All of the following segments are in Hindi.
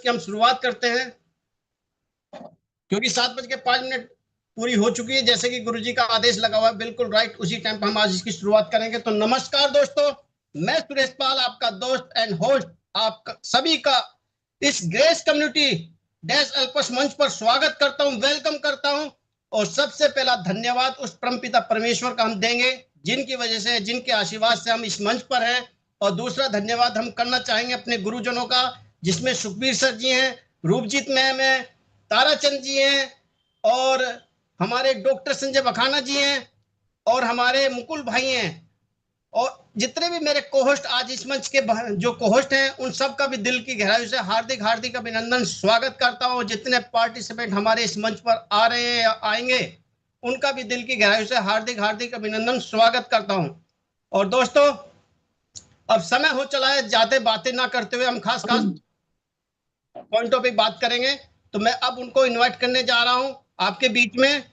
की हम शुरुआत करते हैं, क्योंकि 7:05 पूरी हो चुकी है। जैसे कि गुरुजी का आदेश लगा हुआ है, बिल्कुल राइट, उसी टाइम पर हम आज इसकी शुरुआत करेंगे। तो नमस्कार दोस्तों, मैं सुरेश पाल, आपका दोस्त एंड होस्ट, आप सभी का इस ग्रेस कम्युनिटी डैश अल्पस मंच पर स्वागत करता हूं, वेलकम करता हूं। और सबसे पहला धन्यवाद उस परमपिता परमेश्वर का हम देंगे, जिनकी वजह से, जिनके आशीर्वाद से हम इस मंच पर हैं। और दूसरा धन्यवाद हम करना चाहेंगे अपने गुरुजनों का, जिसमें सुखबीर सर जी हैं, रूपजीत मैम है, ताराचंद जी हैं, और हमारे डॉक्टर संजय बखाना जी हैं, और हमारे मुकुल भाई हैं, और जितने भी मेरे कोहोस्ट आज इस मंच के जो कोहोस्ट हैं, उन सब का भी दिल की गहराई से हार्दिक हार्दिक अभिनंदन स्वागत करता हूं। जितने पार्टिसिपेंट हमारे इस मंच पर आ रहे हैं या आएंगे, उनका भी दिल की गहराई से हार्दिक हार्दिक अभिनंदन स्वागत करता हूं। और दोस्तों, अब समय हो चला है, ज्यादा बातें ना करते हुए हम खास खास पॉइंटों पे बात करेंगे। तो मैं अब उनको इनवाइट करने जा रहा हूं आपके बीच में।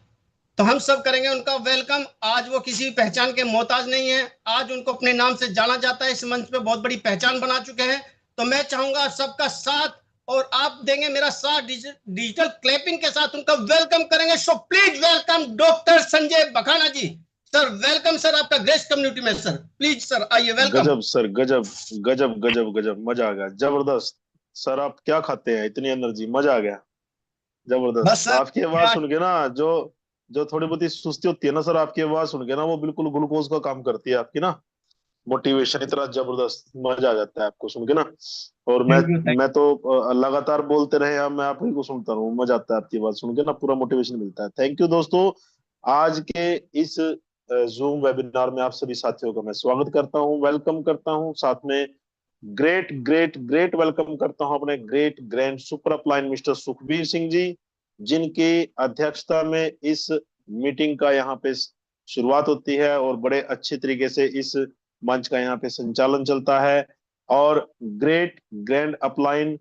तो हम सब करेंगे उनका वेलकम। आज वो किसी पहचान के मोहताज नहीं है, आज उनको अपने नाम से जाना जाता है, इस मंच पे बहुत बड़ी पहचान बना चुके हैं। तो मैं चाहूंगा सबका साथ, और आप देंगे मेरा साथ डिजिटल क्लैपिंग के साथ, उनका वेलकम करेंगे। So please welcome doctor Sanjay Bakhana ji. Sir welcome sir, आपका ग्रेस कम्युनिटी में सर, प्लीज सर आइए, वेलकम। गजब सर, गजब गजब गजब गजब, मजा आ गया, जबरदस्त। सर आप क्या खाते हैं, इतनी एनर्जी, मजा आ गया, बस जबरदस्त। सर आपकी आवाज क्या, सुन के ना, जो जो थोड़ी बहुत ही सुस्ती होती है ना सर, आपकी आवाज सुन के ना, वो बिल्कुल ग्लूकोज का काम करती है आपकी ना। मोटिवेशन इतना जबरदस्त, मजा आ जाता है आपको सुन के ना। और मैं थैंक यू थैंक मैं तो लगातार बोलते रहे, अब मैं आप ही को सुनता रहूं, मजा आता है आपकी आवाज सुन के ना, पूरा मोटिवेशन मिलता है। थैंक यू दोस्तों। आज के इस जूम वेबिनार में आप सभी साथियों का मैं स्वागत करता हूं, वेलकम करता हूं। साथ में ग्रेट ग्रेट ग्रेट वेलकम करता हूं अपने great grand super upline mister Sukhbir Singh ji, जिनकी अध्यक्षता में इस मीटिंग का यहाँ पे शुरुआत होती है, और बड़े अच्छे तरीके से इस मंच का यहाँ पे संचालन चलता है। और great grand upline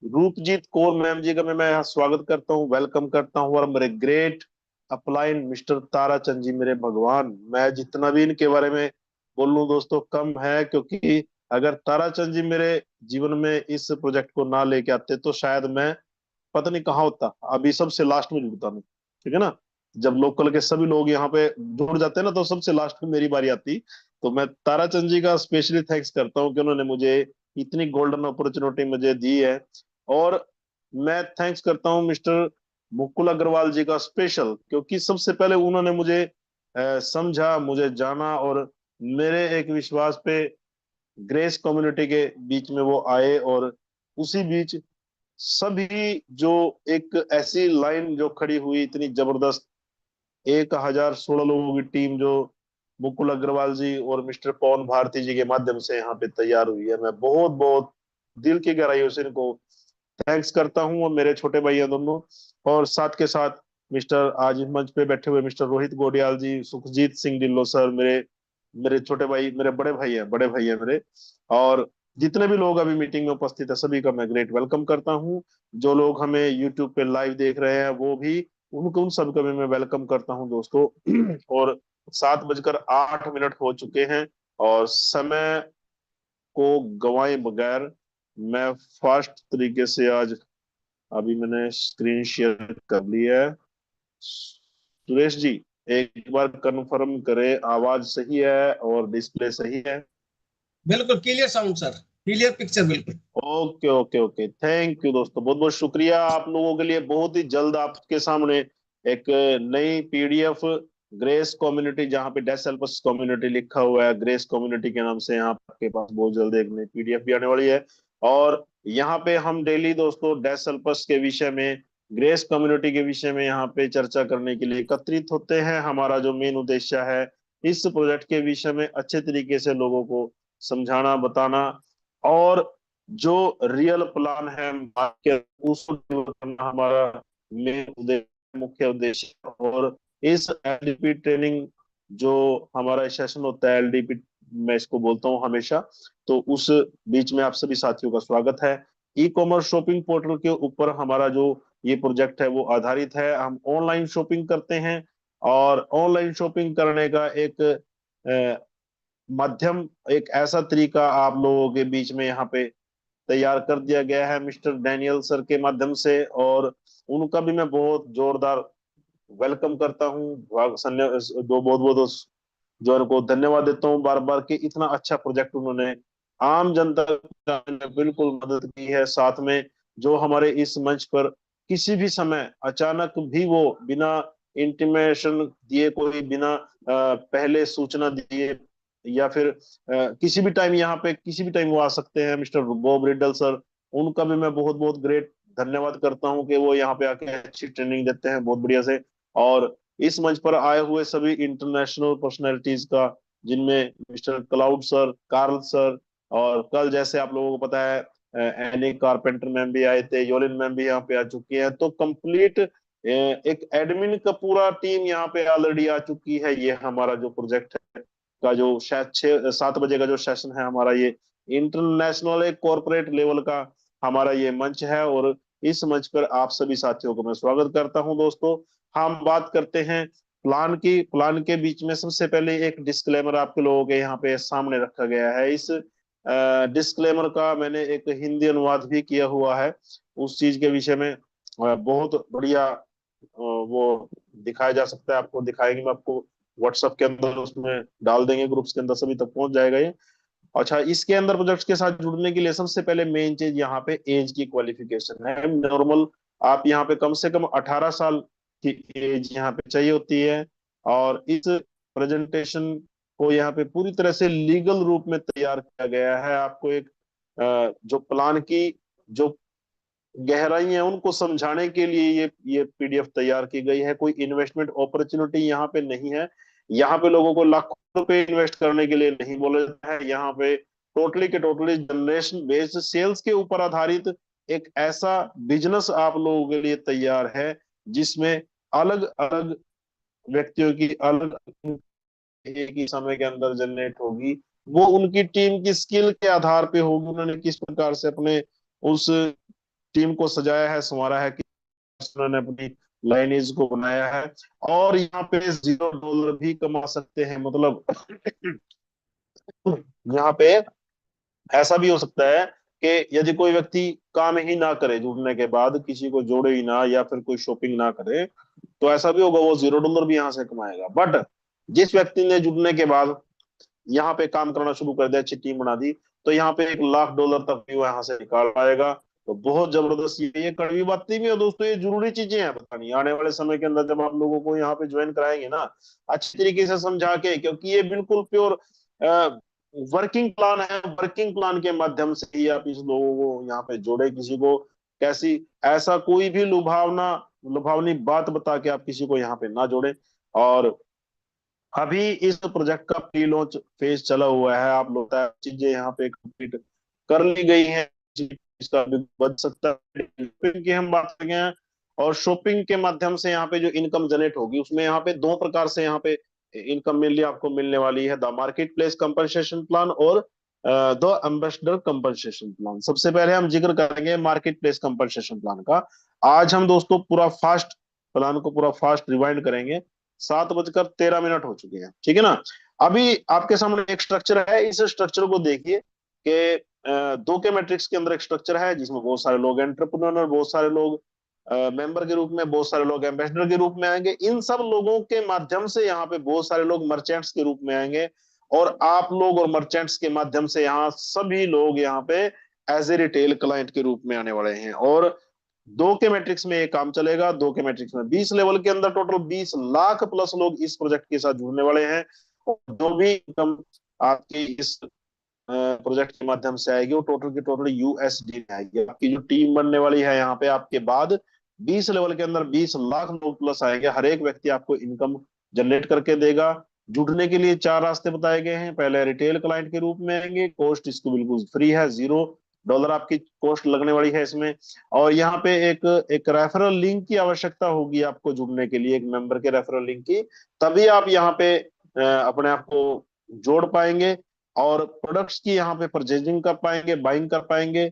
Rupjeet Kaur ma'am ji का मैं यहाँ स्वागत करता हूँ, वेलकम करता हूँ। और मेरे ग्रेट अपलाइन मिस्टर ताराचंद जी, मेरे भगवान, मैं जितना भी इनके बारे में बोलूं दोस्तों कम है, क्योंकि अगर ताराचंद जी मेरे जीवन में इस प्रोजेक्ट को ना लेके आते तो शायद मैं पता नहीं कहाँ होता, अभी सबसे लास्ट में जुड़ता मैं, ठीक है ना। जब लोकल के सभी लोग यहाँ पे जुड़ जाते हैं ना, तो सबसे लास्ट में मेरी बारी आती। तो मैं ताराचंद जी का स्पेशली थैंक्स करता हूँ कि उन्होंने मुझे इतनी गोल्डन अपॉर्चुनिटी मुझे दी है। और मैं थैंक्स करता हूँ मिस्टर मुकुल अग्रवाल जी का स्पेशल, क्योंकि सबसे पहले उन्होंने मुझे समझा, मुझे जाना, और मेरे एक विश्वास पे ग्रेस कम्युनिटी के बीच में वो आए। और उसी बीच सभी जो एक ऐसी लाइन जो खड़ी हुई इतनी जबरदस्त, 1016 लोगों की टीम जो मुकुल अग्रवाल जी और मिस्टर पवन भारती जी के माध्यम से यहाँ पे तैयार हुई है, मैं बहुत बहुत दिल की गहराइयों से इनको थैंक्स करता हूँ, और मेरे छोटे भाई हैं दोनों। और साथ के साथ मिस्टर आज इस मंच पे बैठे हुए मिस्टर रोहित गोडियाल जी, सुखजीत सिंह ढिल्लो सर, मेरे मेरे छोटे भाई, मेरे बड़े भाई हैं मेरे। और जितने भी लोग अभी मीटिंग में उपस्थित है, सभी का मैं ग्रेट वेलकम करता हूँ। जो लोग हमें यूट्यूब पे लाइव देख रहे हैं, वो भी, उनको, उन सबका भी मैं वेलकम करता हूँ दोस्तों। और 7:08 हो चुके हैं, और समय को गंवाए बगैर मैं फास्ट तरीके से आज, अभी मैंने स्क्रीन शेयर कर ली है। सुरेश जी, एक बार कंफर्म करें आवाज सही है और डिस्प्ले सही है। बिल्कुल clear sound sir, clear picture बिल्कुल। Okay okay okay, thank you दोस्तों, बहुत बहुत शुक्रिया आप लोगों के लिए। बहुत ही जल्द आपके सामने एक नई पीडीएफ, ग्रेस कम्युनिटी, जहाँ पे डेसल्पस कम्युनिटी लिखा हुआ है, ग्रेस कम्युनिटी के नाम से यहाँ आपके पास बहुत जल्द एक नई पीडीएफ भी आने वाली है। और यहाँ पे हम डेली दोस्तों डेसल्पस के विषय में, ग्रेस कम्युनिटी के विषय में यहाँ पे चर्चा करने के लिए एकत्रित होते हैं। हमारा जो मेन उद्देश्य है, इस प्रोजेक्ट के विषय में अच्छे तरीके से लोगों को समझाना, बताना, और जो रियल प्लान है उसको deliver करना हमारा मेन उद्देश्य, मुख्य उद्देश्य। और इस एलडीपी ट्रेनिंग, जो हमारा सेशन होता है एलडीपी, मैं इसको बोलता हूँ हमेशा, तो उस बीच में आप सभी साथियों का स्वागत है। ई कॉमर्स शॉपिंग पोर्टल के ऊपर हमारा जो ये प्रोजेक्ट है वो आधारित है। हम ऑनलाइन शॉपिंग करते हैं, और ऑनलाइन शॉपिंग करने का एक माध्यम, एक ऐसा तरीका आप लोगों के बीच में यहाँ पे तैयार कर दिया गया है मिस्टर डैनियल सर के माध्यम से, और उनका भी मैं बहुत जोरदार वेलकम करता हूँ। दो बहुत बहुत जो उनको धन्यवाद देता हूँ बार बार कि इतना अच्छा प्रोजेक्ट उन्होंने आम जनता में बिल्कुल मदद की है। साथ में जो हमारे इस मंच पर किसी भी समय अचानक भी वो बिना इंटीमेशन दिए, कोई बिना पहले सूचना दिए, या फिर किसी भी टाइम यहाँ पे किसी भी टाइम वो आ सकते हैं, मिस्टर बॉब रिडल सर, उनका भी मैं बहुत बहुत ग्रेट धन्यवाद करता हूँ कि वो यहाँ पे आके अच्छी ट्रेनिंग देते हैं बहुत बढ़िया से। और इस मंच पर आए हुए सभी इंटरनेशनल पर्सनैलिटीज का, जिनमें mister Claude sir, Carl sir, और कल जैसे आप लोगों को पता है एनी कारपेंटर मैम भी आए थे, योलिन मैम भी यहाँ पे आ चुकी है, तो कंप्लीट एक एडमिन का पूरा टीम यहाँ पे ऑलरेडी आ चुकी है। ये हमारा जो प्रोजेक्ट है का जो शायद 6-7 बजे का जो सेशन है हमारा, ये इंटरनेशनल एक कॉर्पोरेट लेवल का हमारा ये मंच है, और इस मंच पर आप सभी साथियों को मैं स्वागत करता हूं। दोस्तों, हम बात करते हैं प्लान की। प्लान के बीच में सबसे पहले एक डिस्क्लेमर आपके लोगों के यहाँ पे सामने रखा गया है। इस डिस्क्लेमर का मैंने एक हिंदी अनुवाद भी किया हुआ है, उस चीज के विषय में बहुत बढ़िया वो दिखाया जा सकता है, आपको दिखाएंगे, मैं आपको व्हाट्सएप के अंदर उसमें डाल देंगे, ग्रुप्स के अंदर सभी तक पहुंच जाएगा ये। अच्छा, इसके अंदर प्रोजेक्ट्स के साथ जुड़ने के लिए सबसे पहले मेन चीज यहाँ पे एज की क्वालिफिकेशन है। नॉर्मल आप यहाँ पे कम से कम 18 साल की एज यहाँ पे चाहिए होती है, और इस प्रेजेंटेशन को यहाँ पे पूरी तरह से लीगल रूप में तैयार किया गया है। आपको एक जो प्लान की जो गहराई है उनको समझाने के लिए ये पीडीएफ तैयार की गई है। कोई इन्वेस्टमेंट अपॉर्चुनिटी यहाँ पे नहीं है। यहाँ पे लोगों को लाखों रुपए इन्वेस्ट करने के लिए नहीं बोला जाता है। यहाँ पे टोटली के टोटली जनरेशन बेस्ड सेल्स के ऊपर आधारित एक ऐसा बिजनेस आप लोगों के लिए तैयार है, जिसमें अलग अलग व्यक्तियों की अलग एक ही समय के अंदर जनरेट होगी। वो उनकी टीम की स्किल के आधार पे होगी, उन्होंने किस प्रकार से अपने उस टीम को सजाया है, संवारा है, कि उन्होंने अपनी लाइनेज को बनाया है। और यहाँ पे $0 भी कमा सकते हैं। मतलब यहाँ पे ऐसा भी हो सकता है कि यदि कोई व्यक्ति काम ही ना करे, जुड़ने के बाद किसी को जोड़े ही ना, या फिर कोई शॉपिंग ना करे, तो ऐसा भी होगा, वो $0 भी यहाँ से कमाएगा। बट जिस व्यक्ति ने जुड़ने के बाद यहाँ पे काम करना शुरू कर दिया, अच्छी टीम बना दी, तो यहाँ पे $1 लाख तक भी वो यहाँ से निकाल पाएगा। तो बहुत जबरदस्त ये कड़वी बात नहीं भी है दोस्तों, ये जरूरी चीजें हैं बतानी। आने वाले समय के अंदर जब आप लोगों को यहाँ पे ज्वाइन कराएंगे ना, अच्छी तरीके से समझा के, क्योंकि ये बिल्कुल प्योर वर्किंग प्लान है। वर्किंग प्लान के माध्यम से ही आप इस लोगों को यहाँ पे जोड़े। किसी को कैसी ऐसा कोई भी लुभावनी बात बता के आप किसी को यहाँ पे ना जोड़े। और अभी इस प्रोजेक्ट का प्री लॉन्च फेज चला हुआ है। आप लोग चीजें यहाँ पे कंप्लीट कर ली गई हैं, इसका भी बच सकता है। शॉपिंग की हम बात करें, और शॉपिंग के माध्यम से यहाँ पे जो इनकम जनरेट होगी, उसमें यहाँ पे दो प्रकार से यहाँ पे इनकम मिलनी आपको मिलने वाली है: the market place compensation plan और द एम्बेसडर कंपनसेशन प्लान। सबसे पहले हम जिक्र करेंगे मार्केट प्लेस कंपनसेशन प्लान का। आज हम दोस्तों पूरा फास्ट प्लान को पूरा फास्ट रिवाइंड करेंगे। 7:13 हो चुके हैं, ठीक है ना। अभी आपके सामने एक स्ट्रक्चर है, इस स्ट्रक्चर को देखिए कि 2 के मैट्रिक्स के अंदर एक स्ट्रक्चर है, जिसमें बहुत सारे लोग एंटरप्रेन्योर, बहुत सारे लोग मेंबर के रूप में, बहुत सारे लोग एम्बेसडर के रूप में आएंगे। इन सब लोगों के माध्यम से यहाँ पे बहुत सारे लोग मर्चेंट्स के रूप में आएंगे, और आप लोग और मर्चेंट्स के माध्यम से यहाँ सभी लोग यहाँ पे एज ए रिटेल क्लाइंट के रूप में आने वाले हैं। और 2 के मैट्रिक्स में ये काम चलेगा। 2 के मैट्रिक्स में 20 लेवल के अंदर टोटल 20 लाख प्लस लोग इस प्रोजेक्ट के साथ जुड़ने वाले हैं। जो भी इनकम आपकी इस प्रोजेक्ट के माध्यम से आएगी, वो टोटल की टोटल यूएसडी में आएगी। आपकी जो टीम बनने वाली है यहाँ पे, आपके बाद 20 लेवल के अंदर 20 लाख लोग प्लस आएंगे। हर एक व्यक्ति आपको इनकम जनरेट करके देगा। जुड़ने के लिए 4 रास्ते बताए गए हैं। पहले रिटेल क्लाइंट के रूप में आएंगे, कॉस्ट इसको बिल्कुल फ्री है, $0 आपकी कॉस्ट लगने वाली है इसमें। और यहाँ पे एक रेफरल लिंक की आवश्यकता होगी आपको जुड़ने के लिए, एक मेंबर के रेफरल लिंक की, तभी आप यहाँ पे अपने आप को जोड़ पाएंगे और प्रोडक्ट्स की यहाँ पे परचेजिंग कर पाएंगे, बाइंग कर पाएंगे।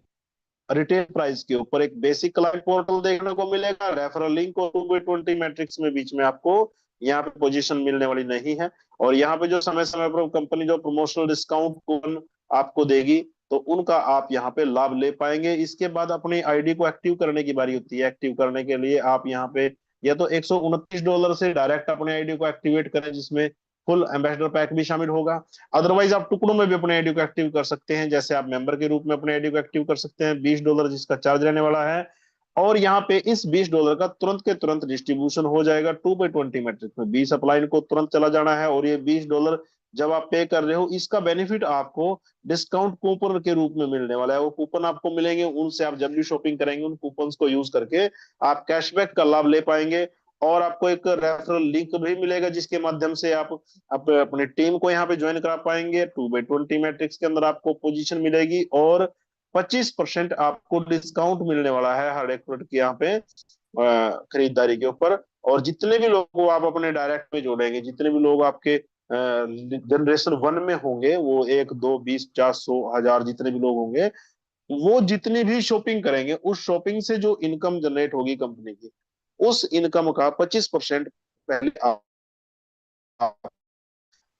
रिटेल प्राइस के ऊपर एक बेसिक क्लाइंट पोर्टल देखने को मिलेगा, रेफरल लिंक और 2x20 मैट्रिक्स में बीच में आपको यहाँ पे पोजीशन मिलने वाली नहीं है। और यहाँ पे जो समय समय पर कंपनी जो प्रमोशनल डिस्काउंट कूपन आपको देगी, तो उनका आप यहाँ पे लाभ ले पाएंगे। इसके बाद अपनी आईडी को एक्टिव करने की बारी होती है। एक्टिव करने के लिए आप यहाँ पे या तो $129 से डायरेक्ट अपने आईडी को एक्टिवेट करें, जिसमें फुल एम्बेसडर पैक भी शामिल होगा। अदरवाइज आप टुकड़ों में भी अपने आईडी को एक्टिव कर सकते हैं। जैसे आप मेंबर के रूप में अपने आईडी को एक्टिव कर सकते हैं, $20 जिसका चार्ज रहने वाला है। और यहाँ पे इस $20 का तुरंत के तुरंत डिस्ट्रीब्यूशन हो जाएगा 2/20 मैट्रिक्स में। 20 अपलाइन को तुरंत चला जाना है। और ये $20 जब आप पे कर रहे हो, इसका बेनिफिट आपको डिस्काउंट कूपन के रूप में मिलने वाला है। वो कूपन आपको मिलेंगे, उनसे आप जब भी शॉपिंग करेंगे उन कूपन को यूज करके आप कैशबैक का लाभ ले पाएंगे। और आपको एक रेफरल लिंक भी मिलेगा, जिसके माध्यम से आप अपनी टीम को यहाँ पे ज्वाइन करा पाएंगे। 2/20 मैट्रिक्स के अंदर आपको पोजीशन मिलेगी और 25% आपको डिस्काउंट मिलने वाला है हर एक प्रोडक्ट की यहाँ पे खरीदारी के ऊपर। और जितने भी लोग को आप अपने डायरेक्ट में जोड़ेंगे, जितने भी लोग आपके जनरेशन 1 में होंगे, वो 1, 2, 20, 50, 100, 1000 जितने भी लोग होंगे, वो जितनी भी शॉपिंग करेंगे, उस शॉपिंग से जो इनकम जनरेट होगी कंपनी की, उस इनकम का 25% पहले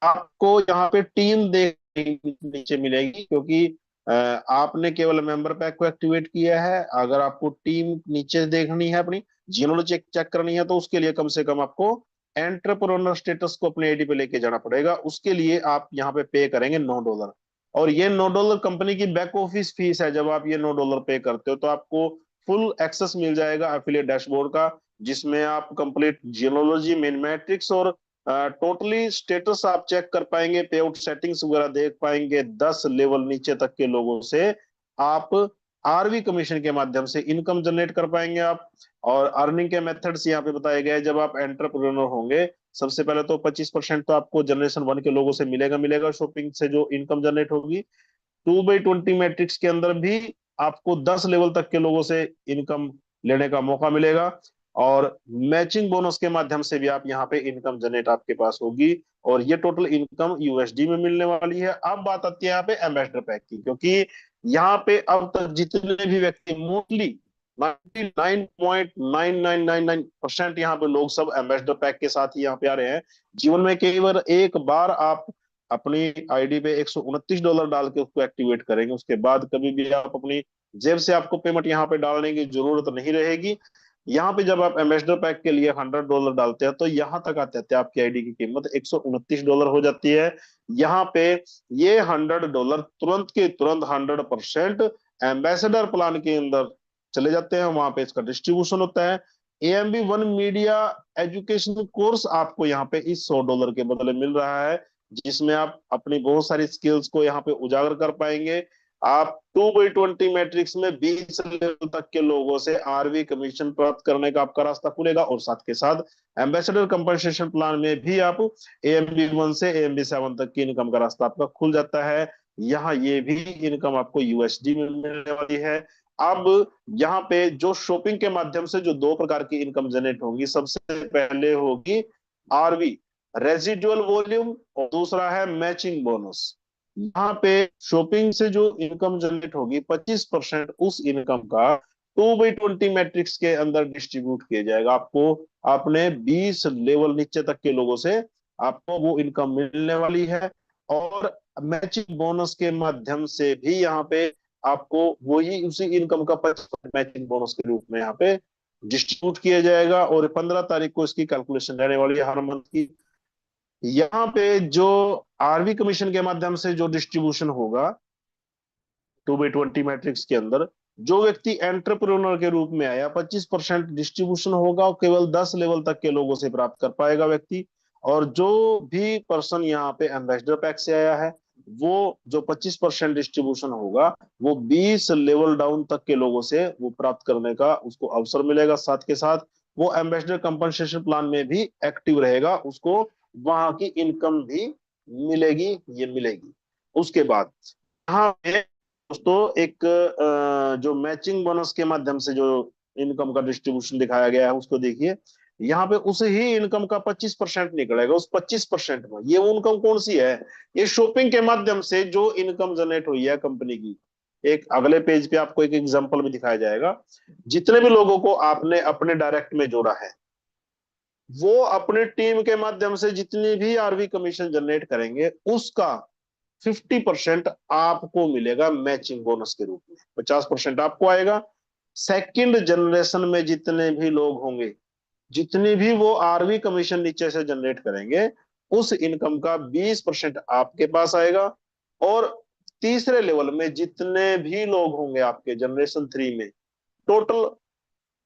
आपको यहाँ पे टीम देखने नीचे मिलेगी। क्योंकि आपने केवल मेंबर पैक को एक्टिवेट किया है। अगर आपको टीम नीचे देखनी है, अपनी जियोलॉजी चेक चेक करनी है, तो उसके लिए कम से कम आपको एंटरप्रेन्योर स्टेटस को अपने आईडी पे लेके जाना पड़ेगा। उसके लिए आप यहाँ पे करेंगे $9। और ये $9 कंपनी की बैक ऑफिस फीस है। जब आप ये $9 पे करते हो तो आपको फुल एक्सेस मिल जाएगा एफिलिएट डैशबोर्ड का, जिसमें आप कंप्लीट जियोलॉजी, मेन मैट्रिक्स और टोटली स्टेटस आप चेक कर पाएंगे, पे आउट सेटिंग्स वगैरह देख पाएंगे। 10 लेवल नीचे तक के लोगों से आप आरवी कमीशन के माध्यम से इनकम जनरेट कर पाएंगे आप। और अर्निंग के मेथड्स यहाँ पे बताए गए। जब आप एंटरप्रेन्योर होंगे, सबसे पहले तो 25% तो आपको जनरेशन 1 के लोगों से मिलेगा शॉपिंग से जो इनकम जनरेट होगी। 2/20 मैट्रिक्स के अंदर भी आपको 10 लेवल तक के लोगों से इनकम लेने का मौका मिलेगा। और मैचिंग बोनस के माध्यम से भी आप यहाँ पे इनकम जनरेट आपके पास होगी। और ये टोटल इनकम यूएसडी में मिलने वाली है। अब बात आती है यहाँ पे एम्बेसडर पैक की, क्योंकि यहाँ पे अब तक जितने भी व्यक्ति, मोस्टली 99.9999% यहाँ पे लोग सब एम्बेसडर पैक के साथ ही यहाँ पे आ रहे हैं। जीवन में केवल एक बार आप अपनी आईडी पे $129 डाल के उसको एक्टिवेट करेंगे, उसके बाद कभी भी आप अपनी जेब से आपको पेमेंट यहाँ पे डालने की जरूरत नहीं रहेगी। यहाँ पे जब आप एम्बेसडर पैक के लिए $100 डालते हैं, तो यहाँ तक आते आते आपकी आईडी की कीमत $129 हो जाती है। यहाँ पे ये $100 तुरंत के तुरंत 100% एम्बेसडर प्लान के अंदर चले जाते हैं। वहां पे इसका डिस्ट्रीब्यूशन होता है। AMB1 मीडिया एजुकेशन कोर्स आपको यहाँ पे इस $100 के बदले मिल रहा है, जिसमें आप अपनी बहुत सारी स्किल्स को यहाँ पे उजागर कर पाएंगे। आप 2/20 मैट्रिक्स में 20 लेवल तक के लोगों से आरवी कमीशन प्राप्त करने का आपका रास्ता खुलेगा। और साथ के साथ एम्बेसडर कंपनसेशन प्लान में भी आप AMB1 से AMB7 तक की इनकम का रास्ता आपका खुल जाता है। यहाँ ये भी इनकम आपको यूएसडी में मिलने वाली है। अब यहाँ पे जो शॉपिंग के माध्यम से जो 2 प्रकार की इनकम जनरेट होगी, सबसे पहले होगी आरवी रेजिडुअल वॉल्यूम और दूसरा है मैचिंग बोनस। यहाँ पे शॉपिंग से जो इनकम जनरेट होगी, 25% उस इनकम का 2/20 मैट्रिक्स के अंदर डिस्ट्रीब्यूट किया जाएगा। आपको अपने 20 लेवल नीचे तक के लोगों से आपको वो इनकम मिलने वाली है। और मैचिंग बोनस के माध्यम से भी यहाँ पे आपको वही उसी इनकम का 25% मैचिंग बोनस के रूप में यहाँ पे डिस्ट्रीब्यूट किया जाएगा। और 15 तारीख को इसकी कैलकुलेशन रहने वाली है हर मंथ की। यहाँ पे जो आरवी कमीशन के माध्यम से जो डिस्ट्रीब्यूशन होगा 2/20 मैट्रिक्स के अंदर, जो व्यक्ति एंटरप्रेन्योर के रूप में आया, 25% डिस्ट्रीब्यूशन होगा और केवल 10 लेवल तक के लोगों से प्राप्त कर पाएगा व्यक्ति। और जो भी पर्सन यहाँ पे एम्बेसडर पैक से आया है, वो जो 25% डिस्ट्रीब्यूशन होगा, वो 20 लेवल डाउन तक के लोगों से वो प्राप्त करने का उसको अवसर मिलेगा। साथ के साथ वो एम्बेसडर कंपनसेशन प्लान में भी एक्टिव रहेगा, उसको वहां की इनकम भी मिलेगी, ये मिलेगी। उसके बाद यहाँ पे दोस्तों एक जो मैचिंग बोनस के माध्यम से जो इनकम का डिस्ट्रीब्यूशन दिखाया गया है, उसको देखिए। यहाँ पे उसे ही इनकम का 25% निकलेगा। उस 25% में ये इनकम कौन सी है? ये शॉपिंग के माध्यम से जो इनकम जनरेट हुई है कंपनी की। एक अगले पेज पे आपको एक एग्जांपल भी दिखाया जाएगा। जितने भी लोगों को आपने अपने डायरेक्ट में जोड़ा है, वो अपने टीम के माध्यम से जितनी भी आरवी कमीशन जनरेट करेंगे, उसका 50% आपको मिलेगा मैचिंग बोनस के रूप में, 50% आपको आएगा। सेकंड जनरेशन में जितने भी लोग होंगे, जितनी भी वो आरवी कमीशन नीचे से जनरेट करेंगे, उस इनकम का 20% आपके पास आएगा। और तीसरे लेवल में जितने भी लोग होंगे आपके जनरेशन 3 में, टोटल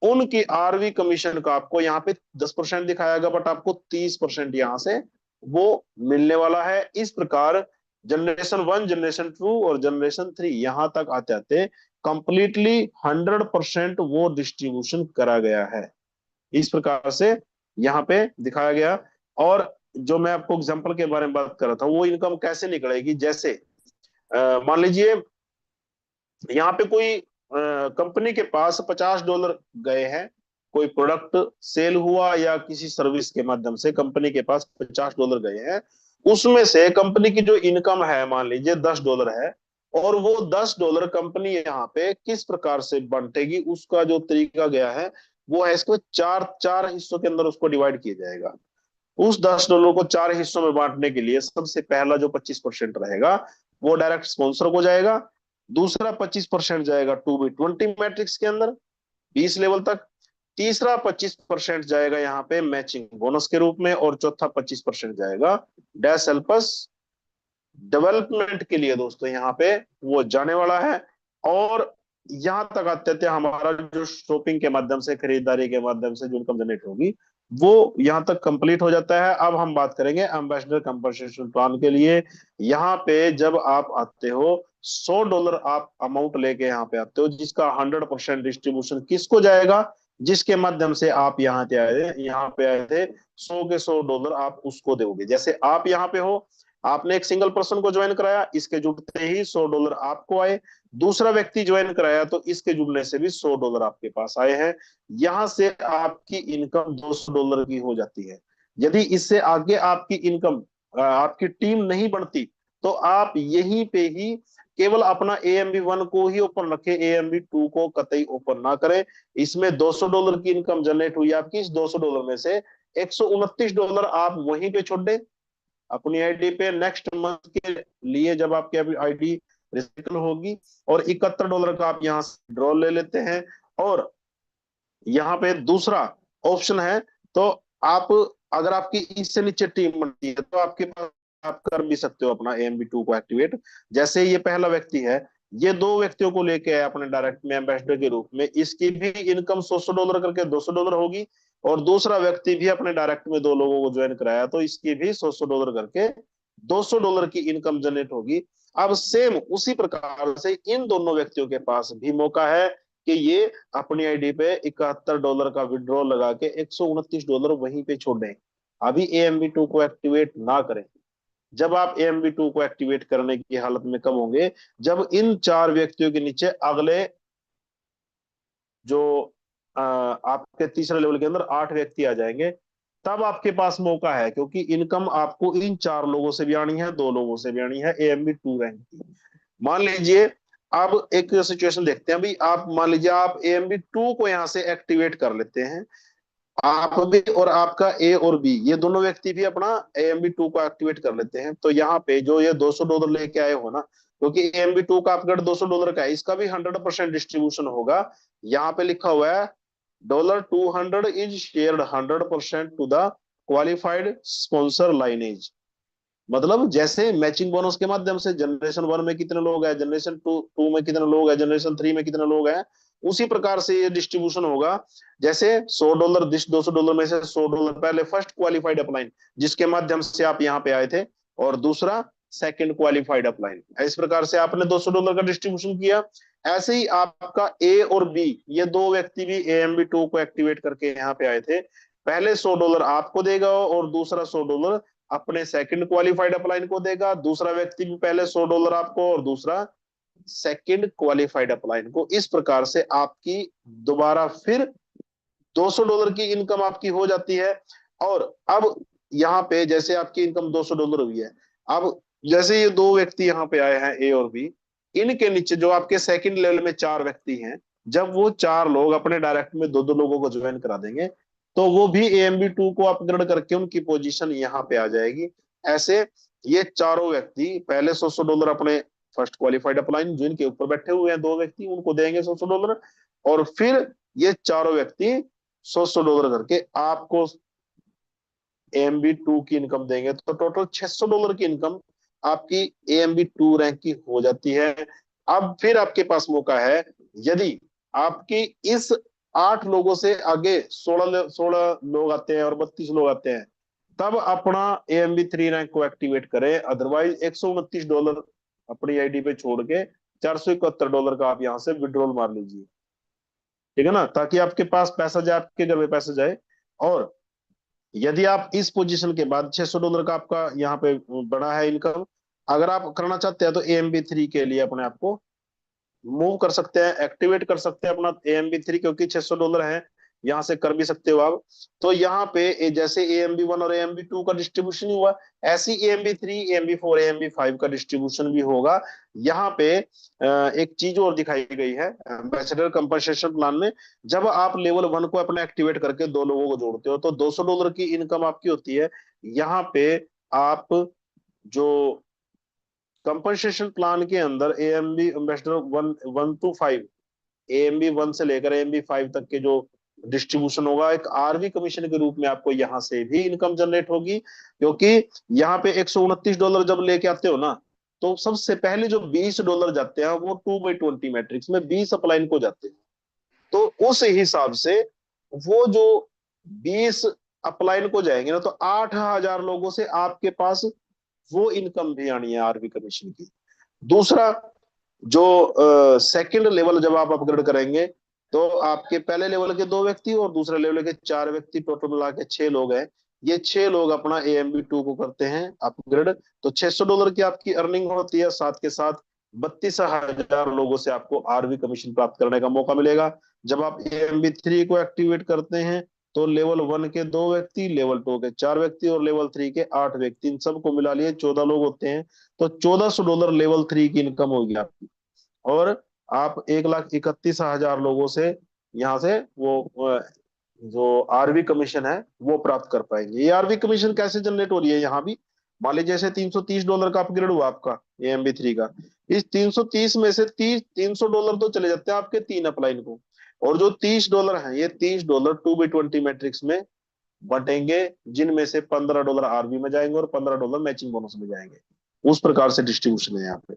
उनकी आरवी कमीशन का आपको यहाँ पे 10% दिखाएगा, बट आपको 30% यहाँ से वो मिलने वाला है। इस प्रकार जनरेशन 1, जनरेशन 2 और जनरेशन 3 यहां तक आते आते कंप्लीटली 100% वो डिस्ट्रीब्यूशन करा गया है। इस प्रकार से यहाँ पे दिखाया गया। और जो मैं आपको एग्जांपल के बारे में बात कर रहा था, वो इनकम कैसे निकलेगी, जैसे मान लीजिए यहाँ पे कोई कंपनी के पास $50 गए हैं, कोई प्रोडक्ट सेल हुआ या किसी सर्विस के माध्यम से कंपनी के पास $50 गए हैं। उसमें से कंपनी की जो इनकम है मान लीजिए $10 है, और वो $10 कंपनी यहाँ पे किस प्रकार से बांटेगी, उसका जो तरीका गया है वो है, इसको चार चार हिस्सों के अंदर उसको डिवाइड किया जाएगा। उस $10 को 4 हिस्सों में बांटने के लिए सबसे पहला जो 25% रहेगा वो डायरेक्ट स्पॉन्सर को जाएगा। दूसरा 25% जाएगा 2B20 मैट्रिक्स के अंदर 20 लेवल तक। तीसरा 25% जाएगा यहाँ पे मैचिंग बोनस के रूप में, और चौथा 25% जाएगा डैश हेल्पस डेवलपमेंट के लिए दोस्तों यहाँ पे वो जाने वाला है। और यहाँ तक आते थे हमारा जो शॉपिंग के माध्यम से, खरीदारी के माध्यम से जो इनकम जनरेट होगी, वो यहाँ तक कंप्लीट हो जाता है। अब हम बात करेंगे एम्बेसडर कंपनसेशन प्लान के लिए। यहाँ पे जब आप आते हो, $100 आप अमाउंट लेके यहाँ पे आते हो, जिसका 100% डिस्ट्रीब्यूशन किसको जाएगा, जिसके माध्यम से आप यहाँ पे आए थे, 100 के $100 आप उसको दोगे। जैसे आप यहाँ पे हो, आपने एक सिंगल पर्सन को ज्वाइन कराया, इसके जुड़ते ही $100 आपको आए। दूसरा व्यक्ति ज्वाइन कराया तो इसके जुड़ने से भी $100 आपके पास आए हैं। यहां से आपकी इनकम $200 की हो जाती है। यदि इससे आगे आपकी इनकम, आपकी टीम नहीं बढ़ती, तो आप यहीं पे ही केवल अपना AMB1 को ही ओपन रखें, AMB2 को कतई ओपन ना करें। इसमें $200 की इनकम जनरेट हुई आपकी, इस $200 में से $129 आप वहीं पे छोड़ दें अपनी आईडी पे। नेक्स्ट मंथ के लिए जब आपकी आईडी रिसाइकल होगी, और $71 का आप यहाँ से ड्रॉ ले लेते हैं। और यहाँ पे दूसरा ऑप्शन है, तो आप अगर आपकी इससे नीचे टीम बनती है तो आपके पास आप कर भी सकते हो अपना AMB2 को एक्टिवेट। जैसे ये पहला व्यक्ति है, ये 2 व्यक्तियों को लेके आया अपने डायरेक्ट में एम्बेसडर के रूप में, इसकी भी इनकम $100 करके $200 होगी। और दूसरा व्यक्ति भी अपने डायरेक्ट में 2 लोगों को ज्वाइन कराया, तो इसकी भी $100 करके $200 की इनकम जनरेट होगी। अब सेम उसी प्रकार से इन दोनों व्यक्तियों के पास भी मौका है कि ये अपनी आईडी पे $71 का विड्रॉ लगा के $129 वहीं पे छोड़ दें, अभी AMB2 को एक्टिवेट ना करें। जब आप AMB2 को एक्टिवेट करने की हालत में कब होंगे, जब इन 4 व्यक्तियों के नीचे अगले जो आपके तीसरे लेवल के अंदर 8 व्यक्ति आ जाएंगे, तब आपके पास मौका है, क्योंकि इनकम आपको इन 4 लोगों से भी आनी है, 2 लोगों से भी आनी है AMB2 रैंक की। मान लीजिए अब एक सिचुएशन देखते हैं, भाई आप मान लीजिए आप AMB2 को यहां से एक्टिवेट कर लेते हैं, आप भी और आपका A और B ये दोनों व्यक्ति भी अपना AMB2 को एक्टिवेट कर लेते हैं। तो यहाँ पे जो ये $200 लेके आए हो ना, क्योंकि AMB2 का अपग्रेड $200 का है, इसका भी 100% डिस्ट्रीब्यूशन होगा। यहाँ पे लिखा हुआ है $200 is shared 100% to the qualified sponsor lineage. मतलब जैसे मैचिंग बोनस के माध्यम से जनरेशन 1 में कितने लोग हैं, जनरेशन 2 में कितने लोग हैं, जनरेशन 3 में कितने लोग हैं, उसी प्रकार से ये डिस्ट्रीब्यूशन होगा। जैसे $100 $200 में से $100 पहले फर्स्ट क्वालिफाइड अपलाइन, जिसके माध्यम से आप यहाँ पे आए थे, और दूसरा सेकंड क्वालिफाइड अपलाइन। इस प्रकार से आपने $200 का डिस्ट्रीब्यूशन किया। ऐसे ही आपका A और B ये 2 व्यक्ति भी AMB2 को एक्टिवेट करके यहाँ पे आए थे, पहले $100 आपको देगा और दूसरा $100 अपने सेकंड क्वालिफाइड अपलाइन को देगा। दूसरा व्यक्ति भी पहले $100 आपको और दूसरा सेकंड क्वालिफाइड अपलाइन को। इस प्रकार से आपकी दोबारा फिर $200 की इनकम आपकी हो जाती है। और अब यहाँ पे जैसे आपकी इनकम $200 हुई है, अब जैसे ये 2 व्यक्ति यहाँ पे आए हैं A और B, इनके नीचे जो आपके सेकंड लेवल में 4 व्यक्ति हैं, जब वो 4 लोग अपने डायरेक्ट में 2-2 लोगों को ज्वाइन करा देंगे, तो वो भी AMB2 को अपग्रेड करके उनकी पोजीशन यहाँ पे आ जाएगी। ऐसे ये चारों व्यक्ति पहले $100 अपने फर्स्ट क्वालिफाइड अपलाइन जो इनके ऊपर बैठे हुए हैं दो व्यक्ति उनको देंगे $100, और फिर ये चारों व्यक्ति $100 करके आपको AMB2 की इनकम देंगे, तो टोटल $600 की इनकम आपकी AMB2 रैंक की हो जाती है। अब फिर आपके पास मौका है, यदि आपकी इस 8 लोगों से आगे 16 लोग आते हैं और 32 लोग आते हैं, तब अपना AMB3 रैंक को एक्टिवेट करें। अदरवाइज $129 अपनी आईडी पे छोड़ के $471 का आप यहां से विड्रॉल मार लीजिए, ठीक है ना, ताकि आपके पास पैसा जाए, आपके घर में पैसा जाए। और यदि आप इस पोजीशन के बाद $600 का आपका यहाँ पे बड़ा है इनकम, अगर आप करना चाहते हैं तो AMB3 के लिए अपने आप को मूव कर सकते हैं, एक्टिवेट कर सकते हैं अपना AMB3, क्योंकि $600 है, यहाँ से कर भी सकते हो आप। तो यहाँ पे जैसे AMB1 और AMB2 का डिस्ट्रीब्यूशन हुआ, ऐसी AMB3, AMB4, AMB5 का डिस्ट्रीब्यूशन भी होगा। यहाँ पे एक चीज और दिखाई गई है एम्बेसडर कंपनसेशन प्लान में, जब आप लेवल 1 को अपने एक्टिवेट करके दो लोगों को जोड़ते हो तो $200 की इनकम आपकी होती है। यहाँ पे आप जो कंपनसेशन प्लान के अंदर AMB एम्बेसडर 1 AMB1 से लेकर AMB5 तक के जो डिस्ट्रीब्यूशन होगा, एक RV कमीशन के रूप में आपको यहां से भी इनकम जनरेट होगी। क्योंकि यहाँ पे $129 जब लेके आते हो ना, तो सबसे पहले जो $20 जाते हैं वो 2/20 मैट्रिक्स में 20 अपलाइन को जाते हैं। तो उस हिसाब से वो जो 20 अपलाइन को जाएंगे ना, तो 8,000 लोगों से आपके पास वो इनकम भी आनी है RV कमीशन की। दूसरा, जो सेकंड लेवल जब आप अपग्रेड करेंगे, तो आपके पहले लेवल के 2 व्यक्ति और दूसरे लेवल के 4 व्यक्ति, टोटल मिला के 6 लोग हैं। ये 6 लोग अपना AMB2 को करते हैं अपग्रेड, तो $600 की आपकी अर्निंग होती है। साथ के साथ 32,000 लोगों से आपको RV कमीशन प्राप्त करने का मौका मिलेगा। जब आप AMB3 को एक्टिवेट करते हैं, तो लेवल 1 के 2 व्यक्ति, लेवल 2 के 4 व्यक्ति और लेवल 3 के 8 व्यक्ति, इन सबको मिला लिए 14 लोग होते हैं। तो $1,400 लेवल 3 की इनकम होगी आपकी। और आप 1,31,000 लोगों से यहाँ से वो जो RV कमीशन है वो प्राप्त कर पाएंगे। ये RV कमीशन कैसे जनरेट हो रही है यहाँ भी, मान लीजिए जैसे $330 का अपग्रेड हुआ आपका AMB3 का, इस 330 में से $300 तो चले जाते हैं आपके 3 अपलाइन को, और जो $30 है, ये $30 2/20 मैट्रिक्स में बटेंगे, जिनमें से $15 RV में जाएंगे और $15 मैचिंग बोनस में जाएंगे। उस प्रकार से डिस्ट्रीब्यूशन है यहाँ पे।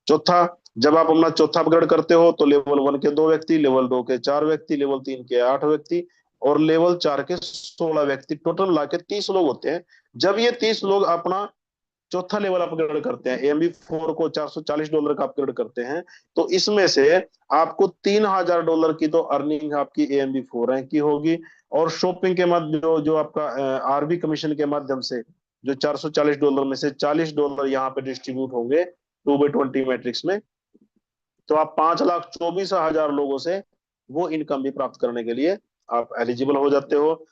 चौथा, जब आप अपना चौथा अपग्रेड करते हो, तो लेवल 1 के 2 व्यक्ति, लेवल 2 के 4 व्यक्ति, लेवल 3 के 8 व्यक्ति और लेवल 4 के 16 व्यक्ति, टोटल मिला के 30 लोग होते हैं। जब ये 30 लोग अपना चौथा लेवल अपग्रेड करते हैं, AMB4 को $440 का अपग्रेड करते हैं, तो इसमें से आपको $3,000 की तो अर्निंग आपकी AMB4 रैंक की होगी। और शॉपिंग के माध्यम जो आपका RV कमीशन के माध्यम से जो $440 में से $40 यहाँ पे डिस्ट्रीब्यूट होंगे 2/20 मैट्रिक्स में, तो आप 5,24,000 लोगों से वो इनकम भी प्राप्त करने के लिए आप एलिजिबल हो जाते हो।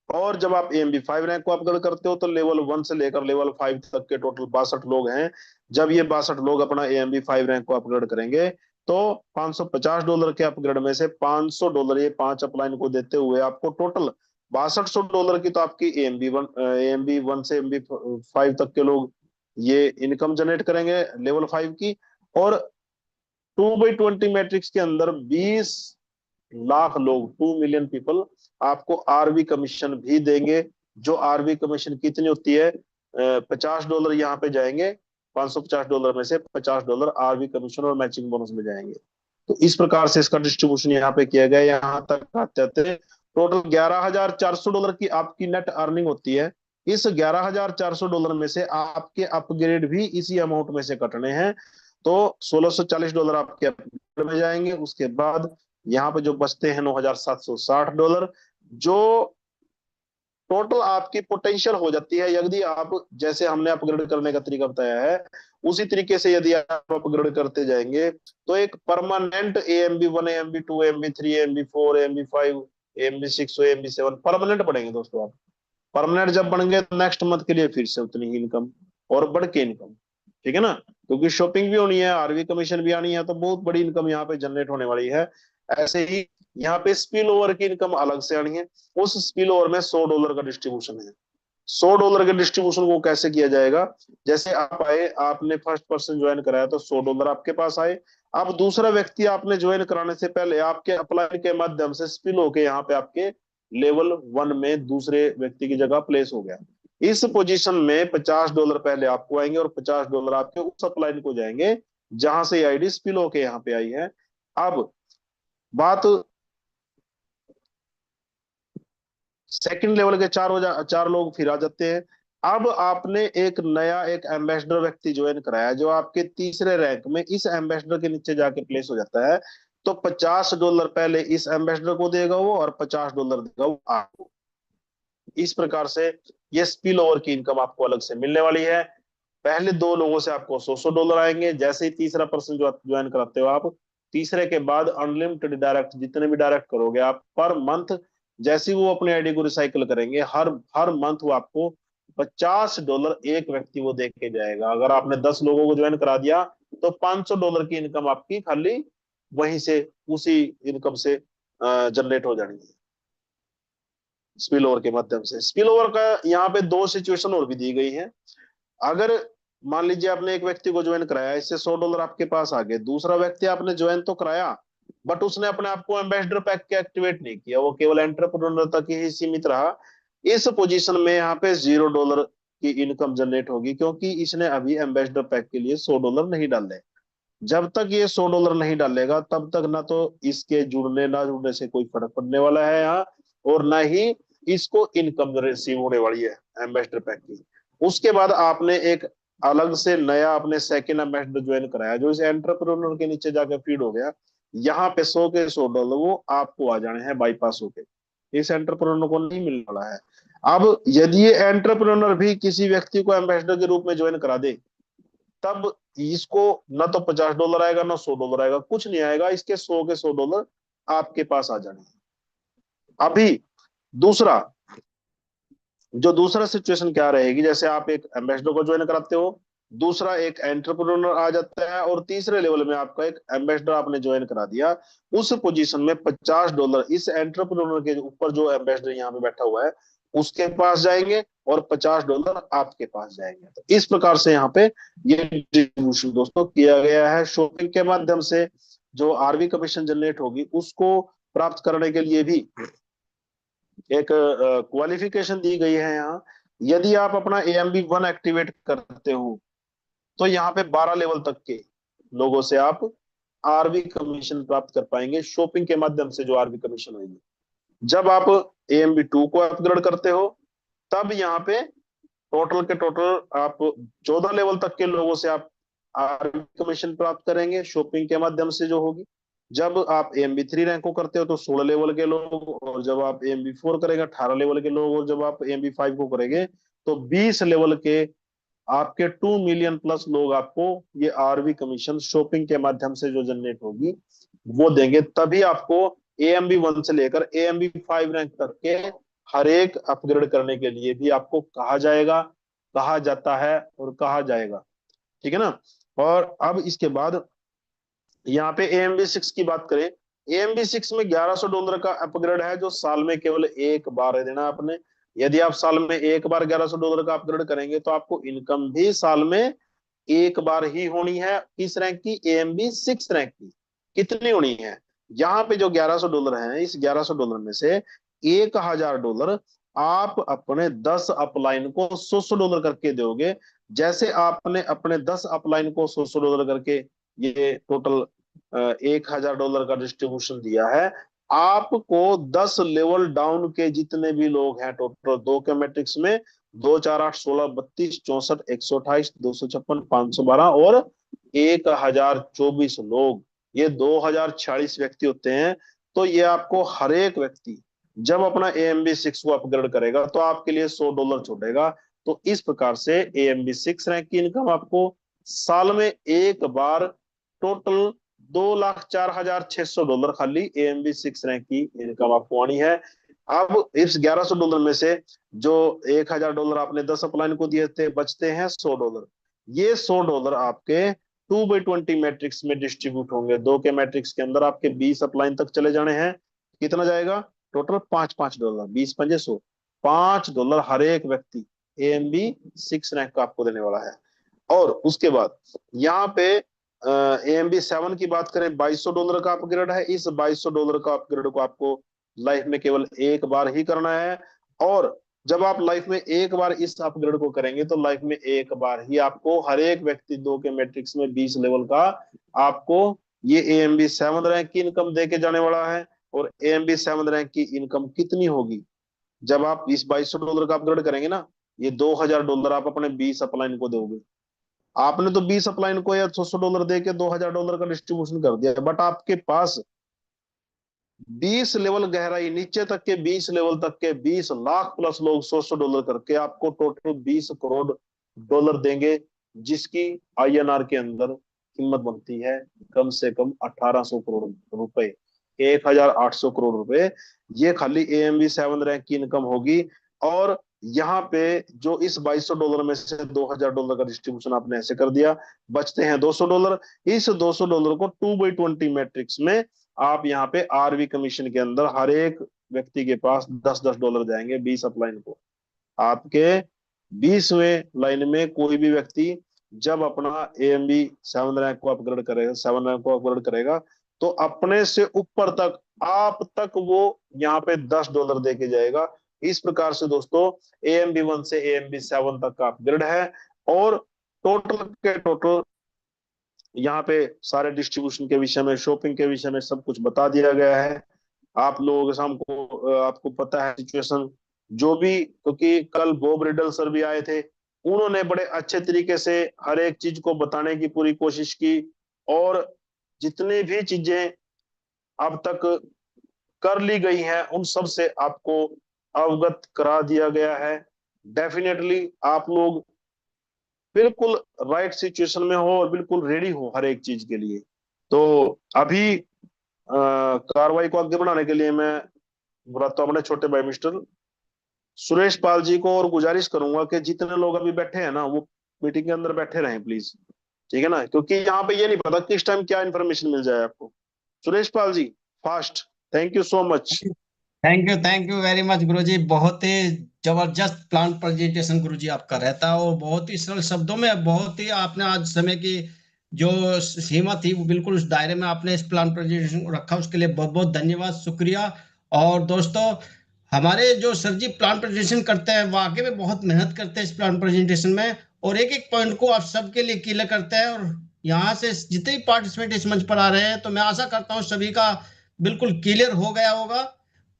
और जब आप AMB5 रैंक को अपग्रेड करते हो, तो लेवल 1 से लेकर लेवल 5 तक के टोटल 62 लोग हैं। जब ये 62 लोग अपना AMB5 रैंक को अपग्रेड करेंगे, तो $550 के अपग्रेड में से $500 ये 5 अपलाइन को देते हुए आपको टोटल $6200 की तो आपकी AMB1 से AMB5 तक के लोग ये इनकम जनरेट करेंगे लेवल 5 की। और 2/20 मैट्रिक्स के अंदर 20 लाख लोग, 2 मिलियन पीपल आपको RV कमीशन भी देंगे। जो RV कमीशन कितनी होती है, $50 यहाँ पे जाएंगे, $550 में से $50 RV कमीशन और मैचिंग बोनस में जाएंगे। तो इस प्रकार से इसका डिस्ट्रीब्यूशन यहाँ पे किया गया। यहाँ तक आते आते टोटल $11,400 की आपकी नेट अर्निंग होती है। इस $11,400 में से आपके अपग्रेड भी इसी अमाउंट में से कटने हैं, तो $1,640 आपके अपग्रेड में जाएंगे। उसके बाद यहाँ पे जो बचते हैं $9,760, जो टोटल आपकी पोटेंशियल हो जाती है। यदि आप, जैसे हमने अपग्रेड करने का तरीका बताया है, उसी तरीके से यदि आप अपग्रेड करते जाएंगे, तो एक permanent AMB1, AMB2, AMB3, AMB4, AMB5, AMB6 और AMB7 परमानेंट बढ़ेंगे दोस्तों। आप परमानेंट जब बनेंगे, तो नेक्स्ट मंथ के लिए फिर से उतनी ही इनकम और बढ़ के इनकम, ठीक है ना, क्योंकि शॉपिंग भी होनी है, RV कमीशन भी आनी है, तो बहुत बड़ी इनकम यहाँ पे जनरेट होने वाली है। ऐसे ही यहाँ पे स्पिल ओवर की इनकम अलग से आनी है। उस स्पिल ओवर में $100 का डिस्ट्रीब्यूशन है। $100 के डिस्ट्रीब्यूशन को कैसे किया जाएगा? जैसे आप आए, आपने फर्स्ट पर्सन ज्वाइन कराया तो $100 आपके पास आए। अब दूसरा व्यक्ति आपने ज्वाइन कराने से पहले आपके अप्लाई के माध्यम से स्पिल होके यहाँ पे आपके लेवल 1 में दूसरे व्यक्ति की जगह प्लेस हो गया। इस पोजीशन में $50 पहले आपको आएंगे और $50 आपके उस अपलाइन को जाएंगे जहां से आईडी स्पिल होके यहाँ पे आई है। अब बात सेकंड लेवल के चार लोग फिर आ जाते हैं। अब आपने एक नया एक एम्बेसडर व्यक्ति ज्वाइन कराया जो आपके तीसरे रैंक में इस एम्बेसडर के नीचे जाके प्लेस हो जाता है। तो $50 पहले इस एम्बेसडर को देगा वो और $50 देगा वो आपको। इस प्रकार से ये स्पिल ओवर की इनकम आपको अलग से मिलने वाली है। पहले दो लोगों से आपको $100 आएंगे। जैसे ही तीसरा पर्सन जो ज्वाइन कराते हो आप, तीसरे के बाद अनलिमिटेड डायरेक्ट जितने भी डायरेक्ट करोगे आप पर मंथ, जैसे ही वो अपने आईडी को रिसाइकल करेंगे हर हर मंथ वो आपको $50 एक व्यक्ति वो दे के जाएगा। अगर आपने 10 लोगों को ज्वाइन करा दिया तो $500 की इनकम आपकी खाली वहीं से उसी इनकम से जनरेट हो जानी है स्पिल ओवर के माध्यम से। स्पिल ओवर का यहाँ पे दो सिचुएशन और भी दी गई है। अगर मान लीजिए आपने एक व्यक्ति को ज्वाइन कराया, इससे $100 आपके पास आ गए। दूसरा व्यक्ति आपने ज्वाइन तो कराया बट उसने अपने आप को एम्बेसडर पैक के एक्टिवेट नहीं किया, वो केवल एंटरप्रेन्योर तक ही सीमित रहा। इस पोजीशन में यहाँ पे $0 की इनकम जनरेट होगी क्योंकि इसने अभी एम्बेसडर पैक के लिए $100 नहीं डाले। जब तक ये $100 नहीं डालेगा तब तक ना तो इसके जुड़ने ना जुड़ने से कोई फर्क पड़ने वाला है यहाँ, और ना ही इसको इनकम रिसीव होने वाली है एम्बेसडर पैक की। उसके बाद आपने एक अलग से नया अपने सेकंड एम्बेसडर ज्वाइन कराया जो इस एंटरप्रेन्योर के नीचे जाकर फीड हो गया। यहाँ पे 100 के $100 वो आपको आ जाने हैं बाईपास होके, इस एंटरप्रेन्योर को नहीं मिलने वाला है। अब यदि ये एंटरप्रेन्योर भी किसी व्यक्ति को एम्बेसडर के रूप में ज्वाइन करा दे तब इसको ना तो $50 आएगा ना $100 आएगा, कुछ नहीं आएगा। इसके 100 के $100 आपके पास आ जाने हैं। अभी दूसरा दूसरा सिचुएशन क्या रहेगी, जैसे आप एक एम्बेसडर को ज्वाइन कराते हो, दूसरा एक एंटरप्रेन्योर आ जाता है और तीसरे लेवल में आपका एक एम्बेसडर आपने ज्वाइन करा दिया। उस पोजीशन में $50 इस एंटरप्रेन्योर के ऊपर जो एम्बेसडर यहाँ पे बैठा हुआ है उसके पास जाएंगे और $50 आपके पास जाएंगे। तो इस प्रकार से यहाँ पे ये डिस्ट्रीब्यूशन दोस्तों किया गया है। शॉपिंग के माध्यम से जो आरवी कमीशन जनरेट होगी उसको प्राप्त करने के लिए भी एक क्वालिफिकेशन दी गई है यहाँ। यदि आप अपना AMB1 एक्टिवेट करते हो तो यहाँ पे 12 लेवल तक के लोगों से आप आरवी कमीशन प्राप्त कर पाएंगे शॉपिंग के माध्यम से जो आरवी कमीशन होगी। जब आप AMB2 को अपग्रेड करते हो तब यहाँ पे टोटल के टोटल आप 14 लेवल तक के लोगों से आप आरवी कमीशन प्राप्त करेंगे शॉपिंग के माध्यम से जो होगी। जब आप AMB3 रैंक को करते हो तो 16 लेवल के लोग, और जब आप AMB4 करेंगे 18 लेवल के लोग, और जब आप AMB5 को करेंगे तो 20 लेवल के आपके 2 मिलियन प्लस लोग आपको ये आरवी कमीशन शॉपिंग के माध्यम से जो जनरेट होगी वो देंगे। तभी आपको AMB1 से लेकर AMB5 रैंक तक के हर एक अपग्रेड करने के लिए भी आपको कहा जाएगा, कहा जाता है और कहा जाएगा। ठीक है ना। और अब इसके बाद यहाँ पे AMB6 की बात करें, AMB6 में $1100 का अपग्रेड है जो साल में केवल एक बार है देना आपने। यदि आप साल में एक बार $1100 का अपग्रेड करेंगे तो आपको इनकम भी साल में एक बार ही होनी है। किस रैंक की? AMB6 रैंक की। कितनी होनी है? यहाँ पे जो $1100 है, इस $1100 में से $1000 आप अपने 10 अपलाइन को $100 करके दोगे। जैसे आपने अपने 10 अपलाइन को $100 करके ये टोटल $1000 का डिस्ट्रीब्यूशन दिया है, आपको 10 लेवल डाउन के जितने भी लोग हैं टोटल 2 के मैट्रिक्स में 2 4 8 16 32 64 128 256 512 और 1024 लोग, ये 2046 व्यक्ति होते हैं। तो ये आपको हर एक व्यक्ति जब अपना AMB6 को अपग्रेड करेगा तो आपके लिए $100 छोड़ेगा। तो इस प्रकार से AMB6 रैंक की इनकम आपको साल में एक बार टोटल $2,04,600 खाली AMB6 रैंक की इनकम आपको आनी है। अब इस $1100 में से जो $1000 आपने 10 अपलाइन को दिए थे बचते हैं $100। ये $100 आपके 2/20 मैट्रिक्स में डिस्ट्रीब्यूट होंगे। 2 के मैट्रिक्स के अंदर आपके 20 अपलाइन तक चले जाने हैं। कितना जाएगा? टोटल $5 $5 20 पंजे $100 $5 हर एक व्यक्ति AMB 6 रैंक का आपको देने वाला है। और उसके बाद यहाँ पे AMB 7 की बात करें, $2200 का अपग्रेड है। इस $2200 का अपग्रेड को आपको लाइफ में केवल एक बार ही करना है। और जब आप लाइफ में एक बार इस अपग्रेड को करेंगे तो लाइफ में एक बार ही आपको हर एक व्यक्ति 2 के मैट्रिक्स में 20 लेवल का आपको ये AMB 7 रैंक की इनकम देके जाने वाला है। और AMB 7 रैंक की इनकम कितनी होगी जब आप इस $2200 का अपग्रेड करेंगे ना, ये $2000 आप अपने 20 अपलाइन को दोगे। आपने तो 20 अपलाइन को या $600 दे के $2000 का डिस्ट्रीब्यूशन कर दिया, बट आपके पास 20 लेवल गहराई नीचे तक के 20 लेवल तक के 20 लाख प्लस लोग $100 करके आपको टोटल $20 करोड़ देंगे, जिसकी INR के अंदर कीमत बनती है कम से कम 1800 करोड़ रुपए, 1800 करोड़ रुपए। ये खाली AMB 7 रैंक की इनकम होगी। और यहाँ पे जो इस $2200 में से $2000 का डिस्ट्रीब्यूशन आपने ऐसे कर दिया, बचते हैं $200। इस $200 को 2/20 मैट्रिक्स में आप यहाँ पे RV कमीशन के अंदर हर एक व्यक्ति के पास $10-10 जाएंगे 20 अपलाइन को। आपके 20वें लाइन में कोई भी व्यक्ति जब अपना AMB 7 रैंक को अपग्रेड करेगा, 7 रैंक को अपग्रेड करेगा, तो अपने से ऊपर तक आप तक वो यहाँ पे $10 दे के जाएगा। इस प्रकार से दोस्तों AMB 1 से AMB 7 तक का अपग्रेड है। और टोटल के टोटल यहाँ पे सारे डिस्ट्रीब्यूशन के विषय में, शॉपिंग के विषय में सब कुछ बता दिया गया है। आप लोगों के सामने आपको पता है सिचुएशन जो भी, क्योंकि कल बॉब रिडल सर भी आए थे, उन्होंने बड़े अच्छे तरीके से हर एक चीज को बताने की पूरी कोशिश की। और जितनी भी चीजें अब तक कर ली गई हैं उन सब से आपको अवगत करा दिया गया है। डेफिनेटली आप लोग बिल्कुल राइट सिचुएशन में हो और बिल्कुल रेडी हो हर एक चीज के लिए। तो अभी कार्रवाई को आगे बढ़ाने के लिए मैं बुलाता हूं अपने छोटे भाई मिस्टर सुरेश पाल जी को, और गुजारिश करूंगा कि जितने लोग अभी बैठे हैं ना वो मीटिंग के अंदर बैठे रहें प्लीज, ठीक है ना, क्योंकि यहाँ पे ये नहीं पता किस टाइम क्या इन्फॉर्मेशन मिल जाए आपको। Suresh Pal ji, fast. Thank you so much. Thank you very much guruji. बहुत ही जबरदस्त प्लान प्रेजेंटेशन गुरुजी आपका रहता है, और बहुत ही सरल शब्दों में बहुत ही आपने आज समय की जो सीमा थी वो बिल्कुल उस दायरे में आपने इस प्लान प्रेजेंटेशन को रखा, उसके लिए बहुत बहुत धन्यवाद, शुक्रिया। और दोस्तों, हमारे जो सर जी प्लान प्रेजेंटेशन करते हैं वाकई में बहुत मेहनत करते हैं इस प्लान प्रेजेंटेशन में, और एक एक पॉइंट को आप सबके लिए क्लियर करते हैं। और यहाँ से जितने भी पार्टिसिपेंट इस मंच पर आ रहे हैं, तो मैं आशा करता हूँ सभी का बिल्कुल क्लियर हो गया होगा।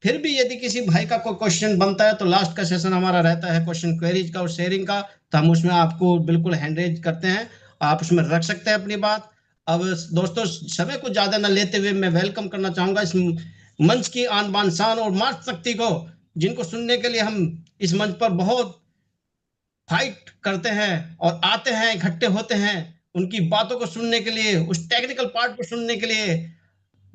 फिर भी यदि किसी भाई का कोई क्वेश्चन बनता है तो लास्ट का सेशन हमारा रहता है क्वेश्चन क्वेरीज का और शेयरिंग का, तो हम उसमें आपको बिल्कुल हैंड रेज करते हैं, आप उसमें रख सकते हैं अपनी बात। अब दोस्तों, समय को ज्यादा न लेते हुए मैं वेलकम करना चाहूंगा इस मंच की आन बान शान और मार्च शक्ति को, जिनको सुनने के लिए हम इस मंच पर बहुत फाइट करते हैं और आते हैं, इकट्ठे होते हैं उनकी बातों को सुनने के लिए, उस टेक्निकल पार्ट को सुनने के लिए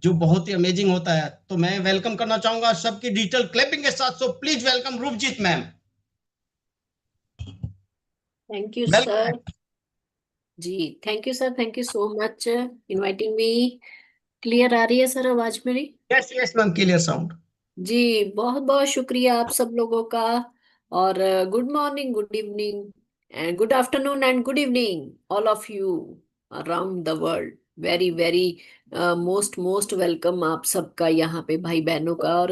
जो बहुत ही अमेजिंग होता है। तो मैं वेलकम करना चाहूंगा सबकी डिजिटल क्लैपिंग के साथ। So please welcome Rupjeet ma'am. Thank you welcome. Sir. जी, thank you sir, thank you so much inviting me. Clear आ रही है सर आवाज मेरी? Yes yes ma'am, clear sound. जी, बहुत बहुत शुक्रिया आप सब लोगों का। और good morning, good evening and good afternoon and good evening all of you around the world. Very very most most welcome आप सबका यहाँ पे, भाई बहनों का। और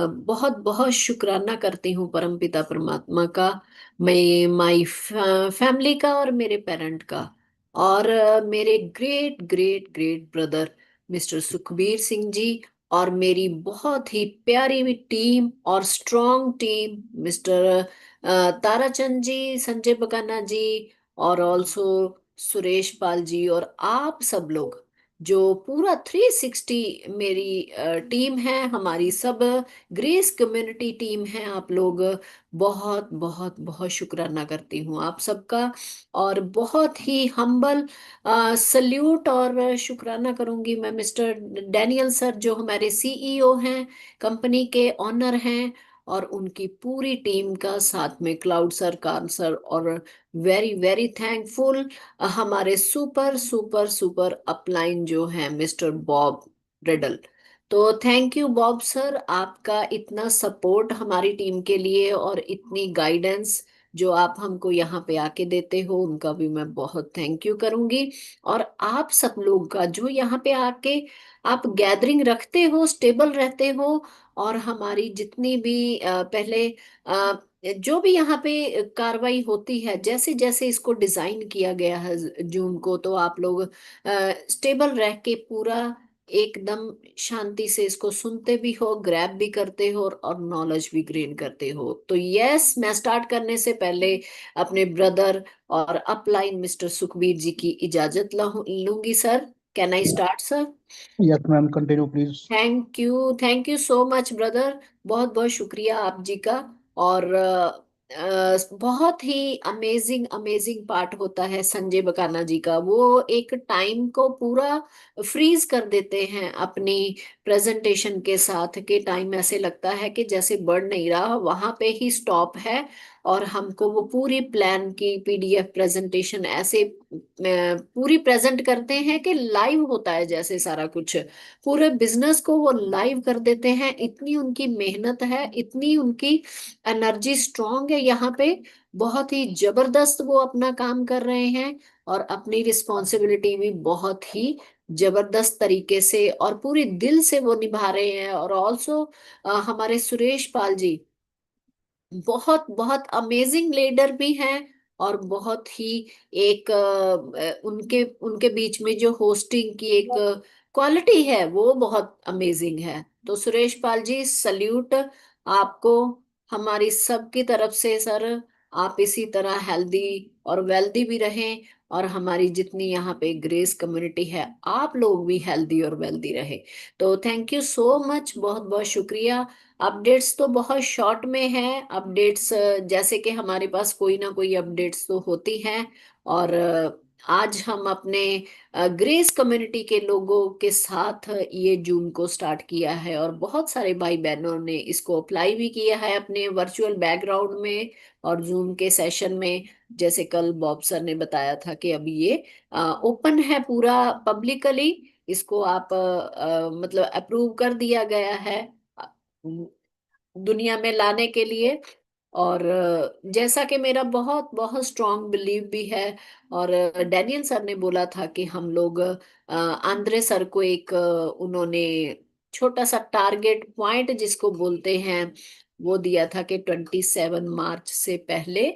बहुत बहुत शुक्राना करती हूँ परमपिता परमात्मा का, मैं माई फैमिली का और मेरे पेरेंट का, और मेरे great great great brother mister Sukhbir Singh ji, और मेरी बहुत ही प्यारी भी टीम और strong team mister Tarachand ji, Sanjay Bagana ji, और ऑल्सो सुरेश पाल जी, और आप सब लोग जो पूरा 360 मेरी टीम है, हमारी सब ग्रेस कम्युनिटी टीम है, आप लोग बहुत बहुत बहुत शुक्राना करती हूँ आप सबका। और बहुत ही हम्बल सल्यूट और शुक्राना करूंगी मैं मिस्टर डैनियल सर, जो हमारे सीईओ हैं, कंपनी के ऑनर हैं, और उनकी पूरी टीम का, साथ में क्लाउड सर, कान सर, और वेरी वेरी थैंकफुल हमारे सुपर सुपर सुपर अपलाइन जो है मिस्टर बॉब रिडल। तो थैंक यू बॉब सर, आपका इतना सपोर्ट हमारी टीम के लिए और इतनी गाइडेंस जो आप हमको यहाँ पे आके देते हो उनका भी मैं बहुत थैंक यू करूंगी। और आप सब लोग का जो यहाँ पे आके आप गैदरिंग रखते हो, स्टेबल रहते हो, और हमारी जितनी भी पहले जो भी यहाँ पे कार्रवाई होती है, जैसे जैसे इसको डिजाइन किया गया है जूम को, तो आप लोग स्टेबल रह के पूरा एकदम शांति से इसको सुनते भी हो, ग्रैब भी करते हो, और नॉलेज भी गेन करते हो। तो यस, मैं स्टार्ट करने से पहले अपने ब्रदर और अपलाइन मिस्टर सुखबीर जी की इजाजत लूंगी। Sir, can I start sir? Yes, ma'am. Continue, please. Thank you so much brother. बहुत बहुत शुक्रिया आप जी का। और बहुत ही अमेजिंग अमेजिंग पार्ट होता है संजय बकाना जी का। वो एक टाइम को पूरा फ्रीज कर देते हैं अपनी प्रेजेंटेशन के साथ, के टाइम ऐसे लगता है कि जैसे बढ़ नहीं रहा, वहां पे ही स्टॉप है। और हमको वो पूरी प्लान की पीडीएफ प्रेजेंटेशन ऐसे पूरी प्रेजेंट करते हैं कि लाइव होता है जैसे सारा कुछ, पूरे बिजनेस को वो लाइव कर देते हैं। इतनी उनकी मेहनत है, इतनी उनकी एनर्जी स्ट्रांग है यहाँ पे। बहुत ही जबरदस्त वो अपना काम कर रहे हैं, और अपनी रिस्पॉन्सिबिलिटी भी बहुत ही जबरदस्त तरीके से और पूरी दिल से वो निभा रहे हैं। और ऑल्सो हमारे सुरेश पाल जी बहुत बहुत अमेजिंग लीडर भी हैं, और बहुत ही एक उनके उनके बीच में जो होस्टिंग की एक क्वालिटी है वो बहुत अमेजिंग है। तो सुरेश पाल जी, सल्यूट आपको हमारी सबकी तरफ से सर। आप इसी तरह हेल्दी और वेल्दी भी रहें, और हमारी जितनी यहाँ पे ग्रेस कम्युनिटी है, आप लोग भी हेल्दी और वेल्दी रहे। तो थैंक यू सो मच, बहुत बहुत शुक्रिया। अपडेट्स तो बहुत शॉर्ट में है। अपडेट्स जैसे कि हमारे पास कोई ना कोई अपडेट्स तो होती हैं। और आज हम अपने ग्रेस कम्युनिटी के लोगों के साथ ये जूम को स्टार्ट किया है, और बहुत सारे भाई बहनों ने इसको अप्लाई भी किया है अपने वर्चुअल बैकग्राउंड में और जूम के सेशन में। जैसे कल बॉब सर ने बताया था कि अभी ये ओपन है पूरा पब्लिकली, इसको आप मतलब अप्रूव कर दिया गया है दुनिया में लाने के लिए। और जैसा कि मेरा बहुत बहुत स्ट्रांग बिलीव भी है, और डैनियल सर ने बोला था कि हम लोग आंद्रे सर को एक उन्होंने छोटा सा टारगेट पॉइंट जिसको बोलते हैं वो दिया था कि 27 मार्च से पहले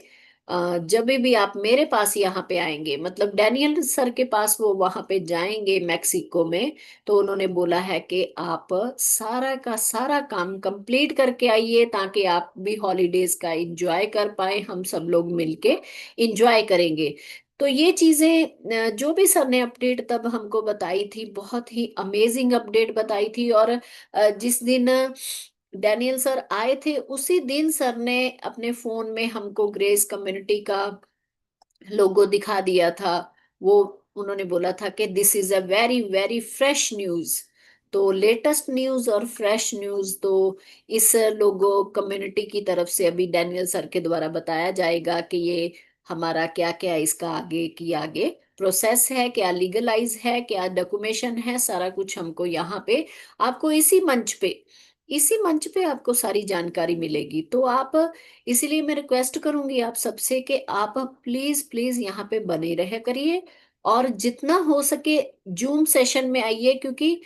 जब भी आप मेरे पास यहाँ पे आएंगे, मतलब डैनियल सर के पास वो वहां पे जाएंगे मैक्सिको में, तो उन्होंने बोला है कि आप सारा का सारा काम कंप्लीट करके आइए ताकि आप भी हॉलीडेज का एंजॉय कर पाए, हम सब लोग मिलके एंजॉय करेंगे। तो ये चीजें जो भी सर ने अपडेट तब हमको बताई थी, बहुत ही अमेजिंग अपडेट बताई थी। और जिस दिन डैनियल सर आए थे उसी दिन सर ने अपने फोन में हमको ग्रेस कम्युनिटी का लोगो दिखा दिया था। वो उन्होंने बोला था कि this is a very very fresh news. तो लेटेस्ट न्यूज और फ्रेश न्यूज तो इस लोगो कम्युनिटी की तरफ से अभी डैनियल सर के द्वारा बताया जाएगा कि ये हमारा क्या क्या इसका आगे की आगे प्रोसेस है, क्या लीगलाइज है, क्या डॉक्यूमेशन है, सारा कुछ हमको यहाँ पे आपको इसी मंच पे आपको सारी जानकारी मिलेगी। तो आप, इसीलिए मैं रिक्वेस्ट करूंगी आप सबसे कि आप प्लीज प्लीज यहाँ पे बने रहे करिए, और जितना हो सके जूम सेशन में आइए। क्योंकि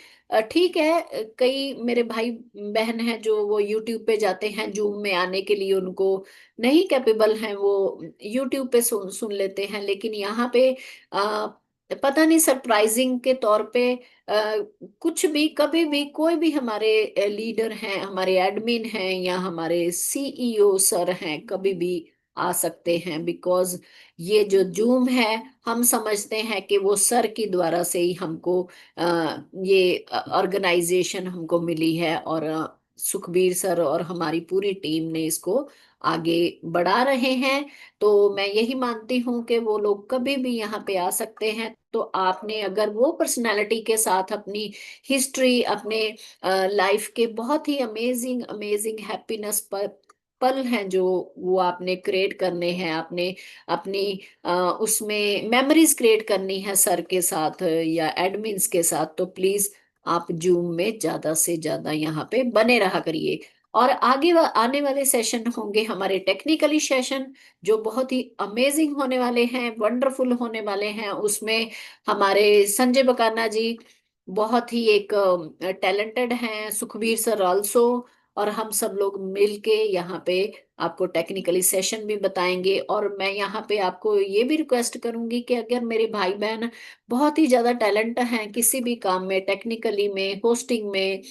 ठीक है, कई मेरे भाई बहन हैं जो वो यूट्यूब पे जाते हैं जूम में आने के लिए, उनको नहीं कैपेबल हैं, वो यूट्यूब पे सुन सुन लेते हैं। लेकिन यहाँ पे पता नहीं सरप्राइजिंग के तौर पे कुछ भी कभी भी कोई भी हमारे लीडर हैं, हमारे एडमिन हैं, या हमारे सीईओ सर हैं, कभी भी आ सकते हैं। बिकॉज ये जो जूम है, हम समझते हैं कि वो सर की द्वारा से ही हमको ये ऑर्गेनाइजेशन हमको मिली है, और सुखबीर सर और हमारी पूरी टीम ने इसको आगे बढ़ा रहे हैं। तो मैं यही मानती हूँ कि वो लोग कभी भी यहाँ पे आ सकते हैं। तो आपने अगर वो पर्सनालिटी के साथ अपनी हिस्ट्री, अपने लाइफ के बहुत ही अमेजिंग अमेजिंग हैप्पीनेस पर पल हैं जो वो आपने क्रिएट करने हैं, आपने अपनी उसमें मेमोरीज क्रिएट करनी है सर के साथ या एडमिन्स के साथ, तो प्लीज आप जूम में ज्यादा से ज्यादा यहाँ पे बने रहा करिए। और आने वाले सेशन होंगे हमारे टेक्निकली सेशन, जो बहुत ही अमेजिंग होने वाले हैं, वंडरफुल होने वाले हैं। उसमें हमारे संजय बकाना जी बहुत ही एक टैलेंटेड हैं, सुखबीर सर आल्सो, और हम सब लोग मिलके यहाँ पे आपको टेक्निकली सेशन भी बताएंगे। और मैं यहाँ पे आपको ये भी रिक्वेस्ट करूंगी कि अगर मेरे भाई बहन बहुत ही ज्यादा टैलेंट हैं किसी भी काम में, टेक्निकली में, होस्टिंग में,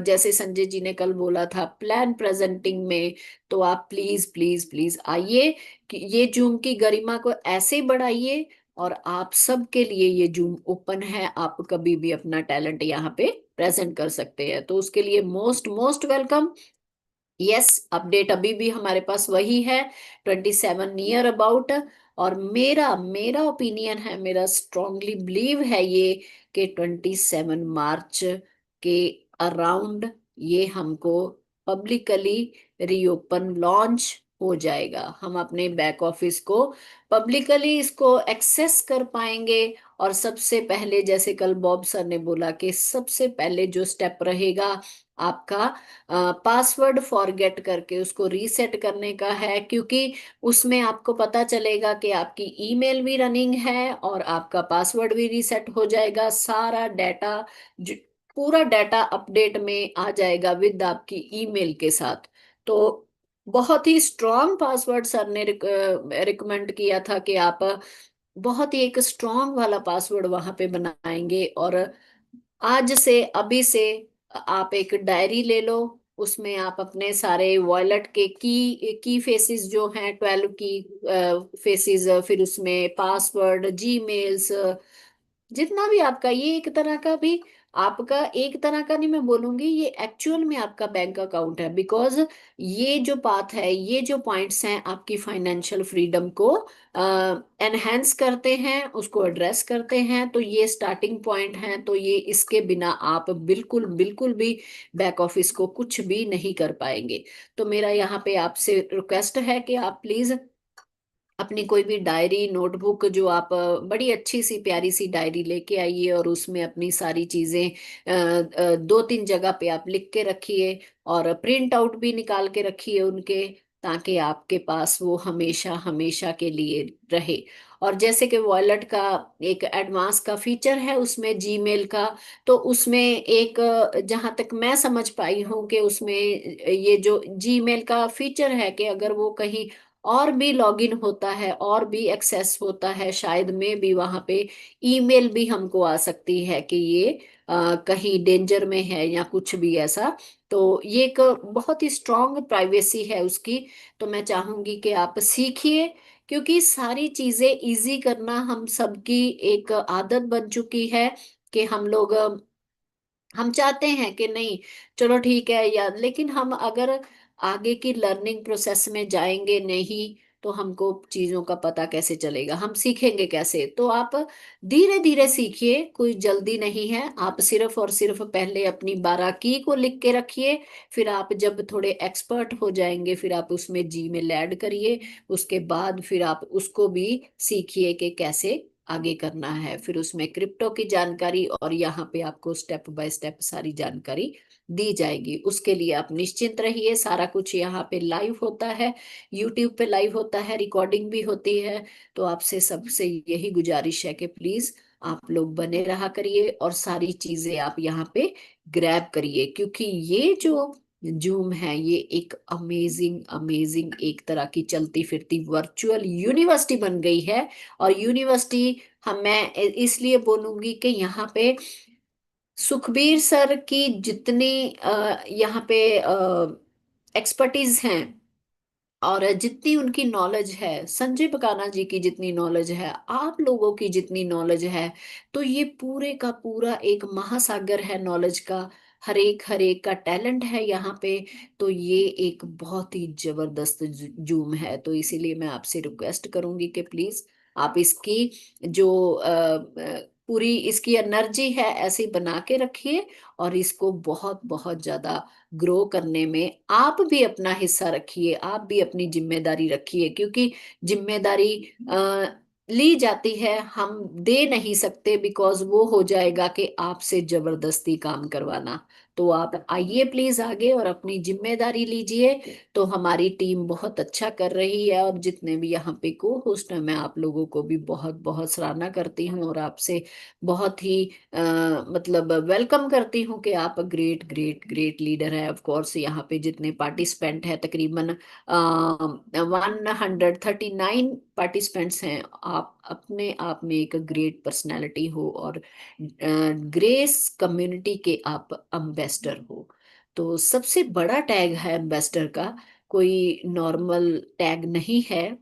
जैसे संजय जी ने कल बोला था प्लान प्रेजेंटिंग में, तो आप प्लीज प्लीज प्लीज आइए कि ये जूम की गरिमा को ऐसे ही बढ़ाइए। और आप सबके लिए ये जूम ओपन है, आप कभी भी अपना टैलेंट यहाँ पे प्रेजेंट कर सकते हैं, तो उसके लिए most most welcome. Yes, update अभी भी हमारे पास वही है, 27 नियर अबाउट। और मेरा मेरा ओपिनियन है, मेरा स्ट्रांगली बिलीव है ये कि 27 मार्च के अराउंड ये हमको पब्लिकली रीओपन लॉन्च हो जाएगा। हम अपने बैक ऑफिस को पब्लिकली इसको एक्सेस कर पाएंगे। और सबसे पहले, जैसे कल बॉब सर ने बोला, कि सबसे पहले जो स्टेप रहेगा आपका पासवर्ड फॉरगेट करके उसको रीसेट करने का है, क्योंकि उसमें आपको पता चलेगा कि आपकी ईमेल भी रनिंग है और आपका पासवर्ड भी रीसेट हो जाएगा। सारा डाटा, पूरा डाटा अपडेट में आ जाएगा विद आपकी ईमेल के साथ। तो बहुत ही स्ट्रॉन्ग पासवर्ड सर ने रिकमेंड किया था कि आप बहुत ही एक स्ट्रॉन्ग वाला पासवर्ड वहां पे बनाएंगे। और आज से, अभी से आप एक डायरी ले लो, उसमें आप अपने सारे वॉलेट के की फेसेस जो हैं, 12 की फेसेस, फिर उसमें पासवर्ड, जीमेल्स, जितना भी आपका, ये एक तरह का भी आपका, एक तरह का नहीं मैं बोलूंगी, ये एक्चुअल में आपका बैंक अकाउंट है। बिकॉज ये जो पाथ है, ये जो पॉइंट्स हैं, आपकी फाइनेंशियल फ्रीडम को एनहेंस करते हैं, उसको एड्रेस करते हैं। तो ये स्टार्टिंग पॉइंट है, तो ये इसके बिना आप बिल्कुल बिल्कुल भी बैक ऑफिस को कुछ भी नहीं कर पाएंगे। तो मेरा यहाँ पे आपसे रिक्वेस्ट है कि आप प्लीज अपनी कोई भी डायरी, नोटबुक, जो आप बड़ी अच्छी सी प्यारी सी डायरी लेके आइए, और उसमें अपनी सारी चीजें 2-3 जगह पे आप लिख के रखिए, और प्रिंट आउट भी निकाल के रखिए उनके, ताकि आपके पास वो हमेशा हमेशा के लिए रहे। और जैसे कि वॉलेट का एक एडवांस का फीचर है उसमें, जीमेल का, तो उसमें एक जहां तक मैं समझ पाई हूँ कि उसमें ये जो जीमेल का फीचर है, कि अगर वो कहीं और भी लॉगिन होता है और भी एक्सेस होता है, शायद में भी वहां पे ईमेल भी हमको आ सकती है कि ये कहीं डेंजर में है या कुछ भी ऐसा। तो ये एक बहुत ही स्ट्रांग प्राइवेसी है उसकी। तो मैं चाहूंगी कि आप सीखिए, क्योंकि सारी चीजें इजी करना हम सबकी एक आदत बन चुकी है, कि हम लोग हम चाहते हैं कि नहीं, चलो ठीक है यार, लेकिन हम अगर आगे की लर्निंग प्रोसेस में जाएंगे नहीं, तो हमको चीजों का पता कैसे चलेगा, हम सीखेंगे कैसे। तो आप धीरे धीरे सीखिए, कोई जल्दी नहीं है। आप सिर्फ और सिर्फ पहले अपनी बाराकी को लिख के रखिए, फिर आप जब थोड़े एक्सपर्ट हो जाएंगे, फिर आप उसमें जीमेल ऐड करिए। उसके बाद फिर आप उसको भी सीखिए कि कैसे आगे करना है। फिर उसमें क्रिप्टो की जानकारी, और यहाँ पे आपको स्टेप बाय स्टेप सारी जानकारी दी जाएगी। उसके लिए आप निश्चिंत रहिए, सारा कुछ यहाँ पे लाइव होता है, यूट्यूब पे लाइव होता है, रिकॉर्डिंग भी होती है। तो आपसे सबसे यही गुजारिश है कि प्लीज आप लोग बने रहा करिए, और सारी चीजें आप यहाँ पे ग्रैब करिए, क्योंकि ये जो जूम है, ये एक अमेजिंग अमेजिंग एक तरह की चलती फिरती वर्चुअल यूनिवर्सिटी बन गई है। और यूनिवर्सिटी हम, मैं इसलिए बोलूंगी कि यहाँ पे सुखबीर सर की जितनी यहाँ पे एक्सपर्टीज हैं, और जितनी उनकी नॉलेज है, संजय बकाना जी की जितनी नॉलेज है, आप लोगों की जितनी नॉलेज है, तो ये पूरे का पूरा एक महासागर है नॉलेज का। हर एक का टैलेंट है यहाँ पे। तो ये एक बहुत ही जबरदस्त जूम है। तो इसीलिए मैं आपसे रिक्वेस्ट करूंगी कि प्लीज आप इसकी जो पूरी इसकी एनर्जी है ऐसी बना के रखिए, और इसको बहुत बहुत ज्यादा ग्रो करने में आप भी अपना हिस्सा रखिए, आप भी अपनी जिम्मेदारी रखिए। क्योंकि जिम्मेदारी ली जाती है, हम दे नहीं सकते, बिकॉज वो हो जाएगा कि आपसे जबरदस्ती काम करवाना। तो आप आइए प्लीज आगे और अपनी जिम्मेदारी लीजिए। तो हमारी टीम बहुत अच्छा कर रही है, और जितने भी यहाँ पे को होस्ट हैं, मैं आप लोगों को भी बहुत बहुत सराहना करती हूँ और आपसे बहुत ही मतलब वेलकम करती हूँ कि आप ग्रेट ग्रेट ग्रेट लीडर है। ऑफ कोर्स यहाँ पे जितने पार्टिसिपेंट हैं, तकरीबन 139 पार्टिसिपेंट्स हैं, आप अपने आप में एक ग्रेट पर्सनालिटी हो और ग्रेस कम्युनिटी के आप एम्बेसडर हो। तो सबसे बड़ा टैग है एम्बेसडर का, कोई नॉर्मल टैग नहीं है,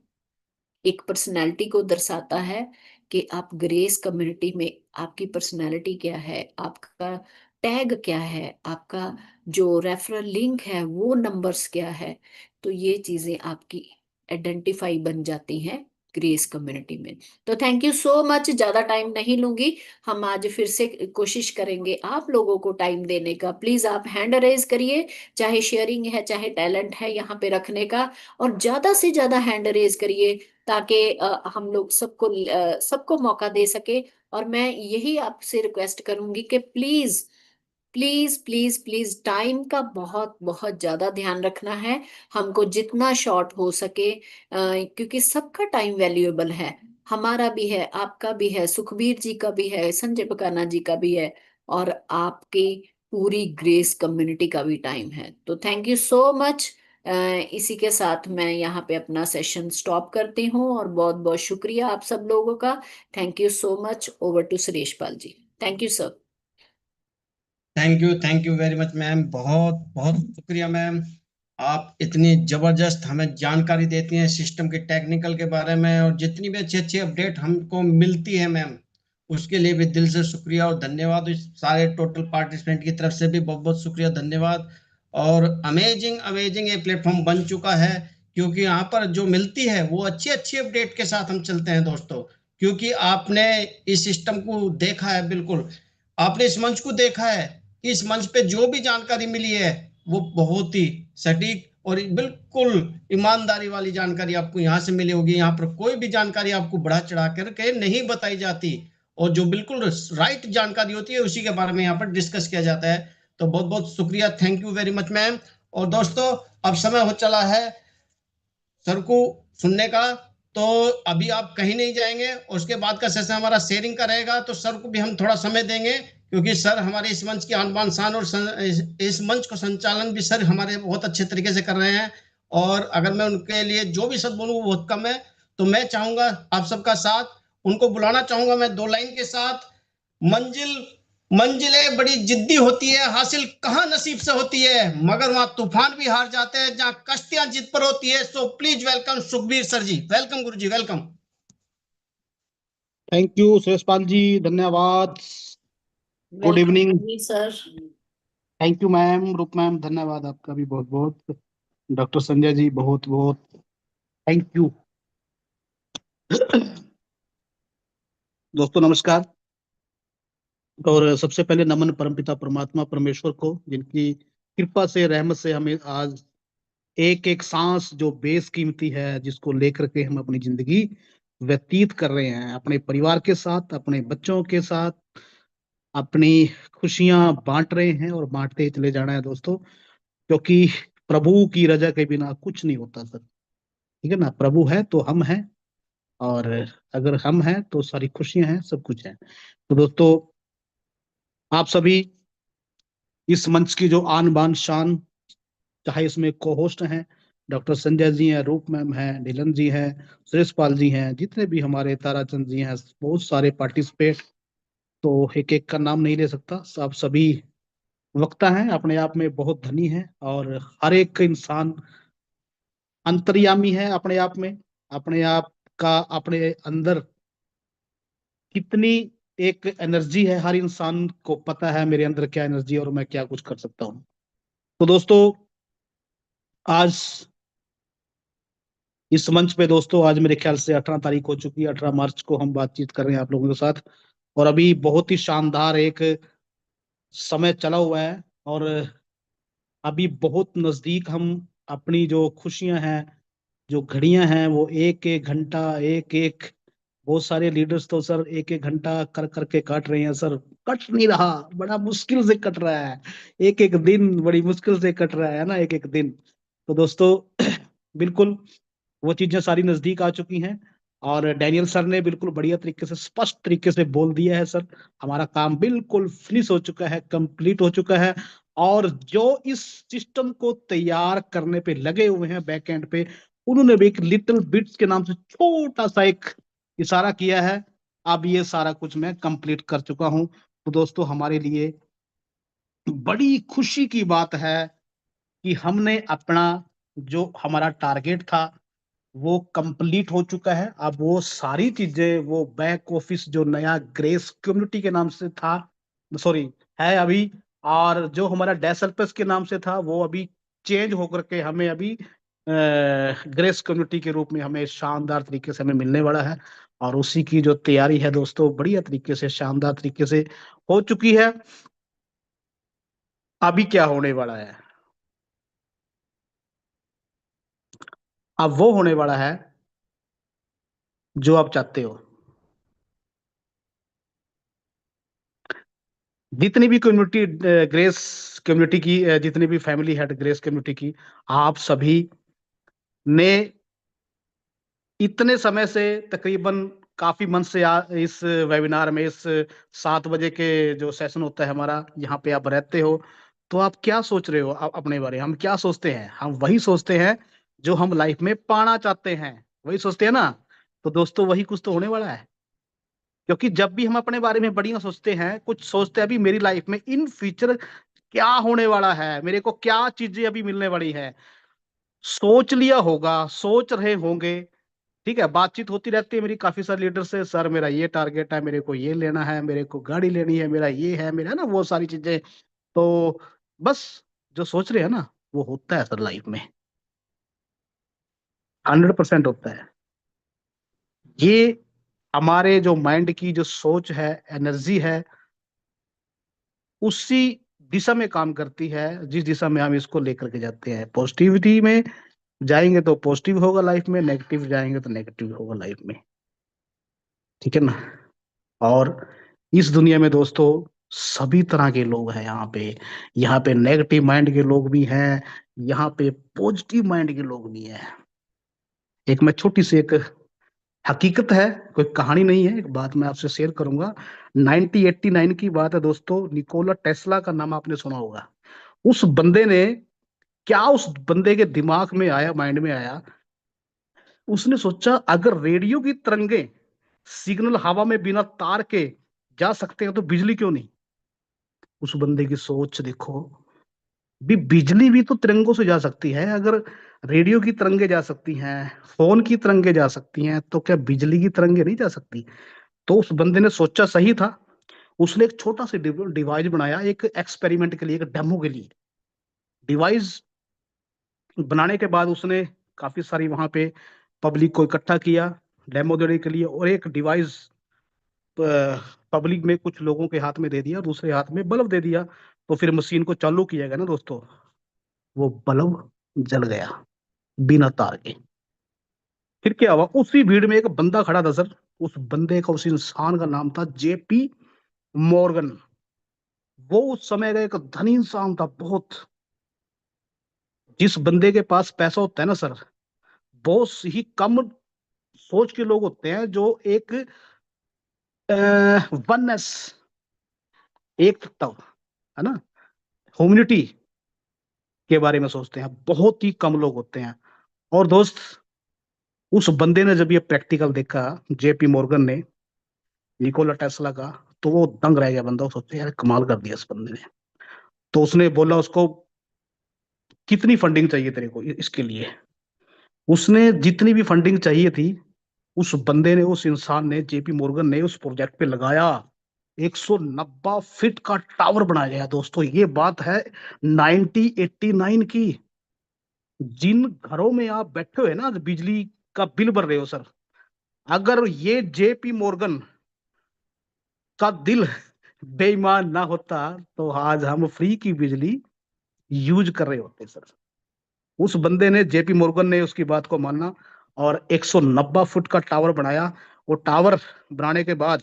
एक पर्सनैलिटी को दर्शाता है कि आप ग्रेस कम्युनिटी में आपकी पर्सनैलिटी क्या है, आपका टैग क्या है, आपका जो रेफरल लिंक है वो नंबर्स क्या है। तो ये चीजें आपकी आइडेंटिफाई बन जाती हैं ग्रेस कम्युनिटी में। तो थैंक यू सो मच, ज्यादा टाइम नहीं लूंगी। हम आज फिर से कोशिश करेंगे आप लोगों को टाइम देने का। प्लीज आप हैंड रेज करिए, चाहे शेयरिंग है चाहे टैलेंट है यहाँ पे रखने का, और ज्यादा से ज्यादा हैंड रेज करिए ताकि हम लोग सबको मौका दे सके। और मैं यही आपसे रिक्वेस्ट करूंगी कि please please please please time का बहुत बहुत ज्यादा ध्यान रखना है, हमको जितना शॉर्ट हो सके, क्योंकि सबका टाइम वैल्यूएबल है। हमारा भी है, आपका भी है, सुखबीर जी का भी है, संजय पकाना जी का भी है, और आपकी पूरी ग्रेस कम्युनिटी का भी टाइम है। तो थैंक यू सो मच। इसी के साथ मैं यहाँ पे अपना सेशन स्टॉप करती हूँ, और बहुत बहुत शुक्रिया आप सब लोगों का। Thank you so much. Over to Suresh Pal ji. Thank you sir. Thank you very much ma'am, बहुत बहुत शुक्रिया मैम। आप इतनी जबरदस्त हमें जानकारी देती हैं सिस्टम के टेक्निकल के बारे में, और जितनी भी अच्छी अच्छी अपडेट हमको मिलती है मैम, उसके लिए भी दिल से शुक्रिया और धन्यवाद। इस सारे टोटल पार्टिसिपेंट की तरफ से भी बहुत बहुत शुक्रिया, धन्यवाद। और अमेजिंग अमेजिंग ये प्लेटफॉर्म बन चुका है, क्योंकि यहाँ पर जो मिलती है वो अच्छी अच्छी अपडेट के साथ हम चलते हैं दोस्तों। क्योंकि आपने इस सिस्टम को देखा है, बिल्कुल आपने इस मंच को देखा है। इस मंच पे जो भी जानकारी मिली है वो बहुत ही सटीक और बिल्कुल ईमानदारी वाली जानकारी आपको यहाँ से मिली होगी। यहाँ पर कोई भी जानकारी आपको बढ़ा चढ़ा करके नहीं बताई जाती, और जो बिल्कुल राइट जानकारी होती है उसी के बारे में यहाँ पर डिस्कस किया जाता है। तो बहुत बहुत शुक्रिया, thank you very much ma'am. और दोस्तों, अब समय हो चला है सर को सुनने का। तो अभी आप कहीं नहीं जाएंगे, उसके बाद का सेशन हमारा शेयरिंग का रहेगा, तो सर को भी हम थोड़ा समय देंगे, क्योंकि सर हमारे इस मंच की आन बान शान, और इस मंच को संचालन भी सर हमारे बहुत अच्छे तरीके से कर रहे हैं। और अगर मैं उनके लिए जो भी शब्द बोलूँ वो बहुत कम है। तो मैं चाहूंगा आप सबका साथ, उनको बुलाना चाहूंगा मैं दो लाइन के साथ। मंजिल मंजिलें बड़ी जिद्दी होती है, हासिल कहाँ नसीब से होती है, मगर वहां तूफान भी हार जाते हैं जहां कश्तियां जिद पर होती है। So please welcome Sukhbir sir ji, welcome Guru ji, welcome. Thank you Suresh Pal ji, धन्यवाद। Good evening. Welcome ji sir. Thank you ma'am, Roop ma'am, धन्यवाद आपका भी बहुत बहुत। डॉक्टर संजय जी बहुत बहुत थैंक यू। दोस्तों नमस्कार। और सबसे पहले नमन परमपिता परमात्मा परमेश्वर को, जिनकी कृपा से रहमत से हमें आज एक एक सांस जो बेसकीमती है, जिसको लेकर के हम अपनी जिंदगी व्यतीत कर रहे हैं अपने परिवार के साथ, अपने बच्चों के साथ, अपनी खुशियां बांट रहे हैं और बांटते ही चले जाना है दोस्तों। क्योंकि प्रभु की रजा के बिना कुछ नहीं होता सर, ठीक है ना। प्रभु है तो हम हैं, और अगर हम हैं तो सारी खुशियां हैं, सब कुछ है। तो दोस्तों, आप सभी इस मंच की जो आन बान शान, चाहे इसमें को होस्ट हैं डॉक्टर संजय जी हैं, रूप मैम हैं, नीलन जी हैं, सुरेश पाल जी हैं, जितने भी हमारे ताराचंद जी हैं, बहुत सारे पार्टिसिपेट, तो एक एक का नाम नहीं ले सकता। आप सभी वक्ता हैं, अपने आप में बहुत धनी हैं, और हर एक इंसान अंतर्यामी है अपने आप में। अपने आप का अपने अंदर कितनी एक एनर्जी है, हर इंसान को पता है मेरे अंदर क्या एनर्जी है और मैं क्या कुछ कर सकता हूँ। तो दोस्तों, आज इस मंच पे दोस्तों, आज मेरे ख्याल से 18 तारीख हो चुकी है, 18 मार्च को हम बातचीत कर रहे हैं आप लोगों के साथ। और अभी बहुत ही शानदार एक समय चला हुआ है, और अभी बहुत नजदीक हम अपनी जो खुशियां हैं, जो घड़ियां हैं, वो एक एक घंटा, एक एक बहुत सारे लीडर्स तो सर एक एक घंटा कर करके काट रहे हैं सर, कट नहीं रहा, बड़ा मुश्किल से कट रहा है, एक एक दिन बड़ी मुश्किल से कट रहा है ना, एक एक दिन। तो दोस्तों बिल्कुल वो चीजें सारी नजदीक आ चुकी हैं, और डैनियल सर ने बिल्कुल बढ़िया तरीके से, स्पष्ट तरीके से बोल दिया है सर, हमारा काम बिल्कुल फिनिश हो चुका है, कंप्लीट हो चुका है। और जो इस सिस्टम को तैयार करने पे लगे हुए हैं बैक एंड पे, उन्होंने भी एक लिटिल बिट्स के नाम से छोटा सा एक इशारा किया है। अब ये सारा कुछ मैं कंप्लीट कर चुका हूं। तो दोस्तों हमारे लिए बड़ी खुशी की बात है कि हमने अपना जो हमारा टारगेट था वो कंप्लीट हो चुका है। अब वो सारी चीजें, वो बैक ऑफिस जो नया ग्रेस कम्युनिटी के नाम से था, सॉरी, है अभी, और जो हमारा डेसल्पस के नाम से था वो अभी चेंज होकर के हमें अभी ग्रेस कम्युनिटी के रूप में हमें शानदार तरीके से हमें मिलने वाला है। और उसी की जो तैयारी है दोस्तों, बढ़िया तरीके से, शानदार तरीके से हो चुकी है। अभी क्या होने वाला है, अब वो होने वाला है जो आप चाहते हो। जितनी भी कम्युनिटी, ग्रेस कम्युनिटी की, जितनी भी फैमिली है ग्रेस कम्युनिटी की, आप सभी ने इतने समय से, तकरीबन काफी मंथ से इस वेबिनार में, इस 7 बजे के जो सेशन होता है हमारा, यहाँ पे आप रहते हो। तो आप क्या सोच रहे हो अपने बारे में? हम क्या सोचते हैं? हम वही सोचते हैं जो हम लाइफ में पाना चाहते हैं, वही सोचते हैं ना। तो दोस्तों वही कुछ तो होने वाला है, क्योंकि जब भी हम अपने बारे में बढ़िया सोचते हैं, कुछ सोचते हैं अभी मेरी लाइफ में इन फ्यूचर क्या होने वाला है, मेरे को क्या चीजें अभी मिलने वाली है, सोच लिया होगा, सोच रहे होंगे। ठीक है, बातचीत होती रहती है मेरी काफी सारे लीडर से, सर मेरा ये टारगेट है, मेरे को ये लेना है, मेरे को गाड़ी लेनी है, मेरा ये है, मेरा ना वो सारी चीजें। तो बस जो सोच रहे हैं ना, वो होता है सर लाइफ में, 100% होता है। ये हमारे जो माइंड की जो सोच है, एनर्जी है, उसी दिशा में काम करती है जिस दिशा में हम इसको लेकर के जाते हैं। पॉजिटिविटी में जाएंगे तो पॉजिटिव होगा लाइफ में, नेगेटिव जाएंगे तो नेगेटिव होगा लाइफ में। ठीक है ना। और इस दुनिया में दोस्तों सभी तरह के लोग हैं यहाँ पे। यहाँ पे नेगेटिव माइंड के लोग भी हैं, यहाँ पे पॉजिटिव माइंड के लोग भी हैं। एक मैं छोटी सी एक हकीकत है, कोई कहानी नहीं है, एक बात मैं आपसे शेयर करूंगा। 1989 की बात है दोस्तों। निकोला टेस्ला का नाम आपने सुना होगा। उस बंदे ने, क्या उस बंदे के दिमाग में आया, माइंड में आया, उसने सोचा अगर रेडियो की तरंगे सिग्नल हवा में बिना तार के जा सकते हैं तो बिजली क्यों नहीं। उस बंदे की सोच देखो, भी बिजली भी तो तिरंगों से जा सकती है। अगर रेडियो की तरंगे जा सकती हैं, फोन की तरंगे जा सकती हैं, तो क्या बिजली की तरंगे नहीं जा सकती? तो उस बंदे ने सोचा सही था। उसने एक छोटा सा डिवाइस बनाया, एक एक्सपेरिमेंट के लिए, एक डेमो के लिए। डिवाइस बनाने के बाद उसने काफी सारी वहां पे पब्लिक को इकट्ठा किया डेमो देने के लिए, और एक डिवाइस पब्लिक में कुछ लोगों के हाथ में दे दिया, दूसरे हाथ में बल्ब दे दिया। तो फिर मशीन को चालू किया गया ना दोस्तों, वो बल्ब जल गया बिना तार के। फिर क्या हुआ, उसी भीड़ में एक बंदा खड़ा था सर। उस बंदे का, उस इंसान का नाम था जेपी मॉर्गन। वो उस समय का एक धनी इंसान था बहुत। जिस बंदे के पास पैसा होता है ना सर, बहुत ही कम सोच के लोग होते हैं जो एक वननेस, एक तत्व, है ना, ह्यूमैनिटी के बारे में सोचते हैं, बहुत ही कम लोग होते हैं। और दोस्त, उस बंदे ने जब ये प्रैक्टिकल देखा, जेपी मॉर्गन ने, निकोला टेस्ला का, तो वो दंग रह गया बंदा। वो सोचते यार कमाल कर दिया इस बंदे ने। तो उसने बोला उसको, कितनी फंडिंग चाहिए तेरे को इसके लिए? उसने जितनी भी फंडिंग चाहिए थी, उस बंदे ने, उस इंसान ने, जेपी मॉर्गन ने उस प्रोजेक्ट पे लगाया। 190 फीट का टावर बनाया गया दोस्तों। ये बात है 1989 की। जिन घरों में आप बैठे हुए ना, बिजली का बिल भर रहे हो सर, अगर ये जेपी मॉर्गन का दिल बेईमान ना होता तो आज हम फ्री की बिजली यूज कर रहे होते सर। उस बंदे ने, जेपी मॉर्गन ने, उसकी बात को माना और 190 फुट का टावर बनाया। वो टावर बनाने के बाद,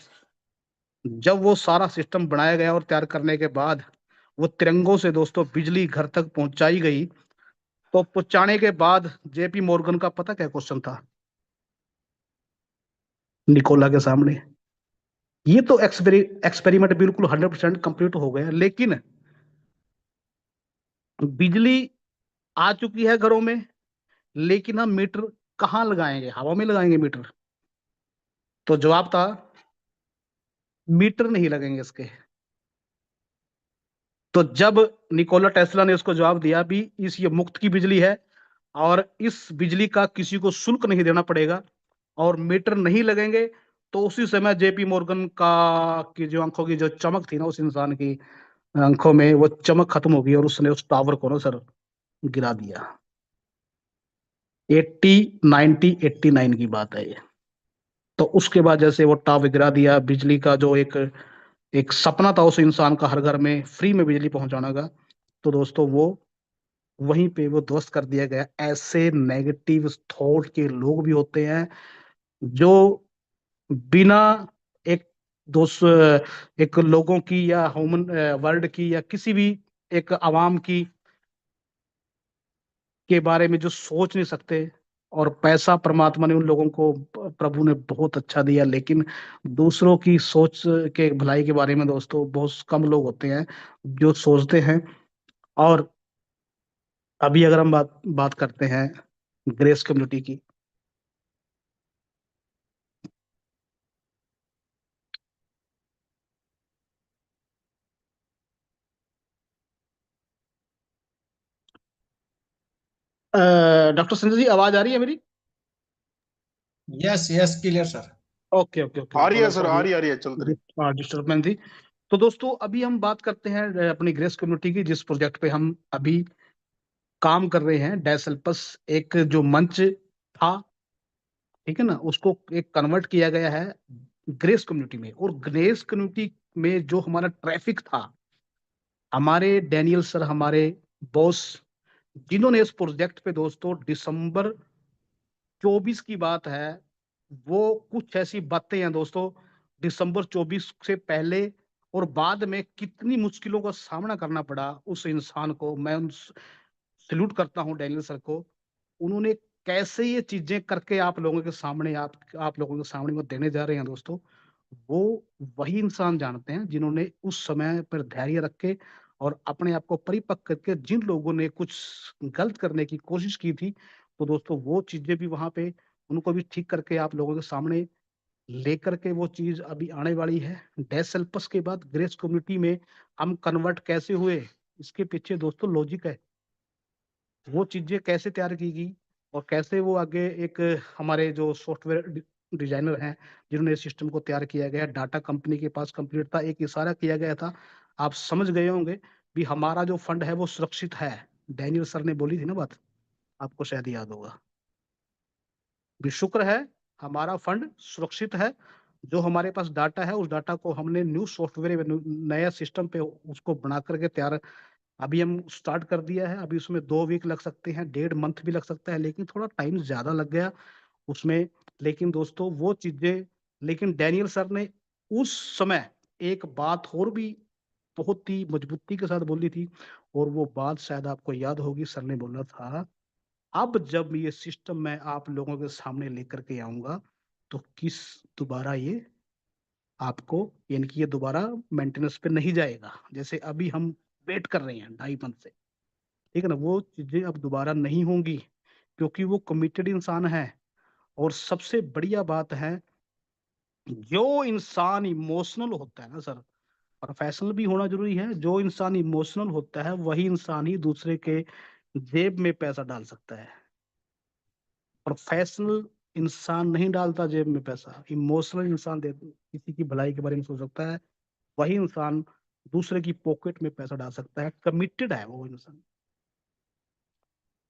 जब वो सारा सिस्टम बनाया गया और तैयार करने के बाद वो तिरंगों से दोस्तों बिजली घर तक पहुंचाई गई, तो पहुंचाने के बाद जेपी मॉर्गन का पता क्या क्वेश्चन था निकोला के सामने? ये तो एक्सपेरिमेंट बिल्कुल 100% कंप्लीट हो गया, लेकिन बिजली आ चुकी है घरों में, लेकिन हम मीटर कहाँ लगाएंगे? हवा में लगाएंगे मीटर? तो जवाब था मीटर नहीं लगेंगे इसके। तो जब निकोला टेस्ला ने उसको जवाब दिया भी इस ये मुफ्त की बिजली है और इस बिजली का किसी को शुल्क नहीं देना पड़ेगा और मीटर नहीं लगेंगे, तो उसी समय जेपी मॉर्गन का की जो आंखों की जो चमक थी ना, उस इंसान की आंखों में वो चमक खत्म हो गई और उसने उस टावर को ना सर गिरा दिया। 1989 की बात है ये। तो उसके बाद जैसे वो टावर गिरा दिया, बिजली का जो एक एक सपना था उस इंसान का हर घर में फ्री में बिजली पहुंचाने का, तो दोस्तों वो वहीं पे वो ध्वस्त कर दिया गया। ऐसे नेगेटिव थॉट के लोग भी होते हैं जो बिना एक दोस्त एक लोगों की या ह्यूमन वर्ल्ड की या किसी भी एक आवाम की के बारे में जो सोच नहीं सकते, और पैसा परमात्मा ने उन लोगों को प्रभु ने बहुत अच्छा दिया, लेकिन दूसरों की सोच के भलाई के बारे में दोस्तों बहुत कम लोग होते हैं जो सोचते हैं। और अभी अगर हम बात बात करते हैं ग्रेस कम्युनिटी की, डॉक्टर संजय जी आवाज आ रही है मेरी? Yes yes clear sir. Okay okay okay, आ रही है थोड़ा सर, सा आ रही है, चलते रहे। डिस्टर्बेंस थी। तो दोस्तों अभी हम बात करते हैं अपनी ग्रेस कम्युनिटी की, जिस प्रोजेक्ट पे हम अभी काम कर रहे हैं। डेसल्पस एक जो मंच था, ठीक है ना, उसको एक कन्वर्ट किया गया है ग्रेस कम्युनिटी में। और ग्रेस कम्युनिटी में जो हमारा ट्रैफिक था, हमारे डैनियल सर, हमारे बॉस, जिन्होंने इस प्रोजेक्ट पे दोस्तों दिसंबर 24 की बात है, वो कुछ ऐसी बातें हैं दोस्तों, दिसंबर 24 से पहले और बाद में कितनी मुश्किलों का सामना करना पड़ा उस इंसान को। मैं उन सल्यूट करता हूं डैनियल सर को। उन्होंने कैसे ये चीजें करके आप लोगों के सामने आप लोगों के सामने वो देने जा रहे हैं दोस्तों, वो वही इंसान जानते हैं जिन्होंने उस समय पर धैर्य रख के और अपने आप को परिपक्व करके जिन लोगों ने कुछ गलत करने की कोशिश की थी, तो दोस्तों वो चीजें भी वहां पे उनको भी ठीक करके आप लोगों के सामने लेकर के वो चीज अभी आने वाली है। डेसल्पस के बाद ग्रेस कम्युनिटी में हम कन्वर्ट कैसे हुए, इसके पीछे दोस्तों लॉजिक है। वो चीजें कैसे तैयार की गई और कैसे वो आगे एक हमारे जो सॉफ्टवेयर डिजाइनर हैं जिन्होंने इस सिस्टम को तैयार किया गया, डाटा कंपनी के पास कंप्लीट था, एक इशारा किया गया था। आप समझ गए होंगे भी हमारा जो फंड है वो सुरक्षित है। डैनियल सर ने बोली थी ना बात, आपको शायद याद होगा। भी शुक्र है हमारा फंड सुरक्षित है, जो हमारे पास डाटा है उस डाटा को हमने न्यू सॉफ्टवेयर नया सिस्टम पे उसको बना करके तैयार अभी हम स्टार्ट कर दिया है। अभी उसमें 2 वीक लग सकते हैं, 1.5 मंथ भी लग सकता है, लेकिन थोड़ा टाइम ज्यादा लग गया उसमें। लेकिन दोस्तों वो चीजें, लेकिन डैनियल सर ने उस समय एक बात और भी बहुत ही मजबूती के साथ बोली थी, और वो बात शायद आपको याद होगी। सर ने बोला था अब जब ये सिस्टम मैं आप लोगों के सामने लेकर के आऊंगा, तो किस दोबारा ये आपको, यानी कि ये दोबारा मेंटेनेंस पे नहीं जाएगा, जैसे अभी हम वेट कर रहे हैं 2.5 मंथ से, ठीक है ना, वो चीजें अब दोबारा नहीं होंगी, क्योंकि वो कमिटेड इंसान है। और सबसे बढ़िया बात है, जो इंसान इमोशनल होता है ना सर, प्रोफेशनल भी होना जरूरी है, जो इंसान इमोशनल होता है वही इंसान ही दूसरे के जेब में पैसा डाल सकता है। प्रोफेशनल इंसान नहीं डालता जेब में पैसा, इमोशनल इंसान दे किसी की भलाई के बारे में सोच सकता है, वही इंसान दूसरे की पॉकेट में पैसा डाल सकता है। कमिटेड है वो इंसान।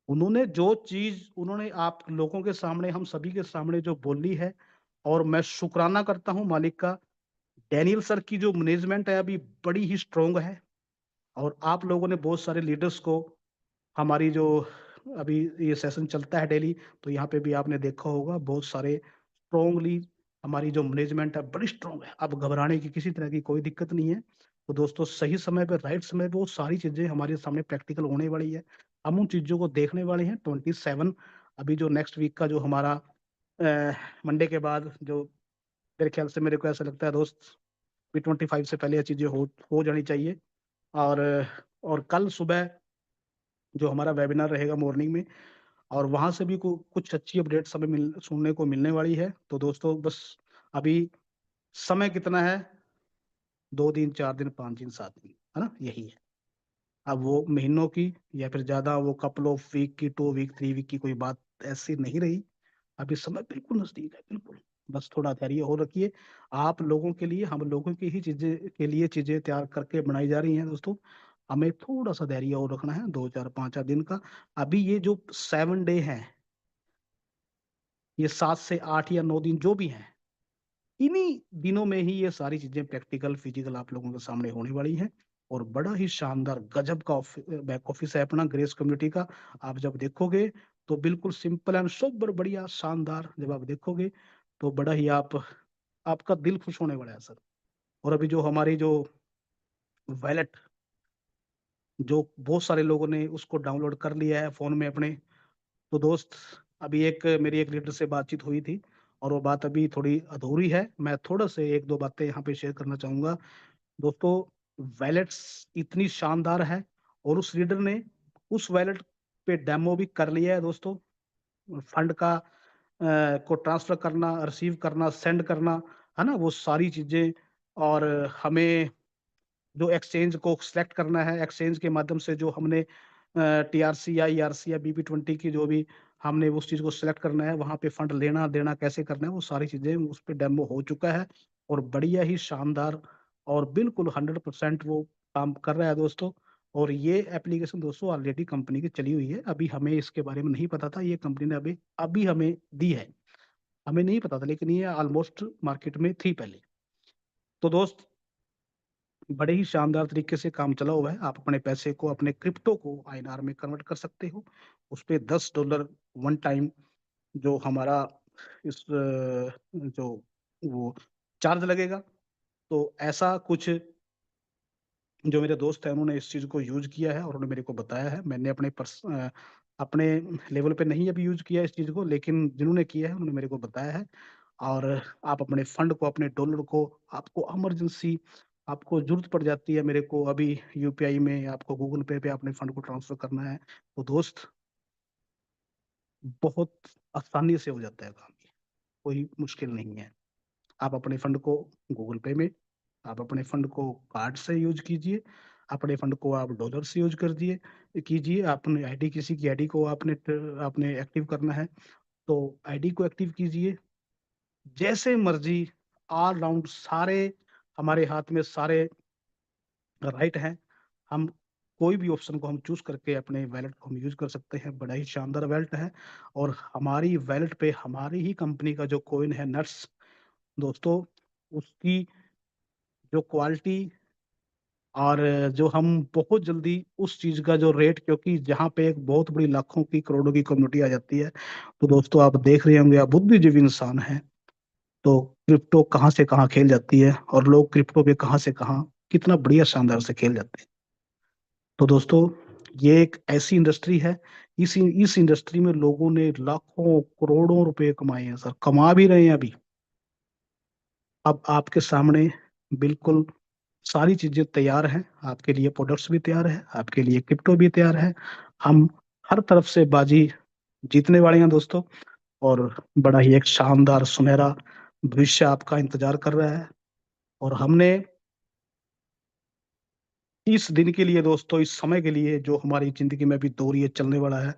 उन्होंने जो चीज उन्होंने आप लोगों के सामने, हम सभी के सामने जो बोली है, और मैं शुक्राना करता हूं मालिक का। डैनियल सर की जो मैनेजमेंट है अभी बड़ी ही स्ट्रोंग है, और आप लोगों ने बहुत सारे लीडर्स को, हमारी जो अभी ये सेशन चलता है डेली, तो यहाँ पे भी आपने देखा होगा बहुत सारे स्ट्रोंगली हमारी जो मैनेजमेंट है बड़ी स्ट्रांग है, अब घबराने की किसी तरह की कोई दिक्कत नहीं है। तो दोस्तों सही समय पे राइट समय पे वो सारी चीजें हमारे सामने प्रैक्टिकल होने वाली है, हम उन चीजों को देखने वाले हैं। 27 अभी जो नेक्स्ट वीक का जो हमारा मंडे के बाद जो मेरे ख्याल से, मेरे को ऐसा लगता है दोस्त भी 25 से पहले ये चीजें हो जानी चाहिए। और कल सुबह जो हमारा वेबिनार रहेगा मॉर्निंग में, और वहां से भी कुछ अच्छी अपडेट्स हमें सुनने को मिलने वाली है। तो दोस्तों बस अभी समय कितना है, 2 दिन 4 दिन 5 दिन 7 दिन, है ना, यही है। अब वो महीनों की या फिर ज्यादा वो कपल ऑफ वीक की, 2 वीक 3 वीक की कोई बात ऐसी नहीं रही। अभी समय बिल्कुल नजदीक है, बिल्कुल। बस थोड़ा धैर्य हो रखिए, आप लोगों के लिए, हम लोगों की ही चीजें के लिए चीजें तैयार करके बनाई जा रही हैं दोस्तों। हमें थोड़ा सा धैर्य और रखना है, 2 4 5 दिन का। अभी ये जो 7 डे है, ये 7 से 8 या 9 दिन जो भी हैं, इन्हीं दिनों में ही ये सारी चीजें प्रैक्टिकल फिजिकल आप लोगों के सामने होने वाली हैं। और बड़ा ही शानदार गजब का बैक ऑफिस है अपना ग्रेस कम्युनिटी का। आप जब देखोगे तो बिल्कुल सिंपल एंड सोबर, बढ़िया शानदार, जब आप देखोगे तो बड़ा ही आपका दिल खुश होने वाला है सर। और अभी जो हमारी जो वैलेट, जो बहुत सारे लोगों ने उसको डाउनलोड कर लिया है फोन में अपने, तो दोस्त अभी मेरी एक लीडर से बातचीत हुई थी, और वो बात अभी थोड़ी अधूरी है। मैं थोड़ा से 1 2 बातें यहाँ पे शेयर करना चाहूंगा दोस्तों। वैलेट्स इतनी शानदार है, और उस लीडर ने उस वैलेट पे डेमो भी कर लिया है दोस्तों। फंड का को ट्रांसफर करना, रिसीव करना, सेंड करना, है ना, वो सारी चीजें। और हमें जो एक्सचेंज को सिलेक्ट करना है, एक्सचेंज के माध्यम से जो हमने TRC या ERC या BP20 की जो भी हमने उस चीज को सिलेक्ट करना है, वहां पे फंड लेना देना कैसे करना है, वो सारी चीजें उस पर डेमो हो चुका है। और बढ़िया ही शानदार और बिल्कुल 100% वो काम कर रहा है दोस्तों। और ये एप्लीकेशन दोस्तों ऑलरेडी कंपनी की चली हुई है, अभी हमें इसके बारे में नहीं पता था, ये कंपनी ने अभी अभी हमें दी है, हमें नहीं पता था, लेकिन ये ऑलमोस्ट मार्केट में थी पहले। तो दोस्त बड़े ही शानदार तरीके से काम चला हुआ है। आप अपने पैसे को, अपने क्रिप्टो को INR में कन्वर्ट कर सकते हो। उस पे $10 वन टाइम जो हमारा इस जो वो चार्ज लगेगा। तो ऐसा कुछ जो मेरे दोस्त हैं उन्होंने इस चीज को यूज किया है और उन्होंने मेरे को बताया है। मैंने अपने लेवल पे नहीं अभी यूज किया इस चीज को, लेकिन जिन्होंने किया है उन्होंने मेरे को बताया है। और आप अपने फंड को, अपने डॉलर को, आपको इमरजेंसी आपको जरूरत पड़ जाती है, मेरे को अभी UPI में, आपको गूगल पे पे अपने फंड को ट्रांसफर करना है, तो दोस्त बहुत आसानी से हो जाता है काम, ये कोई मुश्किल नहीं है। आप अपने फंड को गूगल पे में, आप अपने फंड को कार्ड से यूज कीजिए, अपने फंड को आप डॉलर से यूज कर दिए कीजिए। अपने आईडी, किसी की आईडी को आपने एक्टिव करना है तो आईडी को एक्टिव कीजिए, जैसे मर्जी। ऑल राउंड सारे हमारे हाथ में सारे राइट हैं, हम कोई भी ऑप्शन को हम चूज करके अपने वैलेट को हम यूज कर सकते हैं। बड़ा ही शानदार वैलेट है। और हमारी वैलेट पे हमारी ही कंपनी का जो कॉइन है नट्स दोस्तों, उसकी जो क्वालिटी, और जो हम बहुत जल्दी उस चीज का जो रेट, क्योंकि जहाँ पे एक बहुत बड़ी लाखों की करोड़ों की कम्युनिटी आ जाती है, तो दोस्तों आप देख रहे होंगे, आप बुद्धिजीवी इंसान हैं, तो क्रिप्टो कहाँ से कहाँ खेल जाती है, और लोग क्रिप्टो पे कहाँ से कहाँ कितना बढ़िया शानदार से खेल जाते हैं। तो दोस्तों ये एक ऐसी इंडस्ट्री है, इस इंडस्ट्री में लोगों ने लाखों करोड़ों रुपए कमाए हैं सर, कमा भी रहे हैं अभी। अब आपके सामने बिल्कुल सारी चीजें तैयार हैं, आपके लिए प्रोडक्ट्स भी तैयार है, आपके लिए क्रिप्टो भी तैयार है। हम हर तरफ से बाजी जीतने वाले हैं दोस्तों। और बड़ा ही एक शानदार सुनहरा भविष्य आपका इंतजार कर रहा है। और हमने इस दिन के लिए दोस्तों, इस समय के लिए जो हमारी जिंदगी में अभी दौर ये चलने वाला है,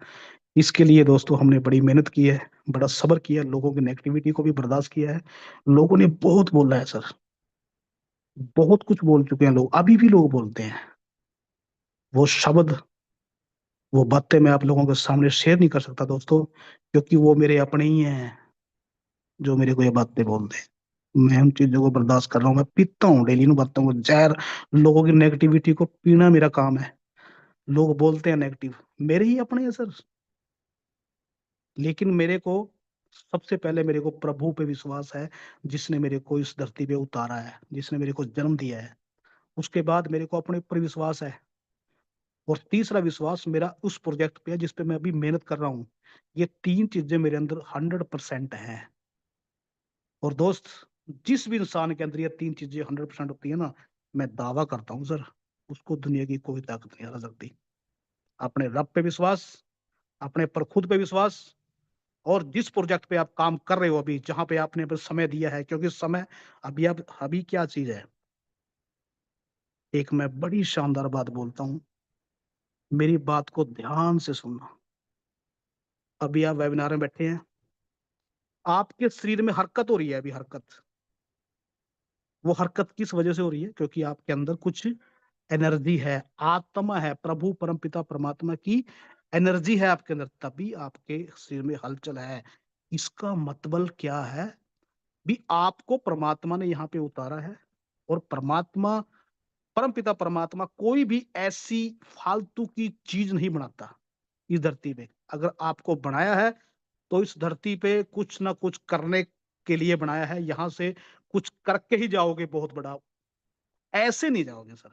इसके लिए दोस्तों हमने बड़ी मेहनत की है, बड़ा सब्र किया, लोगों की नेगेटिविटी को भी बर्दाश्त किया है। लोगों ने बहुत बोला है सर, बहुत कुछ बोल चुके हैं लोग, अभी भी लोग बोलते हैं। वो शब्द, वो बातें मैं आप लोगों के सामने शेयर नहीं कर सकता दोस्तों, क्योंकि वो मेरे अपने ही हैं जो मेरे को ये बातें बोलते हैं। मैं उन चीजों को बर्दाश्त कर रहा हूँ, मैं पीता हूँ डेली इन बातों को, जहर, लोगों की नेगेटिविटी को पीना मेरा काम है। लोग बोलते हैं नेगेटिव, मेरे ही अपने हैं सर, लेकिन मेरे को सबसे पहले मेरे को प्रभु पे विश्वास है, जिसने मेरे को इस धरती पे उतारा है, जिसने मेरे को जन्म दिया है। उसके बाद मेरे को अपने ऊपर विश्वास है, और तीसरा विश्वास मेरा उस प्रोजेक्ट पे है जिस पे मैं अभी मेहनत कर रहा हूँ। ये 3 चीजें मेरे अंदर 100% हैं। और दोस्त, जिस भी इंसान के अंदर ये 3 चीजें 100% होती है ना, मैं दावा करता हूँ सर, उसको दुनिया की कोई ताकत नहीं हरा सकती। अपने रब पे विश्वास, अपने पर खुद पे विश्वास, और जिस प्रोजेक्ट पे आप काम कर रहे हो अभी, जहां पे आपने अपना समय दिया है, क्योंकि समय अभी क्या चीज है। एक मैं बड़ी शानदार बात बोलता हूँ, मेरी बात को ध्यान से सुनना। अभी आप वेबिनार में बैठे हैं, आपके शरीर में हरकत हो रही है, अभी हरकत। वो हरकत किस वजह से हो रही है? क्योंकि आपके अंदर कुछ एनर्जी है, आत्मा है, प्रभु परमपिता परमात्मा की एनर्जी है आपके अंदर, तभी आपके शरीर में हलचल है। इसका मतलब क्या है? भी आपको परमात्मा ने यहाँ पे उतारा है, और परमात्मा, परमपिता परमात्मा कोई भी ऐसी फालतू की चीज नहीं बनाता इस धरती पे। अगर आपको बनाया है तो इस धरती पे कुछ ना कुछ करने के लिए बनाया है। यहां से कुछ करके ही जाओगे बहुत बड़ा, ऐसे नहीं जाओगे सर।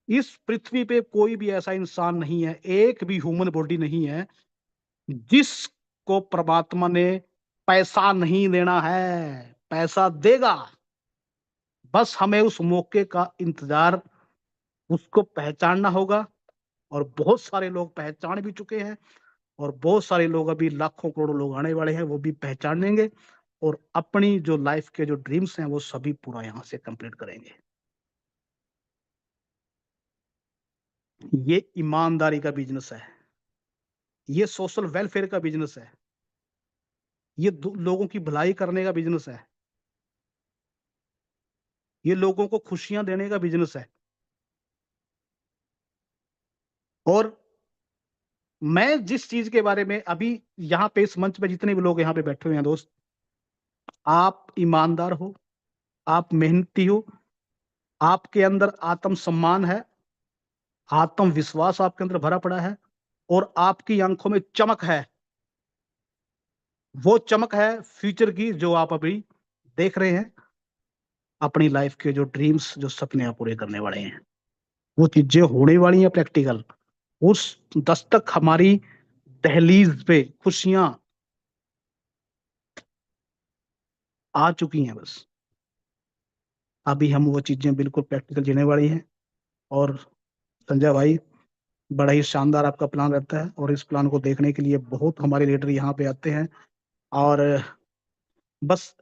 इस पृथ्वी पे कोई भी ऐसा इंसान नहीं है, एक भी ह्यूमन बॉडी नहीं है जिसको परमात्मा ने पैसा नहीं देना है। पैसा देगा, बस हमें उस मौके का इंतजार, उसको पहचानना होगा। और बहुत सारे लोग पहचान भी चुके हैं, और बहुत सारे लोग, अभी लाखों करोड़ों लोग आने वाले हैं, वो भी पहचानेंगे, और अपनी जो लाइफ के जो ड्रीम्स हैं वो सभी पूरा यहाँ से कंप्लीट करेंगे। ये ईमानदारी का बिजनेस है, ये सोशल वेलफेयर का बिजनेस है, ये लोगों की भलाई करने का बिजनेस है, ये लोगों को खुशियां देने का बिजनेस है। और मैं जिस चीज के बारे में अभी यहाँ पे इस मंच पे जितने भी लोग यहाँ पे बैठे हुए हैं दोस्त, आप ईमानदार हो, आप मेहनती हो, आपके अंदर आत्मसम्मान है, आत्मविश्वास आपके अंदर भरा पड़ा है, और आपकी आंखों में चमक है। वो चमक है फ्यूचर की, जो आप अभी देख रहे हैं। अपनी लाइफ के जो ड्रीम्स, जो सपने आप पूरे करने वाले हैं, वो चीजें होने वाली हैं प्रैक्टिकल। उस दस्तक हमारी दहलीज पे खुशियां आ चुकी हैं। बस अभी हम वो चीजें बिल्कुल प्रैक्टिकल जीने वाली हैं। और संजय भाई, बड़ा ही शानदार आपका प्लान रहता है, और इस प्लान को देखने के लिए बहुत हमारे लीडर यहाँ पे आते हैं। और बस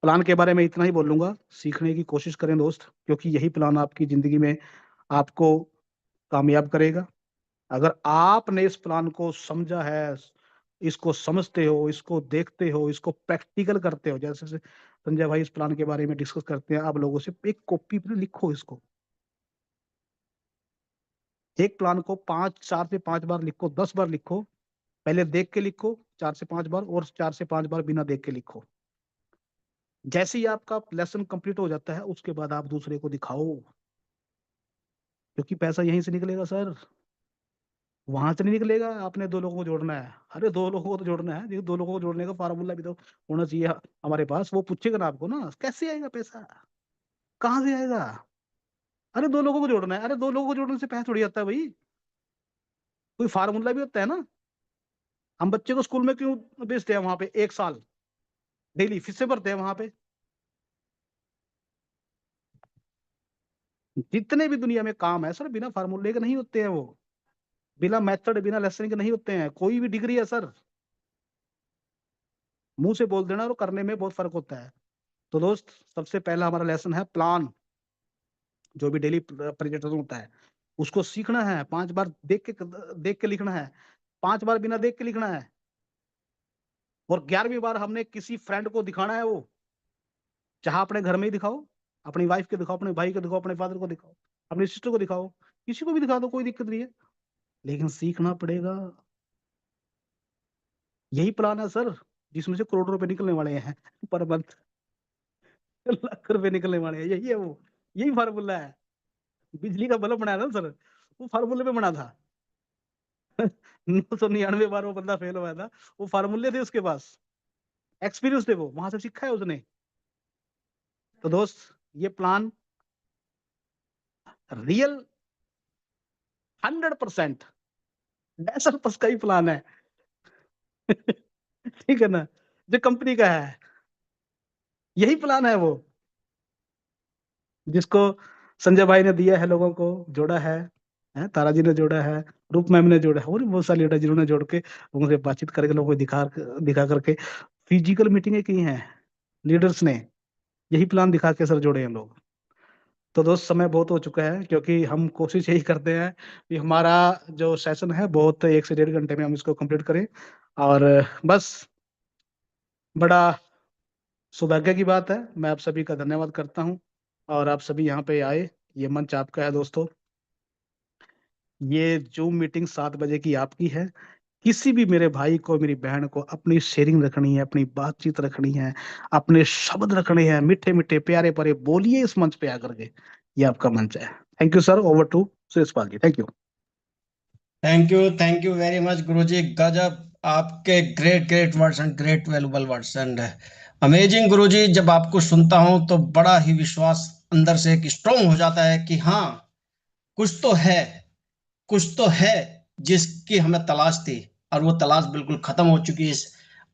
प्लान के बारे में इतना ही बोलूंगा, सीखने की कोशिश करें दोस्त, क्योंकि यही प्लान आपकी जिंदगी में आपको कामयाब करेगा। अगर आपने इस प्लान को समझा है, इसको समझते हो, इसको देखते हो, इसको प्रैक्टिकल करते हो, जैसे संजय भाई इस प्लान के बारे में डिस्कस करते हैं आप लोगों से, एक कॉपी पर लिखो इसको। एक प्लान को 4 से 5 बार लिखो, 10 बार लिखो। पहले देख के लिखो 4 से 5 बार, और 4 से 5 बार बिना देख के लिखो। जैसे ही आपका लेसन कंप्लीट हो जाता है, उसके बाद आप दूसरे को दिखाओ, क्योंकि पैसा यहीं से निकलेगा सर, वहां से नहीं निकलेगा। आपने 2 लोगों को जोड़ना है, अरे 2 लोगों को तो जोड़ना है, 2 लोगों को जोड़ने का फार्मूला भी तो होना चाहिए हमारे पास। वो पूछेगा ना आपको ना, कैसे आएगा पैसा, कहाँ से आएगा? अरे 2 लोगों को जोड़ना है, अरे 2 लोगों को जोड़ने से पैसा थोड़ी आता है भाई, कोई फार्मूला भी होता है ना। हम बच्चे को स्कूल में क्यों भेजते हैं वहां पे 1 साल, डेली फीसें भरते हैं वहां पे। जितने भी दुनिया में काम है सर, बिना फार्मूले के नहीं होते हैं वो, बिना मेथड, बिना लेसन के नहीं होते हैं। कोई भी डिग्री है सर, मुंह से बोल देना और करने में बहुत फर्क होता है। तो दोस्त, सबसे पहला हमारा लेसन है प्लान। जो भी डेली प्रेजेंटेशन होता है, उसको सीखना है। 5 बार देख के लिखना है, 5 बार बिना देख के लिखना है, और 11वीं बार हमने किसी फ्रेंड को दिखाना है वो। चाहे अपने घर में ही दिखाओ, अपनी वाइफ के दिखाओ, अपने भाई को दिखाओ, अपने फादर को दिखाओ, अपनी सिस्टर को दिखाओ, किसी को भी दिखा दो, कोई दिक्कत नहीं है, लेकिन सीखना पड़ेगा। यही प्लान है सर, जिसमें से करोड़ों रुपए निकलने वाले हैं पर मंथ, लाख रुपए निकलने वाले हैं। यही है वो, यही फार्मूला है। बिजली का बल्ब बनाया था सर, वो फार्मूले पे बना था। 999 बार वो बंदा फेल हुआ था, वो फार्मूले थे उसके पास, एक्सपीरियंस थे, वो वहां से सीखा है उसने। तो दोस्त, ये प्लान रियल 100% डेसर पस का ही प्लान है। ठीक है ना, जो कंपनी का है, यही प्लान है वो, जिसको संजय भाई ने दिया है, लोगों को जोड़ा है, तारा जी ने जोड़ा है, रूप मैम ने जोड़ा है, और भी बहुत सारे लीडर जिन्होंने जोड़ के लोगों से बातचीत करके, लोगों को दिखा करके फिजिकल मीटिंगें की हैं लीडर्स ने, यही प्लान दिखा के सर जोड़े हैं लोग। तो दोस्त, समय बहुत हो चुका है, क्योंकि हम कोशिश यही करते हैं कि हमारा जो सेशन है बहुत 1 से 1.5 घंटे में हम इसको कंप्लीट करें। और बस, बड़ा सौभाग्य की बात है, मैं आप सभी का धन्यवाद करता हूं, और आप सभी यहाँ पे आए, ये मंच आपका है दोस्तों। ये जूम मीटिंग 7 बजे की आपकी है। किसी भी मेरे भाई को, मेरी बहन को अपनी शेयरिंग रखनी है, अपनी बातचीत रखनी है, अपने शब्द रखने हैं, मीठे मीठे प्यारे प्यारे, बोलिए इस मंच पे आकर के, ये आपका मंच है। Thank you sir, over to Suresh Pal ji, thank you. Thank you very much guruji, गजब, आपके great great words and great valuable words and amazing guruji. जब आपको सुनता हूं तो बड़ा ही विश्वास अंदर से एक स्ट्रॉन्ग हो जाता है कि हाँ, कुछ तो है, कुछ तो है जिसकी हमें तलाश थी, और वो तलाश बिल्कुल खत्म हो चुकी है इस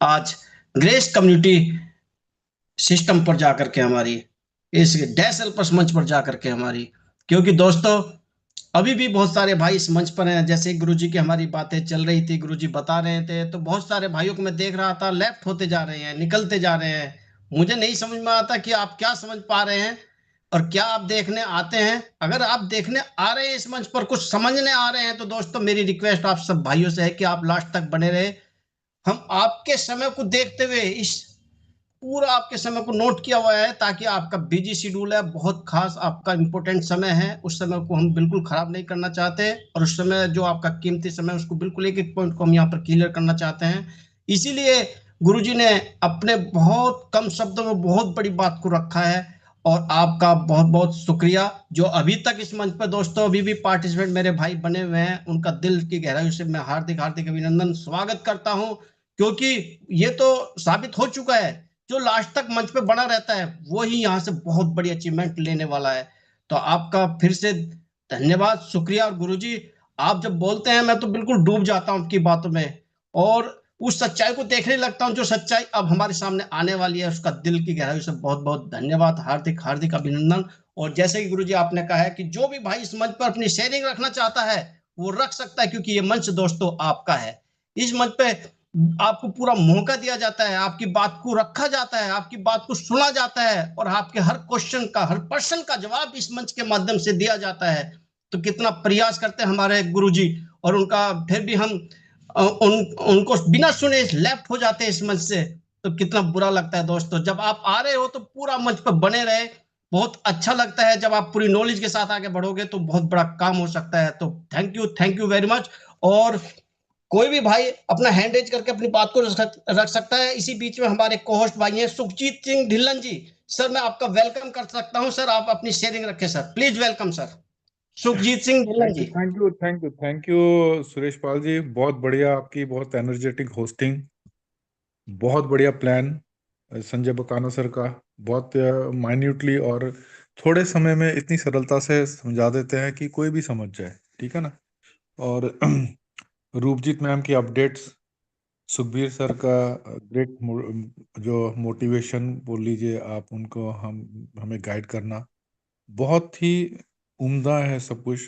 आज ग्रेस कम्युनिटी सिस्टम पर जाकर के, हमारी इस डैश एल्पस मंच पर जाकर के हमारी। क्योंकि दोस्तों, अभी भी बहुत सारे भाई इस मंच पर हैं, जैसे गुरुजी की हमारी बातें चल रही थी, गुरुजी बता रहे थे, तो बहुत सारे भाइयों को मैं देख रहा था लेफ्ट होते जा रहे हैं, निकलते जा रहे हैं। मुझे नहीं समझ में आता कि आप क्या समझ पा रहे हैं और क्या आप देखने आते हैं। अगर आप देखने आ रहे हैं इस मंच पर, कुछ समझने आ रहे हैं, तो दोस्तों मेरी रिक्वेस्ट आप सब भाइयों से है कि आप लास्ट तक बने रहे। हम आपके समय को देखते हुए इस पूरा आपके समय को नोट किया हुआ है, ताकि आपका बिजी शेड्यूल है, बहुत खास आपका इंपॉर्टेंट समय है, उस समय को हम बिल्कुल खराब नहीं करना चाहते, और उस समय जो आपका कीमती समय, उसको बिल्कुल एक एक पॉइंट को हम यहाँ पर क्लियर करना चाहते हैं। इसीलिए गुरुजी ने अपने बहुत कम शब्दों में बहुत बड़ी बात को रखा है, और आपका बहुत बहुत शुक्रिया। जो अभी तक इस मंच पर दोस्तों अभी भी पार्टिसिपेंट मेरे भाई बने हुए हैं, उनका दिल की गहराई से मैं हार्दिक हार्दिक अभिनंदन स्वागत करता हूं। क्योंकि ये तो साबित हो चुका है, जो लास्ट तक मंच पे बना रहता है वो ही यहाँ से बहुत बड़ी अचीवमेंट लेने वाला है। तो आपका फिर से धन्यवाद, शुक्रिया। और गुरुजी, आप जब बोलते हैं मैं तो बिल्कुल डूब जाता हूँ आपकी बातों में, और उस सच्चाई को देखने लगता हूँ जो सच्चाई अब हमारे सामने आने वाली है। उसका दिल की गहराई से बहुत बहुत धन्यवाद, हार्दिक हार्दिक अभिनंदन। और जैसे कि गुरुजी आपने कहा है कि जो भी भाई इस मंच पर अपनी शेयरिंग रखना चाहता है वो रख सकता है, क्योंकि ये मंच दोस्तों आपका है। इस मंच पे आपको पूरा मौका दिया जाता है, आपकी बात को रखा जाता है, आपकी बात को सुना जाता है, और आपके हर क्वेश्चन का, हर प्रश्न का जवाब इस मंच के माध्यम से दिया जाता है। तो कितना प्रयास करते हैं हमारे गुरुजी, और उनका फिर भी हम उनको बिना सुने लेफ्ट हो जाते हैं इस मंच से, तो कितना बुरा लगता है दोस्तों। जब आप आ रहे हो तो पूरा मंच पर बने रहे, बहुत अच्छा लगता है। जब आप पूरी नॉलेज के साथ आगे बढ़ोगे तो बहुत बड़ा काम हो सकता है। तो थैंक यू वेरी मच। और कोई भी भाई अपना हैंड रेज करके अपनी बात को रख सकता है। इसी बीच में हमारे को-होस्ट भाई हैं सुखजीत सिंह ढिल्लन जी। सर, मैं आपका वेलकम कर सकता हूं सर, आप अपनी शेयरिंग रखें sir, please welcome sir, Sukhjeet Singh Dhillon ji. Thank you Suresh Pal ji, बहुत बढ़िया, आपकी बहुत एनर्जेटिक होस्टिंग, बहुत बढ़िया प्लान संजय बकाना सर का, बहुत माइन्यूटली और थोड़े समय में इतनी सरलता से समझा देते हैं कि कोई भी समझ जाए, ठीक है ना। और रूपजीत मैम की अपडेट्स, सुखबीर सर का ग्रेट जो मोटिवेशन बोल लीजिए आप, उनको हमें गाइड करना, बहुत ही उम्दा है सब कुछ।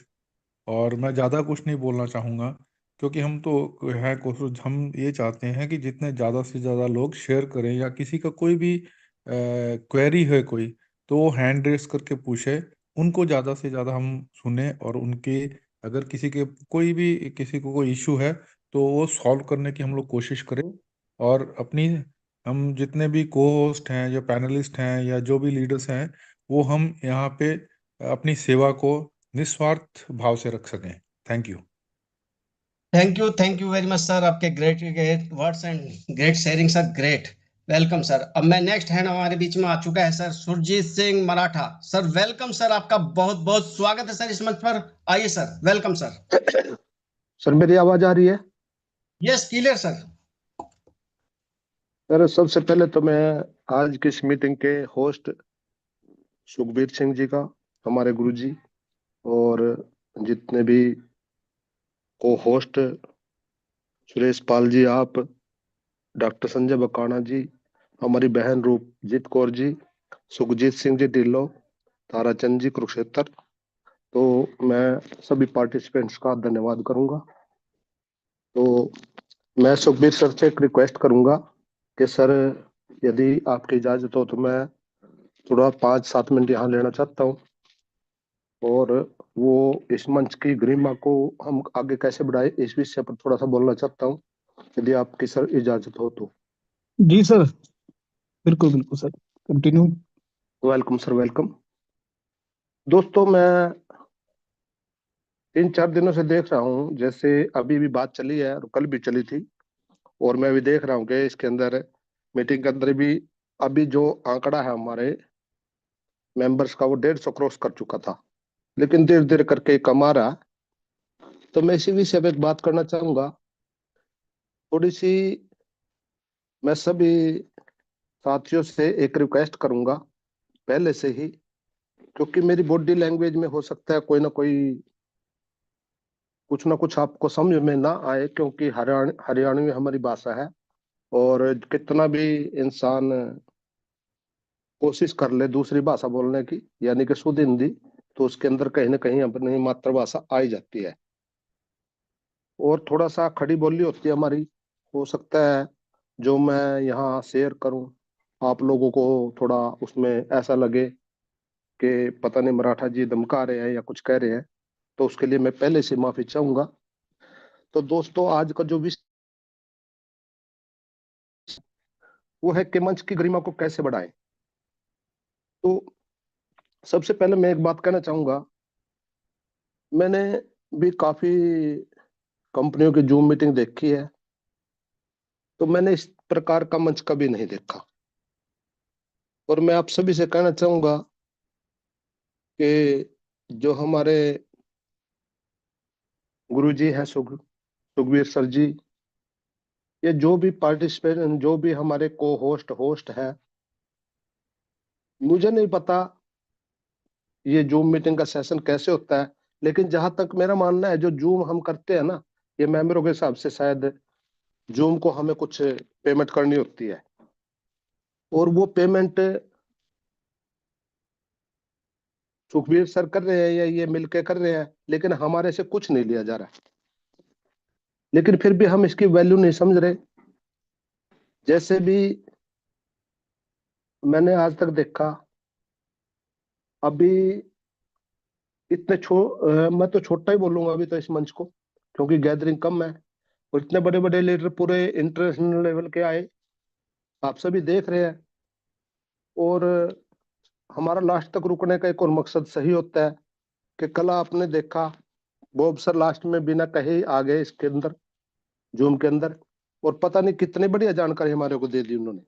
और मैं ज़्यादा कुछ नहीं बोलना चाहूँगा, क्योंकि हम तो है कोशिश, हम ये चाहते हैं कि जितने ज़्यादा से ज़्यादा लोग शेयर करें, या किसी का कोई भी क्वेरी है कोई, तो वो हैंड रेस करके पूछे, उनको ज़्यादा से ज़्यादा हम सुने, और उनके अगर किसी को कोई इशू है तो वो सॉल्व करने की हम लोग कोशिश करें। और हम जितने भी को होस्ट हैं, या पैनलिस्ट हैं, या जो भी लीडर्स हैं, वो हम यहाँ पे अपनी सेवा को निस्वार्थ भाव से रख सकें। Thank you. Thank you very much sir, आपके great great words and great sharing sir, great welcome sir. अब मैं नेक्स्ट हैंड हमारे बीच में आ चुका है sir, Surjeet Singh Maratha sir, welcome sir, आपका बहुत बहुत स्वागत है सर इस मंच पर। आइए सर, वेलकम सर। सर मेरी आवाज आ रही है? Yes, clear sir. सर सबसे पहले तो मैं आज की इस मीटिंग के होस्ट सुखबीर सिंह जी का, हमारे गुरु जी, और जितने भी को होस्ट सुरेश पाल जी, आप, डॉक्टर संजय बकाना जी, हमारी बहन रूपजीत कौर जी, सुखजीत सिंह जी ढिल्लो, ताराचंद जी कुरुक्षेत्र, तो मैं सभी पार्टिसिपेंट्स का धन्यवाद करूंगा। तो मैं सुखबीर सर से एक रिक्वेस्ट करूंगा कि सर यदि आपकी इजाजत हो तो मैं थोड़ा 5-7 मिनट यहाँ लेना चाहता हूँ, और वो इस मंच की गरिमा को हम आगे कैसे बढ़ाए इस विषय पर थोड़ा सा बोलना चाहता हूँ, यदि आपकी सर इजाजत हो तो। जी सर, बिल्कुल बिल्कुल sir, continue. Welcome sir, welcome. दोस्तों मैं 3-4 दिनों से देख रहा हूँ, जैसे अभी भी बात चली है और कल भी चली थी, और मैं भी देख रहा हूँ कि इसके अंदर मीटिंग के अंदर भी अभी जो आंकड़ा है हमारे मेंबर्स का वो 150 क्रॉस कर चुका था, लेकिन धीरे धीरे करके कम आ रहा है। तो मैं इसी विषय पे एक बात करना चाहूंगा थोड़ी सी। मैं सभी साथियों से एक रिक्वेस्ट करूंगा पहले से ही, क्योंकि मेरी बॉडी लैंग्वेज में हो सकता है कोई ना कोई कुछ ना कुछ आपको समझ में ना आए, क्योंकि हरियाणवी हमारी भाषा है, और कितना भी इंसान कोशिश कर ले दूसरी भाषा बोलने की, यानी कि शुद्ध हिंदी, तो उसके अंदर कहीं ना कहीं अपनी मातृभाषा आ ही जाती है, और थोड़ा सा खड़ी बोली होती है हमारी। हो सकता है जो मैं यहाँ शेयर करूं आप लोगों को थोड़ा उसमें ऐसा लगे कि पता नहीं मराठा जी धमका रहे हैं या कुछ कह रहे हैं, तो उसके लिए मैं पहले से माफी चाहूंगा। तो दोस्तों आज का जो विषय वो है कि मंच की गरिमा को कैसे बढ़ाएं। तो सबसे पहले मैं एक बात कहना चाहूंगा, मैंने भी काफी कंपनियों की जूम मीटिंग देखी है, तो मैंने इस प्रकार का मंच कभी नहीं देखा, और मैं आप सभी से कहना चाहूंगा कि जो हमारे गुरुजी हैं सुखबीर सर जी, ये जो भी पार्टिसिपेंट, जो भी हमारे को होस्ट है, मुझे नहीं पता ये जूम मीटिंग का सेशन कैसे होता है, लेकिन जहां तक मेरा मानना है जो जूम हम करते हैं ना, ये मेंबरों के हिसाब से शायद जूम को हमें कुछ पेमेंट करनी होती है, और वो पेमेंट सुखबीर सर कर रहे हैं या ये मिलके कर रहे हैं, लेकिन हमारे से कुछ नहीं लिया जा रहा है, लेकिन फिर भी हम इसकी वैल्यू नहीं समझ रहे। जैसे भी मैंने आज तक देखा, अभी मैं तो छोटा ही बोलूंगा अभी तो इस मंच को, क्योंकि गैदरिंग कम है, और इतने बड़े बड़े लीडर पूरे इंटरनेशनल लेवल के आए, आप सभी देख रहे हैं, और हमारा लास्ट तक रुकने का एक और मकसद सही होता है कि कल आपने देखा बॉब सर लास्ट में बिना कहे आ गए इसके अंदर, जूम के अंदर, और पता नहीं कितनी बढ़िया जानकारी हमारे को दे दी उन्होंने।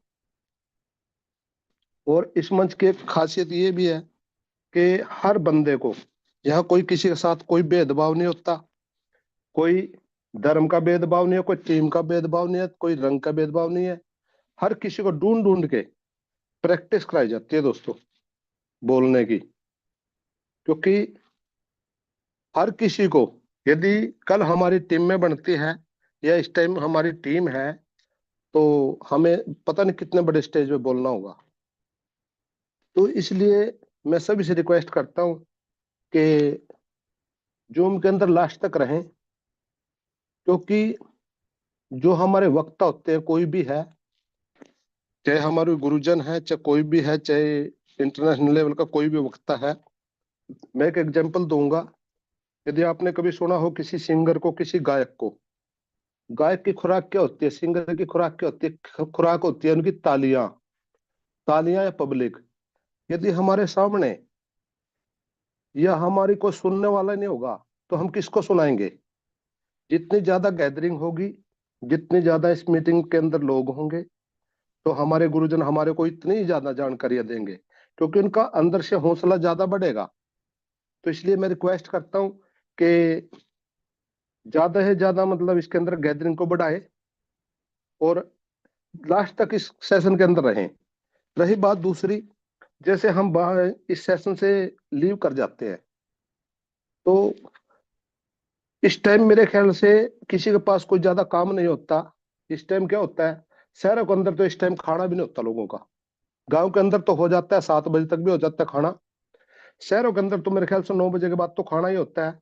और इस मंच की एक खासियत ये भी है कि हर बंदे को, यहाँ कोई किसी के साथ कोई भेदभाव नहीं होता, कोई धर्म का भेदभाव नहीं है, कोई टीम का भेदभाव नहीं है, कोई रंग का भेदभाव नहीं है, हर किसी को ढूंढ ढूंढ के प्रैक्टिस कराई जाती है दोस्तों बोलने की, क्योंकि हर किसी को, यदि कल हमारी टीम में बनती है या इस टाइम हमारी टीम है, तो हमें पता नहीं कितने बड़े स्टेज पे बोलना होगा। तो इसलिए मैं सभी से रिक्वेस्ट करता हूँ कि जूम के अंदर लास्ट तक रहें, क्योंकि जो हमारे वक्ता होते हैं, कोई भी है, चाहे हमारे गुरुजन है, चाहे कोई भी है, चाहे इंटरनेशनल लेवल का कोई भी वक्ता है। मैं एक एग्जांपल दूंगा, यदि आपने कभी सुना हो किसी सिंगर को, किसी गायक को, गायक की खुराक क्या होती है, सिंगर की खुराक क्या होती है? खुराक होती है उनकी तालियां, तालियां या पब्लिक। यदि हमारे सामने या हमारी कोई सुनने वाला नहीं होगा, तो हम किसको सुनाएंगे? जितनी ज्यादा गैदरिंग होगी, जितनी ज्यादा इस मीटिंग के अंदर लोग होंगे, तो हमारे गुरुजन हमारे को इतनी ज्यादा जानकारियां देंगे, क्योंकि उनका अंदर से हौसला ज्यादा बढ़ेगा। तो इसलिए मैं रिक्वेस्ट करता हूं कि ज्यादा से ज्यादा मतलब इसके अंदर गैदरिंग को बढ़ाए और लास्ट तक इस सेशन के अंदर रहें। रही बात दूसरी, जैसे हम बाहर इस सेशन से लीव कर जाते हैं तो इस टाइम मेरे ख्याल से किसी के पास कोई ज्यादा काम नहीं होता। इस टाइम क्या होता है, शहरों के अंदर तो इस टाइम खाना भी नहीं होता लोगों का। गांव के अंदर तो हो जाता है, 7 बजे तक भी हो जाता है खाना। शहरों के अंदर तो मेरे ख्याल से 9 बजे के बाद तो खाना ही होता है।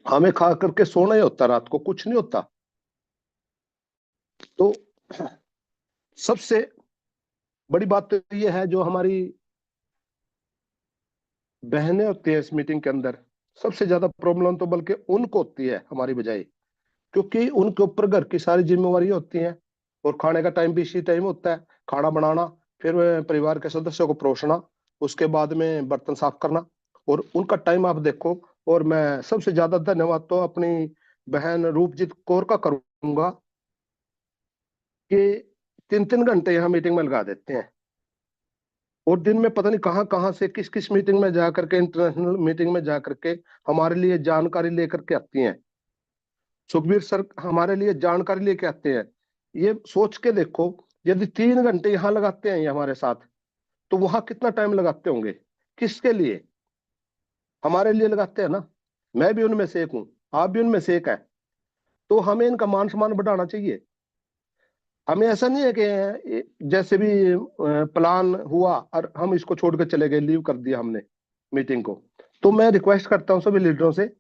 हमें खा करके सोना ही होता है, रात को कुछ नहीं होता। तो सबसे बड़ी बात तो ये है, जो हमारी बहनें होती है इस मीटिंग के अंदर, सबसे ज्यादा प्रॉब्लम तो बल्कि उनको होती है हमारी बजाय, क्योंकि उनके ऊपर घर की सारी जिम्मेवारी होती हैं और खाने का टाइम भी इसी टाइम होता है। खाना बनाना, फिर परिवार के सदस्यों को परोसना, उसके बाद में बर्तन साफ करना, और उनका टाइम आप देखो। और मैं सबसे ज्यादा धन्यवाद तो अपनी बहन रूपजीत कौर का करूंगा कि 3-3 घंटे यहाँ मीटिंग में लगा देते हैं, और दिन में पता नहीं कहाँ कहाँ से किस किस मीटिंग में जा करके, इंटरनेशनल मीटिंग में जा करके हमारे लिए जानकारी लेकर के आती हैं। सुखबीर सर हमारे लिए जानकारी लेके आते हैं। ये सोच के देखो, यदि 3 घंटे यहाँ लगाते हैं ये हमारे साथ, तो वहां कितना टाइम लगाते होंगे, किसके लिए? हमारे लिए लगाते हैं ना। मैं भी उनमें से एक हूँ, आप भी उनमें से एक है। तो हमें इनका मान सम्मान बढ़ाना चाहिए। हमें ऐसा नहीं है कि जैसे भी प्लान हुआ और हम इसको छोड़ के चले गए, लीव कर दिया हमने मीटिंग को। तो मैं रिक्वेस्ट करता हूँ सभी लीडरों से,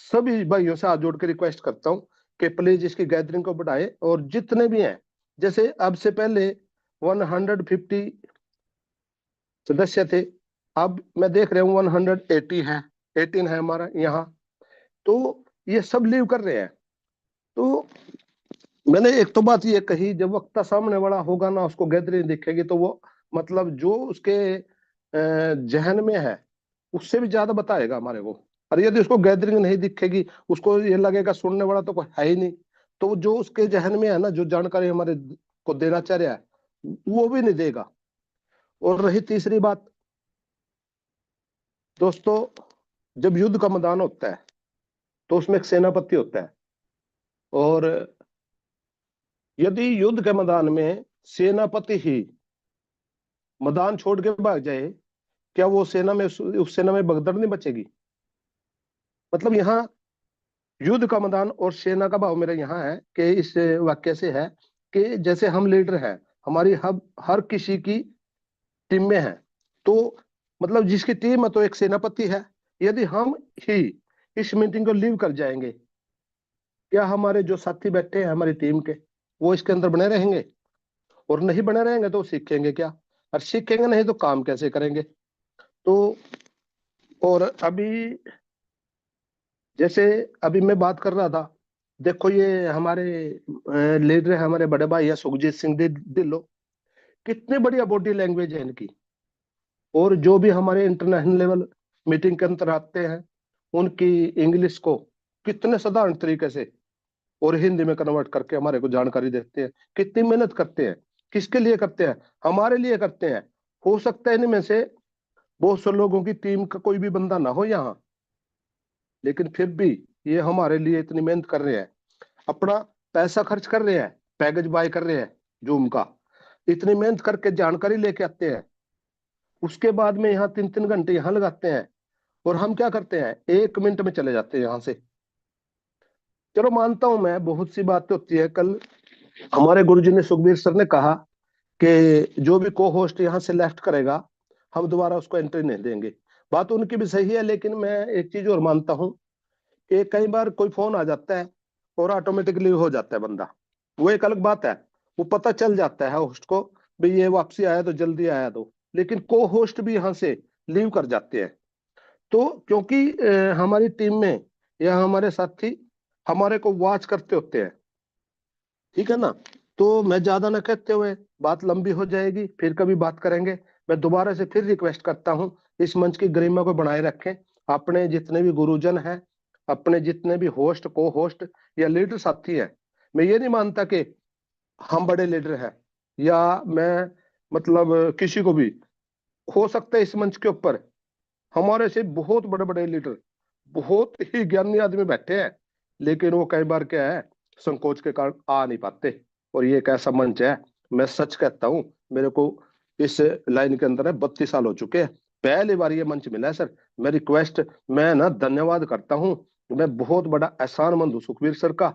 सभी भाइयों से हाथ जोड़ के रिक्वेस्ट करता हूँ कि प्लीज इसकी गैदरिंग को बढ़ाए। और जितने भी हैं, जैसे अब से पहले 150 सदस्य थे, अब मैं देख रहा हूँ 180 है, 18 है हमारा यहाँ। तो ये सब लीव कर रहे हैं। तो मैंने एक तो बात ये कही, जब वक्ता सामने वाला होगा ना, उसको गैदरिंग दिखेगी तो वो मतलब जो उसके जहन में है उससे भी ज्यादा बताएगा हमारे को। और यदि उसको गैदरिंग नहीं दिखेगी, उसको ये लगेगा सुनने वाला तो कोई है ही नहीं, तो जो उसके जहन में है ना, जो जानकारी हमारे को देना चाह रहा है, वो भी नहीं देगा। और रही तीसरी बात, दोस्तों, जब युद्ध का मैदान होता है तो उसमें एक सेनापति होता है, और यदि युद्ध के मैदान में सेनापति ही मैदान छोड़ के भाग जाए, क्या वो सेना में उस सेना में भगदड़ नहीं बचेगी? मतलब यहाँ युद्ध का मैदान और सेना का भाव मेरा यहाँ है कि इस वाक्य से है कि जैसे हम लीडर हैं, हमारी हर किसी की टीम में है, तो मतलब जिसकी टीम है तो एक सेनापति है। यदि हम ही इस मीटिंग को लीव कर जाएंगे, क्या हमारे जो साथी बैठे हैं हमारी टीम के, वो इसके अंदर बने रहेंगे? और नहीं बने रहेंगे तो सीखेंगे क्या? और सीखेंगे नहीं तो काम कैसे करेंगे? तो और अभी जैसे अभी मैं बात कर रहा था, देखो ये हमारे लीडर है, हमारे बड़े भाई है सुखजीत सिंह ढिल्लों, कितनी बढ़िया बॉडी लैंग्वेज है इनकी। और जो भी हमारे इंटरनेशनल लेवल मीटिंग के अंदर आते हैं, उनकी इंग्लिश को कितने साधारण तरीके से और हिंदी में कन्वर्ट करके हमारे को जानकारी देते हैं। कितनी मेहनत करते हैं, किसके लिए करते हैं? हमारे लिए करते हैं। हो सकता है इनमें से बहुत से लोगों की टीम का कोई भी बंदा ना हो यहाँ, लेकिन फिर भी ये हमारे लिए इतनी मेहनत कर रहे हैं, अपना पैसा खर्च कर रहे हैं, पैकेज बाय कर रहे हैं जूम का, इतनी मेहनत करके जानकारी लेके आते हैं। उसके बाद में यहाँ 3-3 घंटे यहाँ लगाते हैं, और हम क्या करते हैं, 1 मिनट में चले जाते हैं यहाँ से। चलो मानता हूं मैं, बहुत सी बातें होती है। कल हमारे गुरुजी ने, सुखबीर सर ने कहा कि जो भी को होस्ट यहाँ से लेफ्ट करेगा, हम दोबारा उसको एंट्री नहीं देंगे। बात उनकी भी सही है, लेकिन मैं एक चीज और मानता हूँ कि कई बार कोई फोन आ जाता है और ऑटोमेटिकली हो जाता है बंदा, वो एक अलग बात है। वो पता चल जाता है होस्ट को, भाई ये वापसी आया तो जल्दी आया तो, लेकिन को होस्ट भी यहाँ से लीव कर जाते हैं। तो क्योंकि हमारी टीम में या हमारे साथी हमारे को वॉच करते होते हैं, ठीक है ना। तो मैं ज्यादा ना कहते हुए, बात लंबी हो जाएगी, फिर कभी बात करेंगे। मैं दोबारा से फिर रिक्वेस्ट करता हूं, इस मंच की गरिमा को बनाए रखें। अपने जितने भी गुरुजन हैं, अपने जितने भी होस्ट, को होस्ट या लीडर साथी हैं, मैं ये नहीं मानता कि हम बड़े लीडर हैं या मैं मतलब किसी को भी, हो सकता है इस मंच के ऊपर हमारे से बहुत बड़े बड़े लीडर, बहुत ही ज्ञानी आदमी बैठे हैं, लेकिन वो कई बार क्या है, संकोच के कारण आ नहीं पाते। और ये एक ऐसा मंच है, मैं सच कहता हूँ, मेरे को इस लाइन के अंदर है 32 साल हो चुके हैं, पहली बार ये मंच मिला है सर। मैं रिक्वेस्ट, मैं ना धन्यवाद करता हूँ, मैं बहुत बड़ा एहसानमंद हूँ सुखबीर सर का,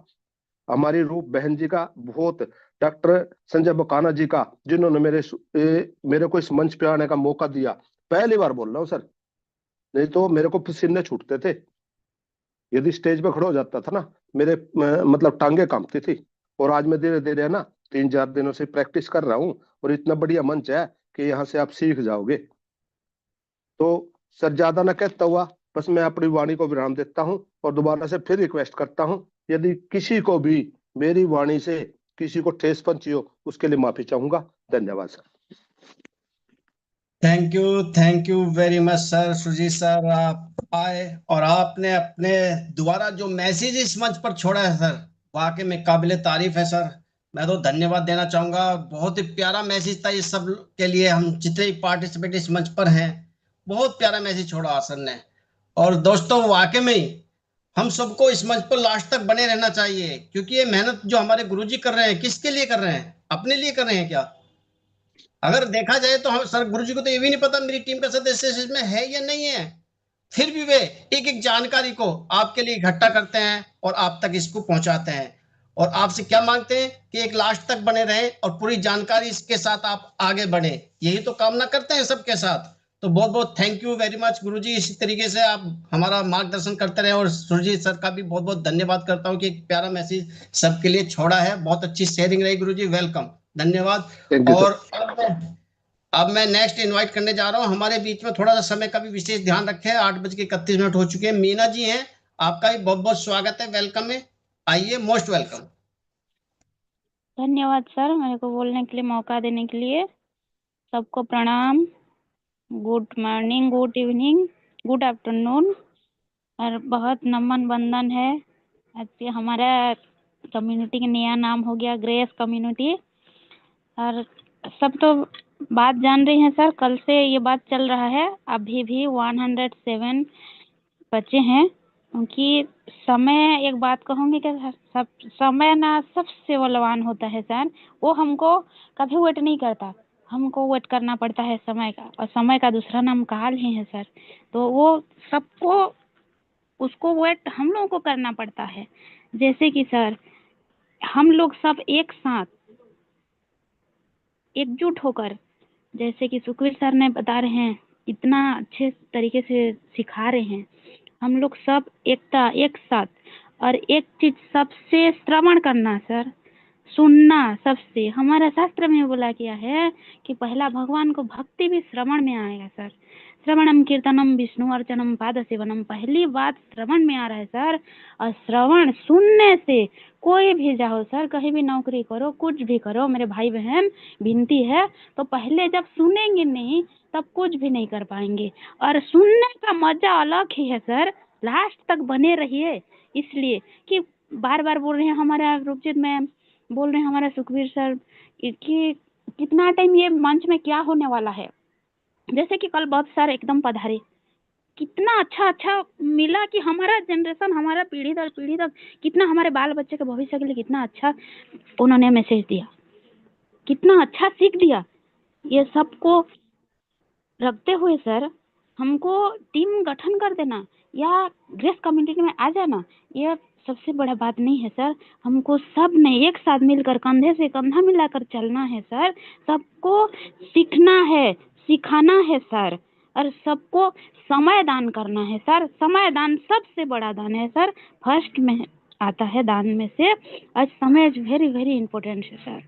हमारी रूप बहन जी का, बहुत डॉक्टर संजय बकाना जी का, जिन्होंने मेरे को इस मंच पे आने का मौका दिया। पहली बार बोल रहा हूँ सर, नहीं तो मेरे को पसीने छूटते थे, यदि स्टेज पे खड़ा हो जाता था ना, मेरे मतलब टांगे कांपती थी। और आज मैं धीरे धीरे ना 3-4 दिनों से प्रैक्टिस कर रहा हूँ, और इतना बढ़िया मंच है कि यहाँ से आप सीख जाओगे। तो सर ज्यादा ना कहता हुआ बस मैं अपनी वाणी को विराम देता हूँ, और दोबारा से फिर रिक्वेस्ट करता हूँ, यदि किसी को भी मेरी वाणी से किसी को ठेस पहुंची हो, उसके लिए माफी चाहूंगा। धन्यवाद सर। Thank you very much sir. Sujeet sir, आप आए और आपने अपने द्वारा जो मैसेज इस मंच पर छोड़ा है सर, वाकई में काबिले तारीफ है सर। मैं तो धन्यवाद देना चाहूंगा। बहुत ही प्यारा मैसेज था इस सब के लिए, हम जितने भी पार्टिसिपेट इस मंच पर हैं, बहुत प्यारा मैसेज छोड़ा सर ने। और दोस्तों, वाकई में हम सबको इस मंच पर लास्ट तक बने रहना चाहिए, क्योंकि ये मेहनत जो हमारे गुरुजी कर रहे हैं, किसके लिए कर रहे हैं? अपने लिए कर रहे हैं क्या? अगर देखा जाए तो हम सर, गुरुजी को तो ये भी नहीं पता मेरी टीम का सदस्य इसमें है या नहीं है, फिर भी वे एक एक जानकारी को आपके लिए इकट्ठा करते हैं और आप तक इसको पहुंचाते हैं। और आपसे क्या मांगते हैं कि एक लास्ट तक बने रहें और पूरी जानकारी इसके साथ आप आगे बढ़े, यही तो कामना करते हैं सबके साथ। तो बहुत बहुत थैंक यू वेरी मच गुरुजी, इसी तरीके से आप हमारा मार्गदर्शन करते रहे। और सुरजीत सर का भी बहुत बहुत धन्यवाद करता हूँ कि एक प्यारा मैसेज सबके लिए छोड़ा है। बहुत अच्छी शेयरिंग रही गुरुजी, वेलकम, धन्यवाद। Thank you sir. और अब मैं नेक्स्ट इनवाइट करने जा रहा हूँ। हमारे बीच में थोड़ा सा समय का भी विशेष ध्यान रखें, 8:31 हो चुके हैं। मीना जी हैं, आपका भी बहुत बहुत स्वागत है, वेलकम है, आइए, मोस्ट वेलकम। धन्यवाद सर, मेरे को बोलने के लिए, मौका देने के लिए। सबको प्रणाम, good morning, good evening, good afternoon, और बहुत नमन वंदन है। आज हमारा कम्युनिटी का नया नाम हो गया ग्रेस कम्युनिटी। और सब तो बात जान रही हैं सर, कल से ये बात चल रहा है, अभी भी 107 बच्चे हैं। क्योंकि समय, एक बात कहूँगी कि सब समय ना सबसे बलवान होता है सर, वो हमको कभी वेट नहीं करता, हमको वेट करना पड़ता है समय का, और समय का दूसरा नाम काल ही है सर। तो वो सबको, उसको वेट हम लोगों को करना पड़ता है। जैसे कि सर, हम लोग सब एक साथ एकजुट होकर, जैसे कि सुखवीर सर ने बता रहे हैं, इतना अच्छे तरीके से सिखा रहे हैं, हम लोग सब एकता, एक साथ। और एक चीज सबसे, श्रवण करना सर, सुनना सबसे। हमारा शास्त्र में बोला गया है कि पहला भगवान को भक्ति भी श्रवण में आएगा सर। श्रवणम कीर्तनम विष्णु अर्चनम पाद सेवनम, पहली बात श्रवण में आ रहा है सर। और श्रवण सुनने से कोई भी जाओ सर, कहीं भी नौकरी करो, कुछ भी करो, मेरे भाई बहन विनती है, तो पहले जब सुनेंगे नहीं तब कुछ भी नहीं कर पाएंगे। और सुनने का मजा अलग ही है सर, लास्ट तक बने रहिए। इसलिए कि बार बार बोल रहे हैं हमारा रूपजीत मैम, बोल रहे हैं हमारा सुखबीर सर कि कितना टाइम ये मंच में क्या होने वाला है। जैसे कि कल बहुत सारे एकदम पधारे, कितना अच्छा अच्छा मिला कि हमारा जनरेशन, हमारा पीढ़ी दर पीढ़ी तक, कितना हमारे बाल बच्चे के भविष्य के लिए कितना अच्छा उन्होंने मैसेज दिया, कितना अच्छा सीख दिया। ये सबको रखते हुए सर, हमको टीम गठन कर देना या ग्रेस कम्युनिटी में आ जाना, ये सबसे बड़ा बात नहीं है सर। हमको सब ने एक साथ मिलकर कंधे से कंधा मिलाकर चलना है सर। सबको सीखना है, सिखाना है सर, और सबको समय दान करना है सर। समय दान सबसे बड़ा दान है सर, फर्स्ट में आता है दान में से। और समय इज वेरी वेरी इंपॉर्टेंट है सर,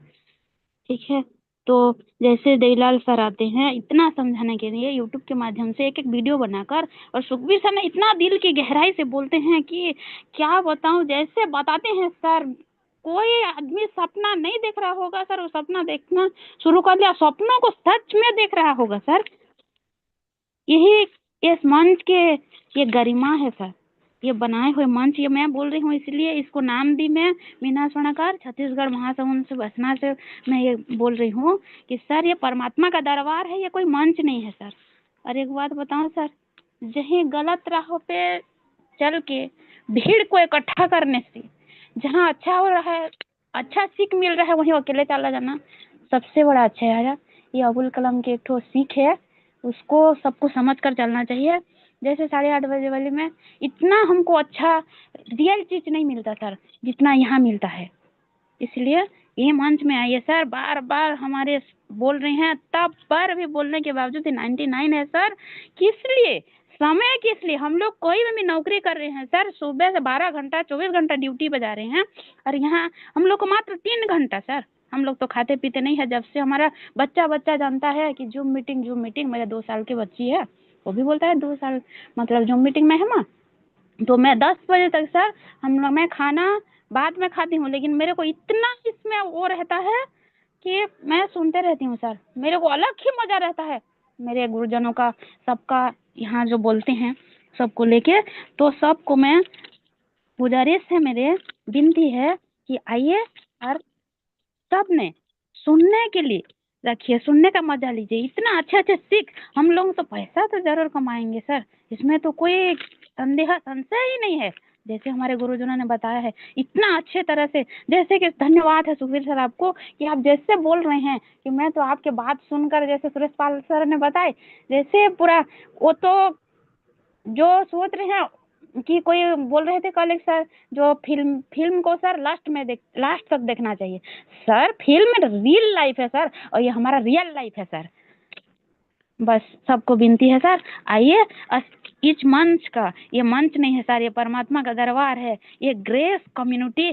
ठीक है। तो जैसे देवीलाल सर आते हैं इतना समझाने के लिए यूट्यूब के माध्यम से एक एक वीडियो बनाकर, और सुखबीर सर ने इतना दिल की गहराई से बोलते हैं कि क्या बताऊं, जैसे बताते हैं सर, कोई आदमी सपना नहीं देख रहा होगा सर, वो सपना देखना शुरू कर दिया, सपनों को सच में देख रहा होगा सर। यही इस मंच के ये गरिमा है सर, ये बनाए हुए मंच। ये मैं बोल रही हूँ, इसलिए इसको नाम दी मैं, मीना स्वर्णकार छत्तीसगढ़ महासमुंद से बसना से मैं ये बोल रही हूँ कि सर ये परमात्मा का दरबार है, ये कोई मंच नहीं है सर। और एक बात बताऊं सर, जहीं गलत राहों पे चल के भीड़ को इकट्ठा करने से, जहाँ अच्छा हो रहा है, अच्छा सीख मिल रहा है, वहीं अकेले चला जाना सबसे बड़ा अच्छा है। ये अबुल कलाम की एक ठो सीख है, उसको सबको समझ कर चलना चाहिए। जैसे 8:30 बजे वाले में इतना हमको अच्छा रियल चीज नहीं मिलता सर, जितना यहाँ मिलता है। इसलिए ये मंच में आइए सर, बार बार हमारे बोल रहे हैं, तब पर भी बोलने के बावजूद 99 है सर। किस लिए? समय किस लिए? हम लोग कोई भी नौकरी कर रहे हैं सर, सुबह से 12 घंटा 24 घंटा ड्यूटी बजा रहे हैं, और यहाँ हम लोग को मात्र 3 घंटा सर। हम लोग तो खाते पीते नहीं है। जब से हमारा बच्चा जानता है कि जूम मीटिंग, मेरे 2 साल की बच्ची है, वो भी बोलता है 2 साल मतलब जूम मीटिंग में है माँ। तो मैं 10 बजे तक सर मैं खाना बाद में खाती हूँ, लेकिन मेरे को इतना इसमें वो रहता है कि मैं सुनते रहती हूँ सर। मेरे को अलग ही मजा रहता है मेरे गुरुजनों का, सबका यहाँ जो बोलते हैं सबको लेके। तो सबको मैं गुजारिश है, मेरे विनती है कि आइए और सबने सुनने के लिए रखिए, सुनने का मजा लीजिए। इतना अच्छे सीख, हम लोग तो पैसा तो जरूर कमाएंगे सर, इसमें तो कोई संशय ही नहीं है। जैसे हमारे गुरुजनों ने बताया है इतना अच्छे तरह से, जैसे कि धन्यवाद है सुखवीर सर आपको कि आप जैसे बोल रहे हैं कि मैं तो आपके बात सुनकर, जैसे सुरेश पाल सर ने बताए, जैसे पूरा वो तो जो सोच रहे हैं कि कोई बोल रहे थे कल एक सर, जो फिल्म को सर लास्ट तक देखना चाहिए सर। फिल्म रियल लाइफ है सर, और ये हमारा रियल लाइफ है सर। बस सबको विनती है सर, आइए। इस मंच का, ये मंच नहीं है सर, ये परमात्मा का दरबार है। ये ग्रेस कम्युनिटी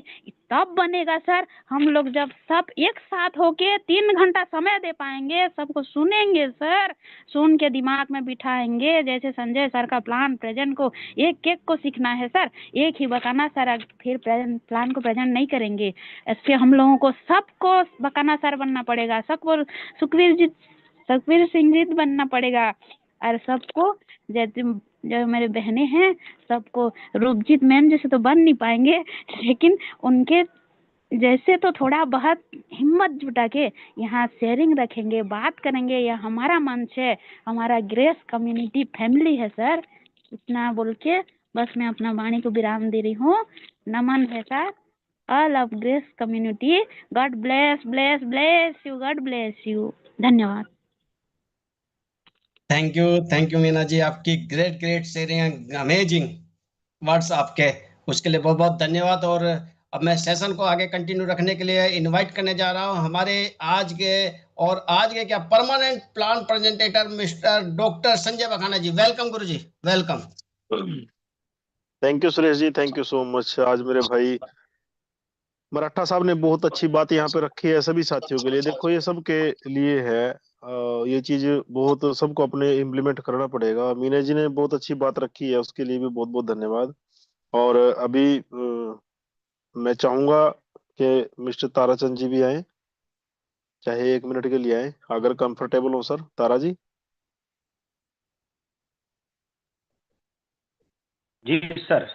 तब बनेगा सर, हम लोग जब सब एक साथ होके 3 घंटा समय दे पाएंगे, सबको सुनेंगे सर, सुन के दिमाग में बिठाएंगे। जैसे संजय सर का प्लान प्रेजेंट को एक को सीखना है सर, एक ही बताना सर, फिर प्लान को प्रेजेंट नहीं करेंगे। इससे हम लोगों को सबको बकाना सर बनना पड़ेगा, सबको सुखवीर सिंह जी बनना पड़ेगा, और सबको जैसे जो मेरे बहनें हैं सबको रूपजीत मैम जैसे तो बन नहीं पाएंगे, लेकिन उनके जैसे तो थोड़ा बहुत हिम्मत जुटा के यहाँ शेयरिंग रखेंगे, बात करेंगे। यह हमारा मंच है, हमारा ग्रेस कम्युनिटी फैमिली है सर। इतना बोल के बस मैं अपना वाणी को विराम दे रही हूँ। नमन है sir, all of grace community. God bless bless bless you, God bless you. धन्यवाद। थैंक यू मीना जी, आपकी ग्रेट शेयरिंग, अमेजिंग वर्ड्स आपके, उसके लिए बहुत बहुत धन्यवाद। और अब मैं सेशन को आगे कंटिन्यू रखने के लिए इनवाइट करने जा रहा हूं हमारे आज के क्या permanent plan presentator mister doctor Sanjay Bakhana ji. Welcome Guru ji, welcome. Thank you Suresh ji, thank you so much. आज मेरे भाई मराठा साहब ने बहुत अच्छी बात यहाँ पे रखी है सभी साथियों के लिए। देखो ये सबके लिए है, ये चीज बहुत सबको अपने इम्प्लीमेंट करना पड़ेगा। मीना जी ने बहुत अच्छी बात रखी है, उसके लिए भी बहुत बहुत धन्यवाद। और अभी मैं चाहूंगा कि मिस्टर ताराचंद जी भी आए, चाहे 1 मिनट के लिए आए अगर कंफर्टेबल हो सर। तारा जी जी सर।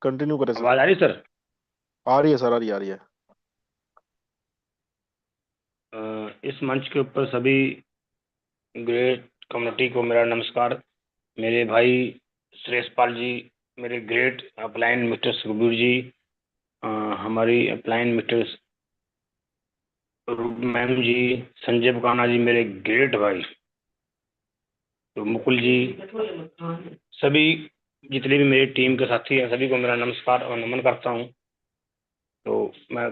कंटिन्यू करें सर। आवाज आ रही सर? आ रही है सर, आ रही है। इस मंच के ऊपर सभी ग्रेट कम्युनिटी को मेरा नमस्कार। मेरे भाई सुरेश पाल जी, मेरे great upline mister Sukhbir ji, हमारी अपलाइन मिस्टर मैम जी, संजय बकाना जी, मेरे ग्रेट भाई तो मुकुल जी, सभी जितने भी मेरी टीम के साथी हैं सभी को मेरा नमस्कार और नमन करता हूँ। तो मैं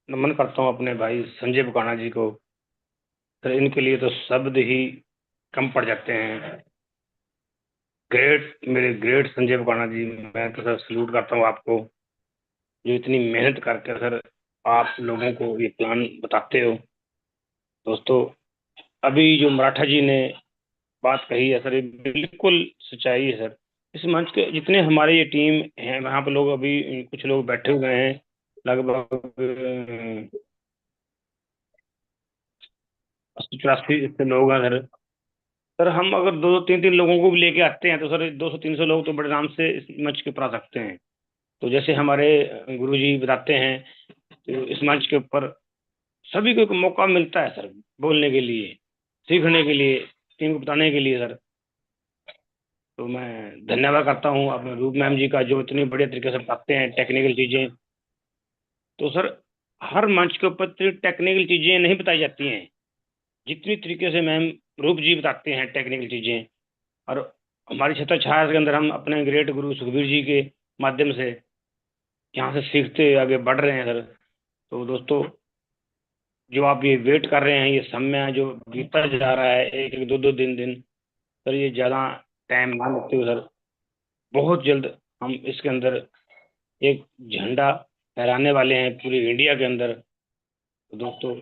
नमन करता हूँ अपने भाई संजय बकाना जी को। सर इनके लिए तो शब्द ही कम पड़ जाते हैं। मेरे ग्रेट संजय बकाना जी, मैं तो सर सल्यूट करता हूँ आपको, जो इतनी मेहनत करके सर आप लोगों को ये प्लान बताते हो। दोस्तों अभी जो मराठा जी ने बात कही है सर, ये बिल्कुल सच्चाई है सर। इस मंच के जितने हमारे ये टीम हैं, यहाँ पे लोग अभी कुछ लोग बैठे हुए हैं, लगभग 80-84 लोग हैं सर। सर हम अगर 2-3 लोगों को भी लेके आते हैं तो सर 200-300 लोग तो बड़े आराम से इस मंच के ऊपर आ सकते हैं। तो जैसे हमारे गुरुजी बताते हैं, तो इस मंच के ऊपर सभी को एक मौका मिलता है सर बोलने के लिए, सीखने के लिए, टीम को बताने के लिए सर। तो मैं धन्यवाद करता हूँ अपने रूप मैम जी का, जो इतनी बढ़िया तरीके से बताते हैं टेक्निकल चीजें। तो सर हर मंच के ऊपर टेक्निकल चीजें नहीं बताई जाती हैं जितनी तरीके से मैम रूप जी बताते हैं टेक्निकल चीजें। और हमारी छत्र छाया के अंदर हम अपने ग्रेट गुरु सुखबीर जी के माध्यम से यहाँ से सीखते आगे बढ़ रहे हैं सर। तो दोस्तों, जो आप ये वेट कर रहे हैं, ये समय जो बीतता जा रहा है, एक एक दो दो दिन सर, ये ज़्यादा टाइम ना लगते हुए सर बहुत जल्द हम इसके अंदर एक झंडा फहराने वाले हैं पूरी इंडिया के अंदर। तो दोस्तों,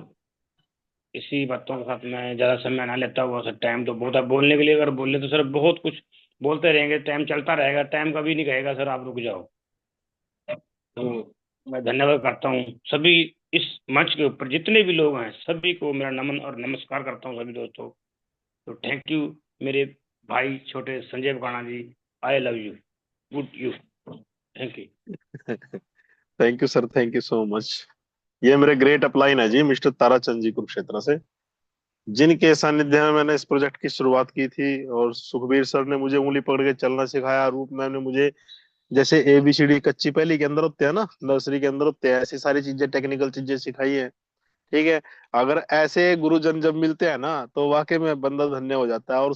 इसी बातों के साथ मैं ज़्यादा समय ना लेता हुआ सर, टाइम तो बहुत है बोलने के लिए, अगर बोले तो सर बहुत कुछ बोलते रहेंगे, टाइम चलता रहेगा, टाइम कभी नहीं कहेगा सर आप रुक जाओ। तो मैं धन्यवाद करता हूँ सभी इस मंच के ऊपर जितने भी लोग हैं, सभी को मेरा नमन और नमस्कार करता हूँ सभी दोस्तों। तो थैंक यू मेरे भाई छोटे Sanjay Bakana ji, I love you, good you, thank you. Thank you sir, thank you so much. ये मेरे ग्रेट अपलाइन है जी, मिस्टर ताराचंद जी कुरुक्षेत्र से, जिनके सानिध्य में मैंने इस प्रोजेक्ट की शुरुआत की थी। और सुखबीर सर ने मुझे उंगली पकड़ के चलना सिखाया, रूप मैम ने मुझे जैसे ABCD कच्ची पहली के अंदर होते हैं ना, नर्सरी के अंदर होते हैं, ऐसी सारी चीजें, टेक्निकल चीजें सिखाई है। ठीक है, अगर ऐसे गुरुजन जब मिलते हैं ना तो वाकई में बंदा धन्य हो जाता है। और